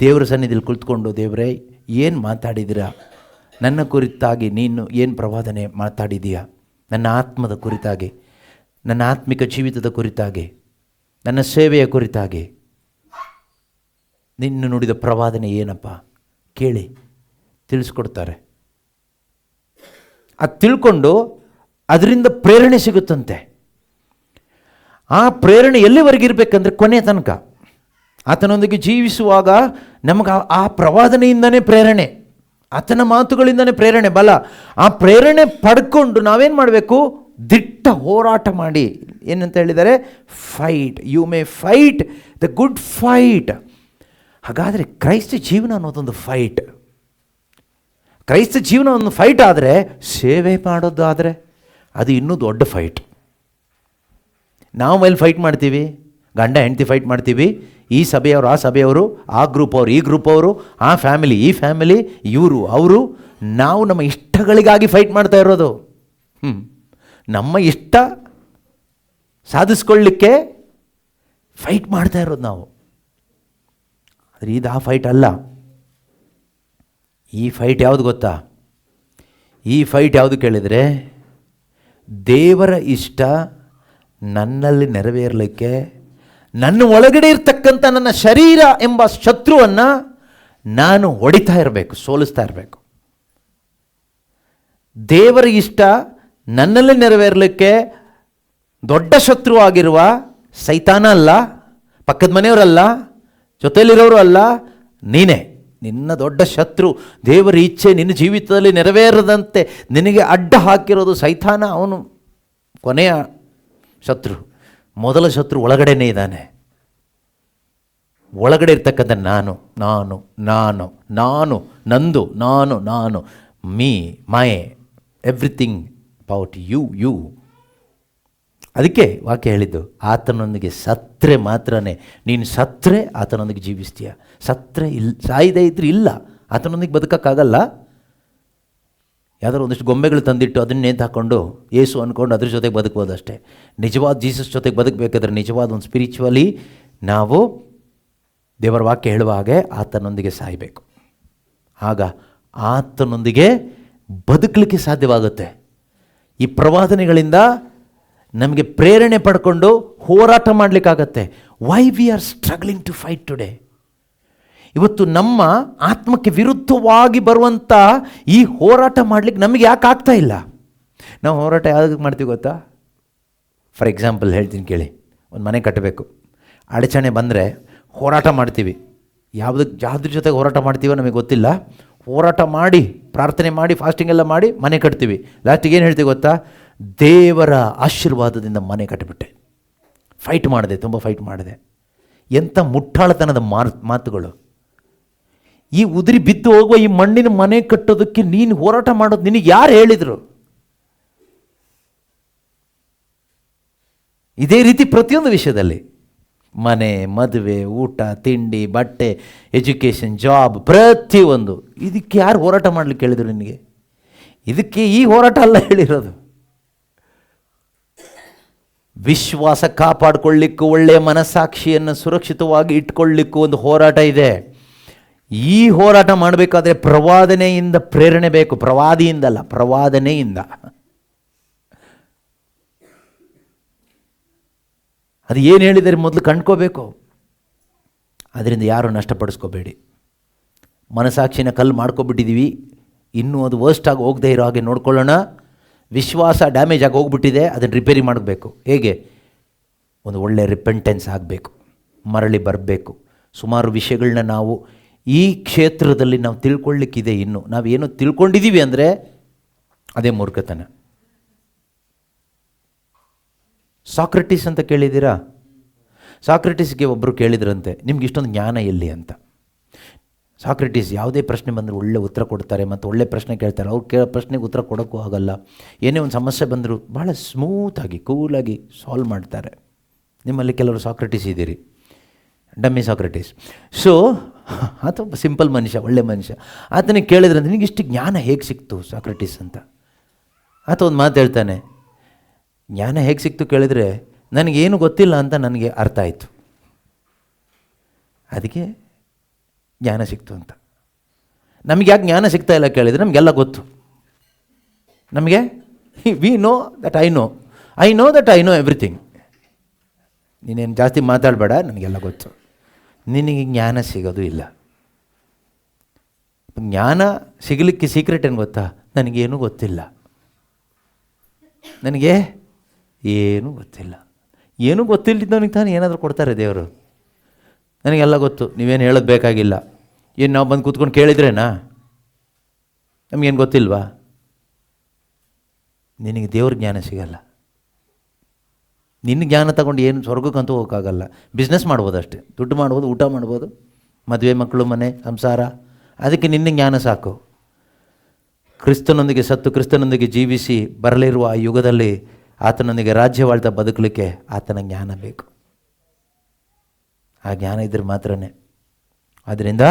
ದೇವ್ರ ಸನ್ನಿಧಿಯಲ್ಲಿ ಕುಳಿತುಕೊಂಡು, ದೇವರೇ ಏನು ಮಾತಾಡಿದ್ದೀರಾ ನನ್ನ ಕುರಿತಾಗಿ? ನೀನು ಏನು ಪ್ರವಾದನೆ ಮಾತಾಡಿದೀಯಾ? ನನ್ನ ಆತ್ಮದ ಕುರಿತಾಗಿ, ನನ್ನ ಆತ್ಮಿಕ ಜೀವಿತದ ಕುರಿತಾಗಿ, ನನ್ನ ಸೇವೆಯ ಕುರಿತಾಗಿ ನಿನ್ನ ನುಡಿದ ಪ್ರವಾದನೆ ಏನಪ್ಪ? ಕೇಳಿ ತಿಳಿಸ್ಕೊಡ್ತಾರೆ. ಅದು ತಿಳ್ಕೊಂಡು ಅದರಿಂದ ಪ್ರೇರಣೆ ಸಿಗುತ್ತಂತೆ. ಆ ಪ್ರೇರಣೆ ಎಲ್ಲಿವರೆಗಿರಬೇಕಂದ್ರೆ ಕೊನೆಯ ತನಕ. ಆತನೊಂದಿಗೆ ಜೀವಿಸುವಾಗ ನಮಗೆ ಆ ಪ್ರವಾದನೆಯಿಂದನೇ ಪ್ರೇರಣೆ, ಆತನ ಮಾತುಗಳಿಂದನೇ ಪ್ರೇರಣೆ, ಬಲ. ಆ ಪ್ರೇರಣೆ ಪಡ್ಕೊಂಡು ನಾವೇನು ಮಾಡಬೇಕು? ದಿಟ್ಟ ಹೋರಾಟ ಮಾಡಿ. ಏನಂತ ಹೇಳಿದ್ದಾರೆ? Fight, you may fight the good fight. ಹಾಗಾದರೆ ಕ್ರೈಸ್ತ ಜೀವನ ಅನ್ನೋದೊಂದು ಫೈಟ್. ಕ್ರೈಸ್ತ ಜೀವನ ಒಂದು ಫೈಟ್ ಆದರೆ, ಸೇವೆ ಮಾಡೋದಾದರೆ ಅದು ಇನ್ನೂ ದೊಡ್ಡ ಫೈಟ್. ನಾವು ಮೇಲೆ ಫೈಟ್ ಮಾಡ್ತೀವಿ, ಗಂಡ ಹೆಂಡತಿ ಫೈಟ್ ಮಾಡ್ತೀವಿ, ಈ ಸಭೆಯವರು ಆ ಸಭೆಯವರು, ಆ ಗ್ರೂಪ್ ಅವರು ಈ ಗ್ರೂಪ್ ಅವರು, ಆ ಫ್ಯಾಮಿಲಿ ಈ ಫ್ಯಾಮಿಲಿ, ಇವರು ಅವರು. ನಾವು ನಮ್ಮ ಇಷ್ಟಗಳಿಗಾಗಿ ಫೈಟ್ ಮಾಡ್ತಾ ಇರೋದು. ನಮ್ಮ ಇಷ್ಟ ಸಾಧಿಸ್ಕೊಳ್ಳಿಕ್ಕೆ ಫೈಟ್ ಮಾಡ್ತಾ ಇರೋದು ನಾವು. ಆದರೆ ಇದು ಆ ಫೈಟ್ ಅಲ್ಲ. ಈ ಫೈಟ್ ಯಾವುದು ಗೊತ್ತಾ? ಈ ಫೈಟ್ ಯಾವುದು ಕೇಳಿದರೆ, ದೇವರ ಇಷ್ಟ ನನ್ನಲ್ಲಿ ನೆರವೇರಲಿಕ್ಕೆ ನನ್ನ ಒಳಗಡೆ ಇರ್ತಕ್ಕಂಥ ನನ್ನ ಶರೀರ ಎಂಬ ಶತ್ರುವನ್ನು ನಾನು ಹೊಡಿತಾ ಇರಬೇಕು, ಸೋಲಿಸ್ತಾ ಇರಬೇಕು. ದೇವರ ಇಷ್ಟ ನನ್ನಲ್ಲಿ ನೆರವೇರಲಿಕ್ಕೆ ದೊಡ್ಡ ಶತ್ರು ಆಗಿರುವ ಸೈತಾನ ಅಲ್ಲ, ಪಕ್ಕದ ಮನೆಯವರಲ್ಲ, ಜೊತೆಯಲ್ಲಿರೋರು ಅಲ್ಲ, ನೀನೇ. ನಿನ್ನ ದೊಡ್ಡ ಶತ್ರು, ದೇವರ ಇಚ್ಛೆ ನಿನ್ನ ಜೀವಿತದಲ್ಲಿ ನೆರವೇರದಂತೆ ನಿನಗೆ ಅಡ್ಡ ಹಾಕಿರೋದು ಸೈತಾನ. ಅವನು ಕೊನೆಯ ಶತ್ರು. ಮೊದಲ ಶತ್ರು ಒಳಗಡೆನೇ ಇದ್ದಾನೆ. ಒಳಗಡೆ ಇರ್ತಕ್ಕಂಥ ನಾನು ನಾನು ನಾನು ನಾನು ನಂದು ನಾನು ನಾನು me my everything about you. ಅದಕ್ಕೆ ವಾಕ್ಯ ಹೇಳಿದ್ದು, ಆತನೊಂದಿಗೆ ಸತ್ತರೆ ಮಾತ್ರನೇ. ನೀನು ಸತ್ತರೆ ಆತನೊಂದಿಗೆ ಜೀವಿಸ್ತೀಯ, ಸತ್ತರೆ ಸಾಯದೇ ಇದ್ರೆ ಇಲ್ಲ, ಆತನೊಂದಿಗೆ ಬದುಕೋಕ್ಕಾಗಲ್ಲ. ಯಾವ್ದಾದ್ರು ಒಂದಿಷ್ಟು ಗೊಂಬೆಗಳು ತಂದಿಟ್ಟು ಅದನ್ನ ನೇತು ಹಾಕ್ಕೊಂಡು ಏಸು ಅಂದ್ಕೊಂಡು ಅದ್ರ ಜೊತೆಗೆ ಬದುಕ್ಬೋದು ಅಷ್ಟೇ. ನಿಜವಾದ ಜೀಸಸ್ ಜೊತೆಗೆ ಬದುಕಬೇಕಾದ್ರೆ ನಿಜವಾದ ಒಂದು ಸ್ಪಿರಿಚುವಲಿ ನಾವು ದೇವರ ವಾಕ್ಯ ಹೇಳುವ ಹಾಗೆ ಆತನೊಂದಿಗೆ ಸಾಯಬೇಕು. ಆಗ ಆತನೊಂದಿಗೆ ಬದುಕಲಿಕ್ಕೆ ಸಾಧ್ಯವಾಗುತ್ತೆ. ಈ ಪ್ರವಾದನೆಗಳಿಂದ ನಮಗೆ ಪ್ರೇರಣೆ ಪಡ್ಕೊಂಡು ಹೋರಾಟ ಮಾಡಲಿಕ್ಕಾಗತ್ತೆ. Why we are struggling to fight today? ಇವತ್ತು ನಮ್ಮ ಆತ್ಮಕ್ಕೆ ವಿರುದ್ಧವಾಗಿ ಬರುವಂಥ ಈ ಹೋರಾಟ ಮಾಡಲಿಕ್ಕೆ ನಮಗೆ ಯಾಕೆ ಆಗ್ತಾ ಇಲ್ಲ? ನಾವು ಹೋರಾಟ ಯಾವುದಕ್ಕೆ ಮಾಡ್ತೀವಿ ಗೊತ್ತಾ? ಫಾರ್ ಎಕ್ಸಾಂಪಲ್ ಹೇಳ್ತೀನಿ ಕೇಳಿ. ಒಂದು ಮನೆ ಕಟ್ಟಬೇಕು, ಅಡಚಣೆ ಬಂದರೆ ಹೋರಾಟ ಮಾಡ್ತೀವಿ. ಯಾವುದ್ರ ಜೊತೆಗೆ ಹೋರಾಟ ಮಾಡ್ತೀವೋ ನಮಗೆ ಗೊತ್ತಿಲ್ಲ. ಹೋರಾಟ ಮಾಡಿ, ಪ್ರಾರ್ಥನೆ ಮಾಡಿ, ಫಾಸ್ಟಿಂಗ್ ಎಲ್ಲ ಮಾಡಿ ಮನೆ ಕಟ್ತೀವಿ. ಲಾಸ್ಟಿಗೆ ಏನು ಹೇಳ್ತೀವಿ ಗೊತ್ತಾ? ದೇವರ ಆಶೀರ್ವಾದದಿಂದ ಮನೆ ಕಟ್ಟಿಬಿಟ್ಟೆ, ಫೈಟ್ ಮಾಡಿದೆ, ತುಂಬ ಫೈಟ್ ಮಾಡಿದೆ. ಎಂಥ ಮುಟ್ಟಾಳತನದ ಮಾತುಗಳು! ಈ ಉದುರಿ ಬಿದ್ದು ಹೋಗುವ ಈ ಮಣ್ಣಿನ ಮನೆ ಕಟ್ಟೋದಕ್ಕೆ ನೀನು ಹೋರಾಟ ಮಾಡೋದು ನಿನಗೆ ಯಾರು ಹೇಳಿದರು? ಇದೇ ರೀತಿ ಪ್ರತಿಯೊಂದು ವಿಷಯದಲ್ಲಿ, ಮನೆ, ಮದುವೆ, ಊಟ, ತಿಂಡಿ, ಬಟ್ಟೆ, ಎಜುಕೇಷನ್, ಜಾಬ್, ಪ್ರತಿಯೊಂದು ಇದಕ್ಕೆ ಯಾರು ಹೋರಾಟ ಮಾಡಲಿಕ್ಕೆ ಹೇಳಿದರು ನಿನಗೆ? ಇದಕ್ಕೆ ಈ ಹೋರಾಟ ಅಲ್ಲ ಹೇಳಿರೋದು. ವಿಶ್ವಾಸ ಕಾಪಾಡಿಕೊಳ್ಳಿಕ್ಕೂ, ಒಳ್ಳೆಯ ಮನಸ್ಸಾಕ್ಷಿಯನ್ನು ಸುರಕ್ಷಿತವಾಗಿ ಇಟ್ಕೊಳ್ಳಿಕ್ಕೂ ಒಂದು ಹೋರಾಟ ಇದೆ. ಈ ಹೋರಾಟ ಮಾಡಬೇಕಾದ್ರೆ ಪ್ರವಾದನೆಯಿಂದ ಪ್ರೇರಣೆ ಬೇಕು. ಪ್ರವಾದಿಯಿಂದಲ್ಲ, ಪ್ರವಾದನೆಯಿಂದ. ಅದು ಏನು ಹೇಳಿದರೆ ಮೊದಲು ಕಂಡ್ಕೋಬೇಕು. ಅದರಿಂದ ಯಾರು ನಷ್ಟಪಡಿಸ್ಕೋಬೇಡಿ. ಮನಸ್ಸಾಕ್ಷಿನ ಕಲ್ಲು ಮಾಡ್ಕೊಬಿಟ್ಟಿದ್ದೀವಿ, ಇನ್ನೂ ಅದು ವರ್ಸ್ಟ್ ಆಗಿ ಹೋಗದೆ ಇರೋ ಹಾಗೆ ನೋಡ್ಕೊಳ್ಳೋಣ. ವಿಶ್ವಾಸ ಡ್ಯಾಮೇಜ್ ಆಗಿ ಹೋಗ್ಬಿಟ್ಟಿದೆ, ಅದನ್ನು ರಿಪೇರಿ ಮಾಡಬೇಕು. ಹೇಗೆ? ಒಂದು ಒಳ್ಳೆಯ ರಿಪೆಂಟೆನ್ಸ್ ಆಗಬೇಕು, ಮರಳಿ ಬರಬೇಕು. ಸುಮಾರು ವಿಷಯಗಳನ್ನ ನಾವು ಈ ಕ್ಷೇತ್ರದಲ್ಲಿ ನಾವು ತಿಳ್ಕೊಳ್ಳಿಕ್ಕಿದೆ. ಇನ್ನು ನಾವೇನು ತಿಳ್ಕೊಂಡಿದ್ದೀವಿ ಅಂದರೆ ಅದೇ ಮೂರ್ಖತನ. ಸಾಕ್ರೆಟಿಸ್ ಅಂತ ಕೇಳಿದ್ದೀರಾ? ಸಾಕ್ರೆಟಿಸ್ಗೆ ಒಬ್ಬರು ಕೇಳಿದ್ರಂತೆ, ನಿಮ್ಗೆ ಇಷ್ಟೊಂದು ಜ್ಞಾನ ಎಲ್ಲಿ ಅಂತ. ಸಾಕ್ರೆಟಿಸ್ ಯಾವುದೇ ಪ್ರಶ್ನೆ ಬಂದರೂ ಒಳ್ಳೆ ಉತ್ತರ ಕೊಡ್ತಾರೆ, ಮತ್ತು ಒಳ್ಳೆ ಪ್ರಶ್ನೆ ಕೇಳ್ತಾರೆ. ಅವ್ರು ಕೇಳೋ ಪ್ರಶ್ನೆಗೆ ಉತ್ತರ ಕೊಡೋಕ್ಕೂ ಆಗಲ್ಲ. ಏನೇ ಒಂದು ಸಮಸ್ಯೆ ಬಂದರೂ ಭಾಳ ಸ್ಮೂತಾಗಿ, ಕೂಲಾಗಿ ಸಾಲ್ವ್ ಮಾಡ್ತಾರೆ. ನಿಮ್ಮಲ್ಲಿ ಕೆಲವರು ಸಾಕ್ರೆಟಿಸ್ ಇದ್ದೀರಿ, ಡಮ್ಮಿ ಸಾಕ್ರೆಟಿಸ್. ಸೊ ಆತ ಒಬ್ಬ ಸಿಂಪಲ್ ಮನುಷ್ಯ, ಒಳ್ಳೆ ಮನುಷ್ಯ. ಆತನಿಗೆ ಕೇಳಿದ್ರಂತೆ, ನಿನಗೆ ಇಷ್ಟು ಜ್ಞಾನ ಹೇಗೆ ಸಿಕ್ತು ಸಾಕ್ರೆಟಿಸ್ ಅಂತ. ಆತ ಒಂದು ಮಾತು ಹೇಳ್ತಾನೆ, ಜ್ಞಾನ ಹೇಗೆ ಸಿಕ್ತು ಕೇಳಿದರೆ ನನಗೇನು ಗೊತ್ತಿಲ್ಲ ಅಂತ ನನಗೆ ಅರ್ಥ ಆಯಿತು, ಅದಕ್ಕೆ ಜ್ಞಾನ ಸಿಕ್ತು ಅಂತ. ನಮಗೆ ಯಾಕೆ ಜ್ಞಾನ ಸಿಗ್ತಾ ಇಲ್ಲ ಕೇಳಿದರೆ ನಮಗೆಲ್ಲ ಗೊತ್ತು. ನಮಗೆ we know that I know that I know everything. ನೀನೇನು ಜಾಸ್ತಿ ಮಾತಾಡಬೇಡ, ನನಗೆಲ್ಲ ಗೊತ್ತು. ನಿನಗೆ ಜ್ಞಾನ ಸಿಗೋದು ಇಲ್ಲ. ಜ್ಞಾನ ಸಿಗಲಿಕ್ಕೆ ಸೀಕ್ರೆಟ್ ಏನು ಗೊತ್ತಾ? ನನಗೇನು ಗೊತ್ತಿಲ್ಲ, ನನಗೆ ಏನೂ ಗೊತ್ತಿಲ್ಲ. ಏನೂ ಗೊತ್ತಿಲ್ಲದವನಿಗೆ ತಾನು ಏನಾದರೂ ಕೊಡ್ತಾರೆ ದೇವರು. ನನಗೆಲ್ಲ ಗೊತ್ತು, ನೀವೇನು ಹೇಳೋದು ಬೇಕಾಗಿಲ್ಲ. ಏನು ನಾವು ಬಂದು ಕೂತ್ಕೊಂಡು ಕೇಳಿದ್ರೇನಾ? ನಮಗೇನು ಗೊತ್ತಿಲ್ವಾ? ನಿನಗೆ ದೇವ್ರ ಜ್ಞಾನ ಸಿಗಲ್ಲ. ನಿನ್ನ ಜ್ಞಾನ ತಗೊಂಡು ಏನು ಸ್ವರ್ಗಕ್ಕಂತೂ ಹೋಗೋಕ್ಕಾಗಲ್ಲ. ಬಿಸ್ನೆಸ್ ಮಾಡ್ಬೋದು ಅಷ್ಟೇ, ದುಡ್ಡು ಮಾಡ್ಬೋದು, ಊಟ ಮಾಡ್ಬೋದು, ಮದುವೆ, ಮಕ್ಕಳು, ಮನೆ, ಸಂಸಾರ. ಅದಕ್ಕೆ ನಿನ್ನ ಜ್ಞಾನ ಸಾಕು. ಕ್ರಿಸ್ತನೊಂದಿಗೆ ಸತ್ತು ಕ್ರಿಸ್ತನೊಂದಿಗೆ ಜೀವಿಸಿ ಬರಲಿರುವ ಆ ಯುಗದಲ್ಲಿ ಆತನೊಂದಿಗೆ ರಾಜ್ಯವಾಳ್ತಾ ಬದುಕಲಿಕ್ಕೆ ಆತನ ಜ್ಞಾನ ಬೇಕು. ಆ ಜ್ಞಾನ ಇದ್ರೆ ಮಾತ್ರನೇ. ಆದ್ದರಿಂದ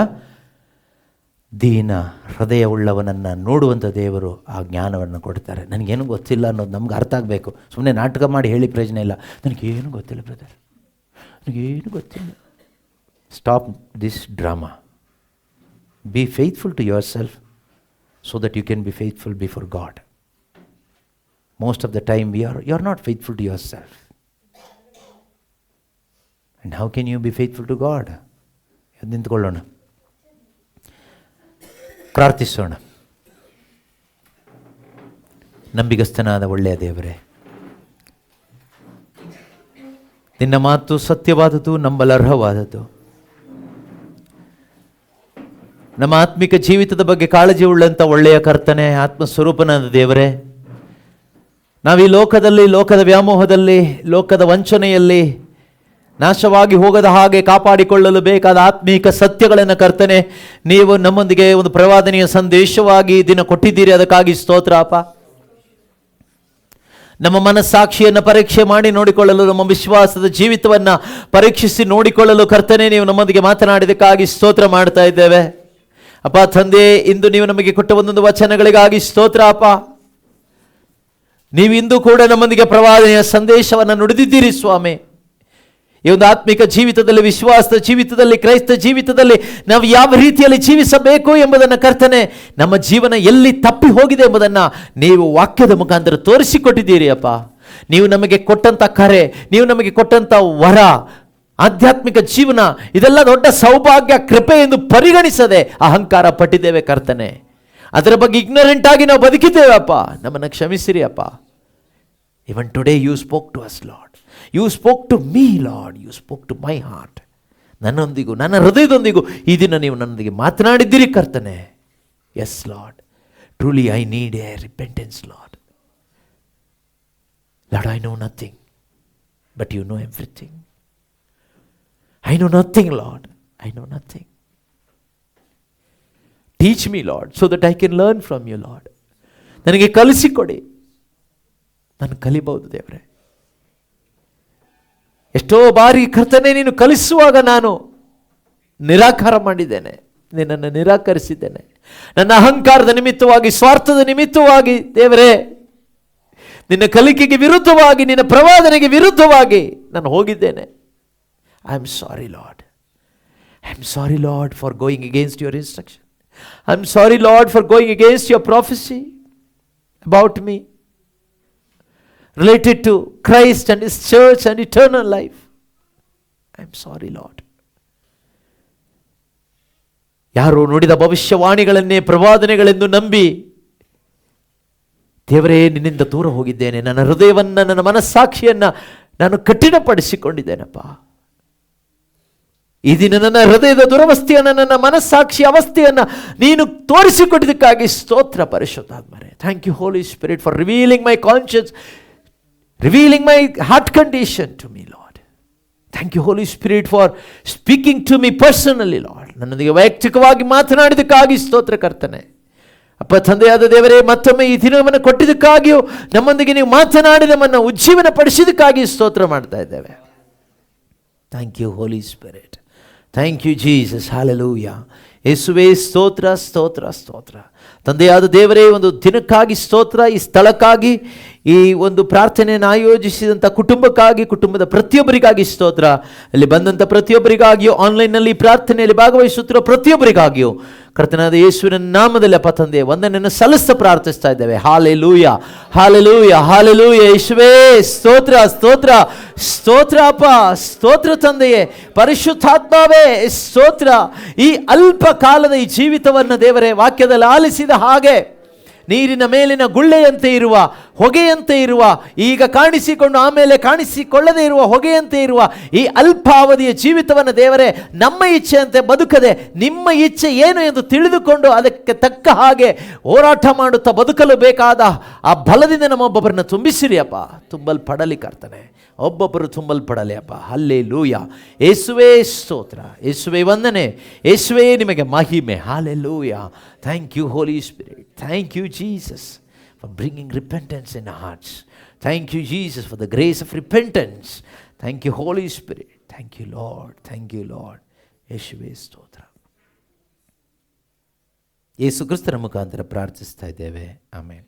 ದೀನ ಹೃದಯವುಳ್ಳವನನ್ನು ನೋಡುವಂಥ ದೇವರು ಆ ಜ್ಞಾನವನ್ನು ಕೊಡ್ತಾರೆ. ನನಗೇನು ಗೊತ್ತಿಲ್ಲ ಅನ್ನೋದು ನಮ್ಗೆ ಅರ್ಥ ಆಗಬೇಕು. ಸುಮ್ಮನೆ ನಾಟಕ ಮಾಡಿ ಹೇಳಿ ಪ್ರಯೋಜನ ಇಲ್ಲ. ನನಗೇನು ಗೊತ್ತಿಲ್ಲ ಬ್ರದರ್, ನನಗೇನು ಗೊತ್ತಿಲ್ಲ. Stop this drama. Be faithful to yourself so that you can be faithful before God. Most of the time you are not faithful to yourself. And how can you be faithful to God? ನಿಂತ್ಕೊಳ್ಳೋಣ. ಪ್ರಾರ್ಥಿಸೋಣ. ನಂಬಿಗಸ್ತನಾದ ಒಳ್ಳೆಯ ದೇವರೇ, ನಿನ್ನ ಮಾತು ಸತ್ಯವಾದದ್ದು, ನಂಬಲರ್ಹವಾದದ್ದು. ನಮ್ಮ ಆತ್ಮಿಕ ಜೀವಿತದ ಬಗ್ಗೆ ಕಾಳಜಿ ಉಳ್ಳಂಥ ಒಳ್ಳೆಯ ಕರ್ತನೆ, ಆತ್ಮಸ್ವರೂಪನಾದ ದೇವರೇ, ನಾವು ಈ ಲೋಕದಲ್ಲಿ, ಲೋಕದ ವ್ಯಾಮೋಹದಲ್ಲಿ, ಲೋಕದ ವಂಚನೆಯಲ್ಲಿ ನಾಶವಾಗಿ ಹೋಗದ ಹಾಗೆ ಕಾಪಾಡಿಕೊಳ್ಳಲು ಬೇಕಾದ ಆತ್ಮೀಕ ಸತ್ಯಗಳನ್ನು ಕರ್ತನೆ ನೀವು ನಮ್ಮೊಂದಿಗೆ ಒಂದು ಪ್ರವಾದನೆಯ ಸಂದೇಶವಾಗಿ ದಿನ ಕೊಟ್ಟಿದ್ದೀರಿ. ಅದಕ್ಕಾಗಿ ಸ್ತೋತ್ರ ಅಪ್ಪ. ನಮ್ಮ ಮನಸ್ಸಾಕ್ಷಿಯನ್ನು ಪರೀಕ್ಷೆ ಮಾಡಿ ನೋಡಿಕೊಳ್ಳಲು, ನಮ್ಮ ವಿಶ್ವಾಸದ ಜೀವಿತವನ್ನು ಪರೀಕ್ಷಿಸಿ ನೋಡಿಕೊಳ್ಳಲು ಕರ್ತನೆ ನೀವು ನಮ್ಮೊಂದಿಗೆ ಮಾತನಾಡಿದಕ್ಕಾಗಿ ಸ್ತೋತ್ರ ಮಾಡ್ತಾ ಇದ್ದೇವೆ ಅಪ್ಪ. ತಂದೆ, ಇಂದು ನೀವು ನಮಗೆ ಕೊಟ್ಟ ಒಂದೊಂದು ವಚನಗಳಿಗಾಗಿ ಸ್ತೋತ್ರ ಅಪ್ಪ. ನೀವು ಇಂದು ಕೂಡ ನಮ್ಮೊಂದಿಗೆ ಪ್ರವಾದನೆಯ ಸಂದೇಶವನ್ನು ನುಡಿದಿದ್ದೀರಿ ಸ್ವಾಮಿ. ಈ ಒಂದು ಆತ್ಮಿಕ ಜೀವಿತದಲ್ಲಿ, ವಿಶ್ವಾಸದ ಜೀವಿತದಲ್ಲಿ, ಕ್ರೈಸ್ತ ಜೀವಿತದಲ್ಲಿ ನಾವು ಯಾವ ರೀತಿಯಲ್ಲಿ ಜೀವಿಸಬೇಕು ಎಂಬುದನ್ನು ಕರ್ತನೆ, ನಮ್ಮ ಜೀವನ ಎಲ್ಲಿ ತಪ್ಪಿ ಹೋಗಿದೆ ಎಂಬುದನ್ನು ನೀವು ವಾಕ್ಯದ ಮುಖಾಂತರ ತೋರಿಸಿಕೊಟ್ಟಿದ್ದೀರಿ ಅಪ್ಪ. ನೀವು ನಮಗೆ ಕೊಟ್ಟಂಥ ಕರೆ, ನೀವು ನಮಗೆ ಕೊಟ್ಟಂಥ ವರ, ಆಧ್ಯಾತ್ಮಿಕ ಜೀವನ, ಇದೆಲ್ಲ ದೊಡ್ಡ ಸೌಭಾಗ್ಯ, ಕೃಪೆ ಎಂದು ಪರಿಗಣಿಸದೆ ಅಹಂಕಾರ ಪಟ್ಟಿದ್ದೇವೆ ಕರ್ತನೆ. ಅದರ ಬಗ್ಗೆ ಇಗ್ನೋರೆಂಟ್ ಆಗಿ ನಾವು ಬದುಕಿದ್ದೇವೆ ಅಪ್ಪ. ನಮ್ಮನ್ನು ಕ್ಷಮಿಸಿರಿ ಅಪ್ಪ. Even today you spoke to us Lord. You spoke to me Lord. You spoke to my heart. ನನ್ನೊಂದಿಗೂ, ನನ್ನ ಹೃದಯದೊಂದಿಗೂ ಈ ದಿನ ನೀವು ನನ್ನೊಂದಿಗೆ ಮಾತನಾಡಿದ್ದೀರಿ ಕರ್ತನೆ. Yes Lord, truly I need a repentance Lord. Lord, I know nothing but you know everything. I know nothing Lord, I know nothing. Teach me Lord so that I can learn from you Lord. ನನಗೆ ಕಲಿಸಿಕೊಡಿ, ನಾನು ಕಲಿಬಹುದು ದೇವರೇ. ಎಷ್ಟೋ ಬಾರಿ ಕರ್ತನೆ ನೀನು ಕಲಿಸುವಾಗ ನಾನು ನಿರಾಕಾರ ಮಾಡಿದ್ದೇನೆ, ನಿನ್ನನ್ನು ನಿರಾಕರಿಸಿದ್ದೇನೆ. ನನ್ನ ಅಹಂಕಾರದ ನಿಮಿತ್ತವಾಗಿ, ಸ್ವಾರ್ಥದ ನಿಮಿತ್ತವಾಗಿ ದೇವರೇ, ನಿನ್ನ ಕಲಿಕೆಗೆ ವಿರುದ್ಧವಾಗಿ, ನಿನ್ನ ಪ್ರವಾದನೆಗೆ ವಿರುದ್ಧವಾಗಿ ನಾನು ಹೋಗಿದ್ದೇನೆ. I am sorry lord. I am sorry lord for going against your instruction. I am sorry lord for going against your prophecy about me, related to Christ and His church and eternal life. I am sorry Lord. ಯಾರು ನುಡಿದ ಭವಿಷ್ಯವಾಣಿಗಳನ್ನೇ ಪ್ರವಾದನೆಗಳೆಂದು ನಂಬಿ ದೇವರೇ ನಿನ್ನಿಂದ ದೂರ ಹೋಗಿದ್ದೇನೆ. ನನ್ನ ಹೃದಯವನ್ನು, ನನ್ನ ಮನಸ್ಸಾಕ್ಷಿಯನ್ನು ನಾನು ಕಠಿಣಪಡಿಸಿಕೊಂಡಿದ್ದೇನಪ್ಪ. ಈ ದಿನ ನನ್ನ ಹೃದಯದ ದುರವಸ್ಥೆಯನ್ನು, ನನ್ನ ಮನಸ್ಸಾಕ್ಷಿ ಅವಸ್ಥೆಯನ್ನು ನೀನು ತೋರಿಸಿಕೊಟ್ಟಿದ್ದಕ್ಕಾಗಿ ಸ್ತೋತ್ರ ಪರಿಶುದ್ಧಾತ್ಮರೇ. Thank you Holy Spirit for revealing my conscience, revealing my heart condition to me Lord. Thank you Holy Spirit for speaking to me personally Lord. ನನ್ನೊಂದಿಗೆ ವೈಯಕ್ತಿಕವಾಗಿ ಮಾತನಾಡಿದಕ್ಕಾಗಿ ಸ್ತೋತ್ರ ಕರ್ತನೆ. ಅಪ್ಪ ತಂದೆಯಾದ ದೇವರೇ, ಮತ್ತೊಮ್ಮೆ ಈ ದಿನವನ್ನು ಕೊಟ್ಟಿದ್ದಕ್ಕಾಗಿಯೂ ನಮ್ಮೊಂದಿಗೆ ನೀವು ಮಾತನಾಡಿ ನಮ್ಮನ್ನು ಉಜ್ಜೀವನ ಪಡಿಸಿದ್ದಕ್ಕಾಗಿ ಸ್ತೋತ್ರ ಮಾಡ್ತಾ ಇದ್ದೇವೆ. Thank you Holy Spirit. Thank you Jesus. Hallelujah. ಯೇಸುವೇ ಸ್ತೋತ್ರ, ಸ್ತೋತ್ರ, ಸ್ತೋತ್ರ. ತಂದೆಯಾದ ದೇವರೇ, ಒಂದು ದಿನಕ್ಕಾಗಿ ಸ್ತೋತ್ರ, ಈ ಸ್ಥಳಕ್ಕಾಗಿ, ಈ ಒಂದು ಪ್ರಾರ್ಥನೆಯನ್ನು ಆಯೋಜಿಸಿದಂಥ ಕುಟುಂಬಕ್ಕಾಗಿ, ಕುಟುಂಬದ ಪ್ರತಿಯೊಬ್ಬರಿಗಾಗಿ ಸ್ತೋತ್ರ. ಅಲ್ಲಿ ಬಂದಂಥ ಪ್ರತಿಯೊಬ್ಬರಿಗಾಗಿಯೂ, ಆನ್ಲೈನ್ನಲ್ಲಿ ಪ್ರಾರ್ಥನೆಯಲ್ಲಿ ಭಾಗವಹಿಸುತ್ತಿರೋ ಪ್ರತಿಯೊಬ್ಬರಿಗಾಗಿಯೂ ಕರ್ತನಾದ ಯೇಸುವಿನ ನಾಮದಲ್ಲಿ ಅಪ್ಪ ತಂದೆ ವಂದನೆಯನ್ನು ಸಲ್ಲಿಸ್ತಾ ಪ್ರಾರ್ಥಿಸ್ತಾ ಇದ್ದೇವೆ. Hallelujah, hallelujah, hallelujah. ಯೇಸುವೇ ಸ್ತೋತ್ರ, ಸ್ತೋತ್ರ, ಸ್ತೋತ್ರ ಅಪ್ಪ, ಸ್ತೋತ್ರ ತಂದೆಯೇ, ಪರಿಶುದ್ಧಾತ್ಮವೇ ಸ್ತೋತ್ರ. ಈ ಅಲ್ಪ ಕಾಲದ ಈ ಜೀವಿತವನ್ನು ದೇವರೇ ವಾಕ್ಯದಲ್ಲಿ ಆಲಿಸಿದ ಹಾಗೆ ನೀರಿನ ಮೇಲಿನ ಗುಳ್ಳೆಯಂತೆ ಇರುವ, ಹೊಗೆಯಂತೆ ಇರುವ, ಈಗ ಕಾಣಿಸಿಕೊಂಡು ಆಮೇಲೆ ಕಾಣಿಸಿಕೊಳ್ಳದೇ ಇರುವ ಹೊಗೆಯಂತೆ ಇರುವ ಈ ಅಲ್ಪಾವಧಿಯ ಜೀವಿತವನ್ನು ದೇವರೇ ನಮ್ಮ ಇಚ್ಛೆಯಂತೆ ಬದುಕದೆ ನಿಮ್ಮ ಇಚ್ಛೆ ಏನು ಎಂದು ತಿಳಿದುಕೊಂಡು ಅದಕ್ಕೆ ತಕ್ಕ ಹಾಗೆ ಹೋರಾಟ ಮಾಡುತ್ತಾ ಬದುಕಲು ಬೇಕಾದ ಆ ಬಲದಿಂದ ನಮ್ಮೊಬ್ಬೊಬ್ಬರನ್ನು ತುಂಬಿಸಿರಿ ಅಪ್ಪ. ತುಂಬಲ್ಪಡಲಿ ಕರ್ತನೆ, ಒಬ್ಬೊಬ್ಬರು ತುಂಬಲ್ಪಡಲಿ ಅಪ್ಪ. ಹಲ್ಲೆಲೂಯ. ಯೇಸುವೇ ಸ್ತೋತ್ರ, ಯೇಸುವೇ ವಂದನೆ, ಯೇಸುವೇ ನಿಮಗೆ ಮಹಿಮೆ. Hallelujah. Thank you Holy Spirit. Thank you Jesus for bringing repentance in our hearts. Thank you Jesus for the grace of repentance. Thank you Holy Spirit. Thank you Lord. Thank you Lord. ಯೇಸುವೇ ಸ್ತೋತ್ರ. ಯೇಸು ಕ್ರಿಸ್ತನ ಮುಖಾಂತರ ಪ್ರಾರ್ಥಿಸ್ತಾ ಇದ್ದೇವೆ. ಆಮೆನ್.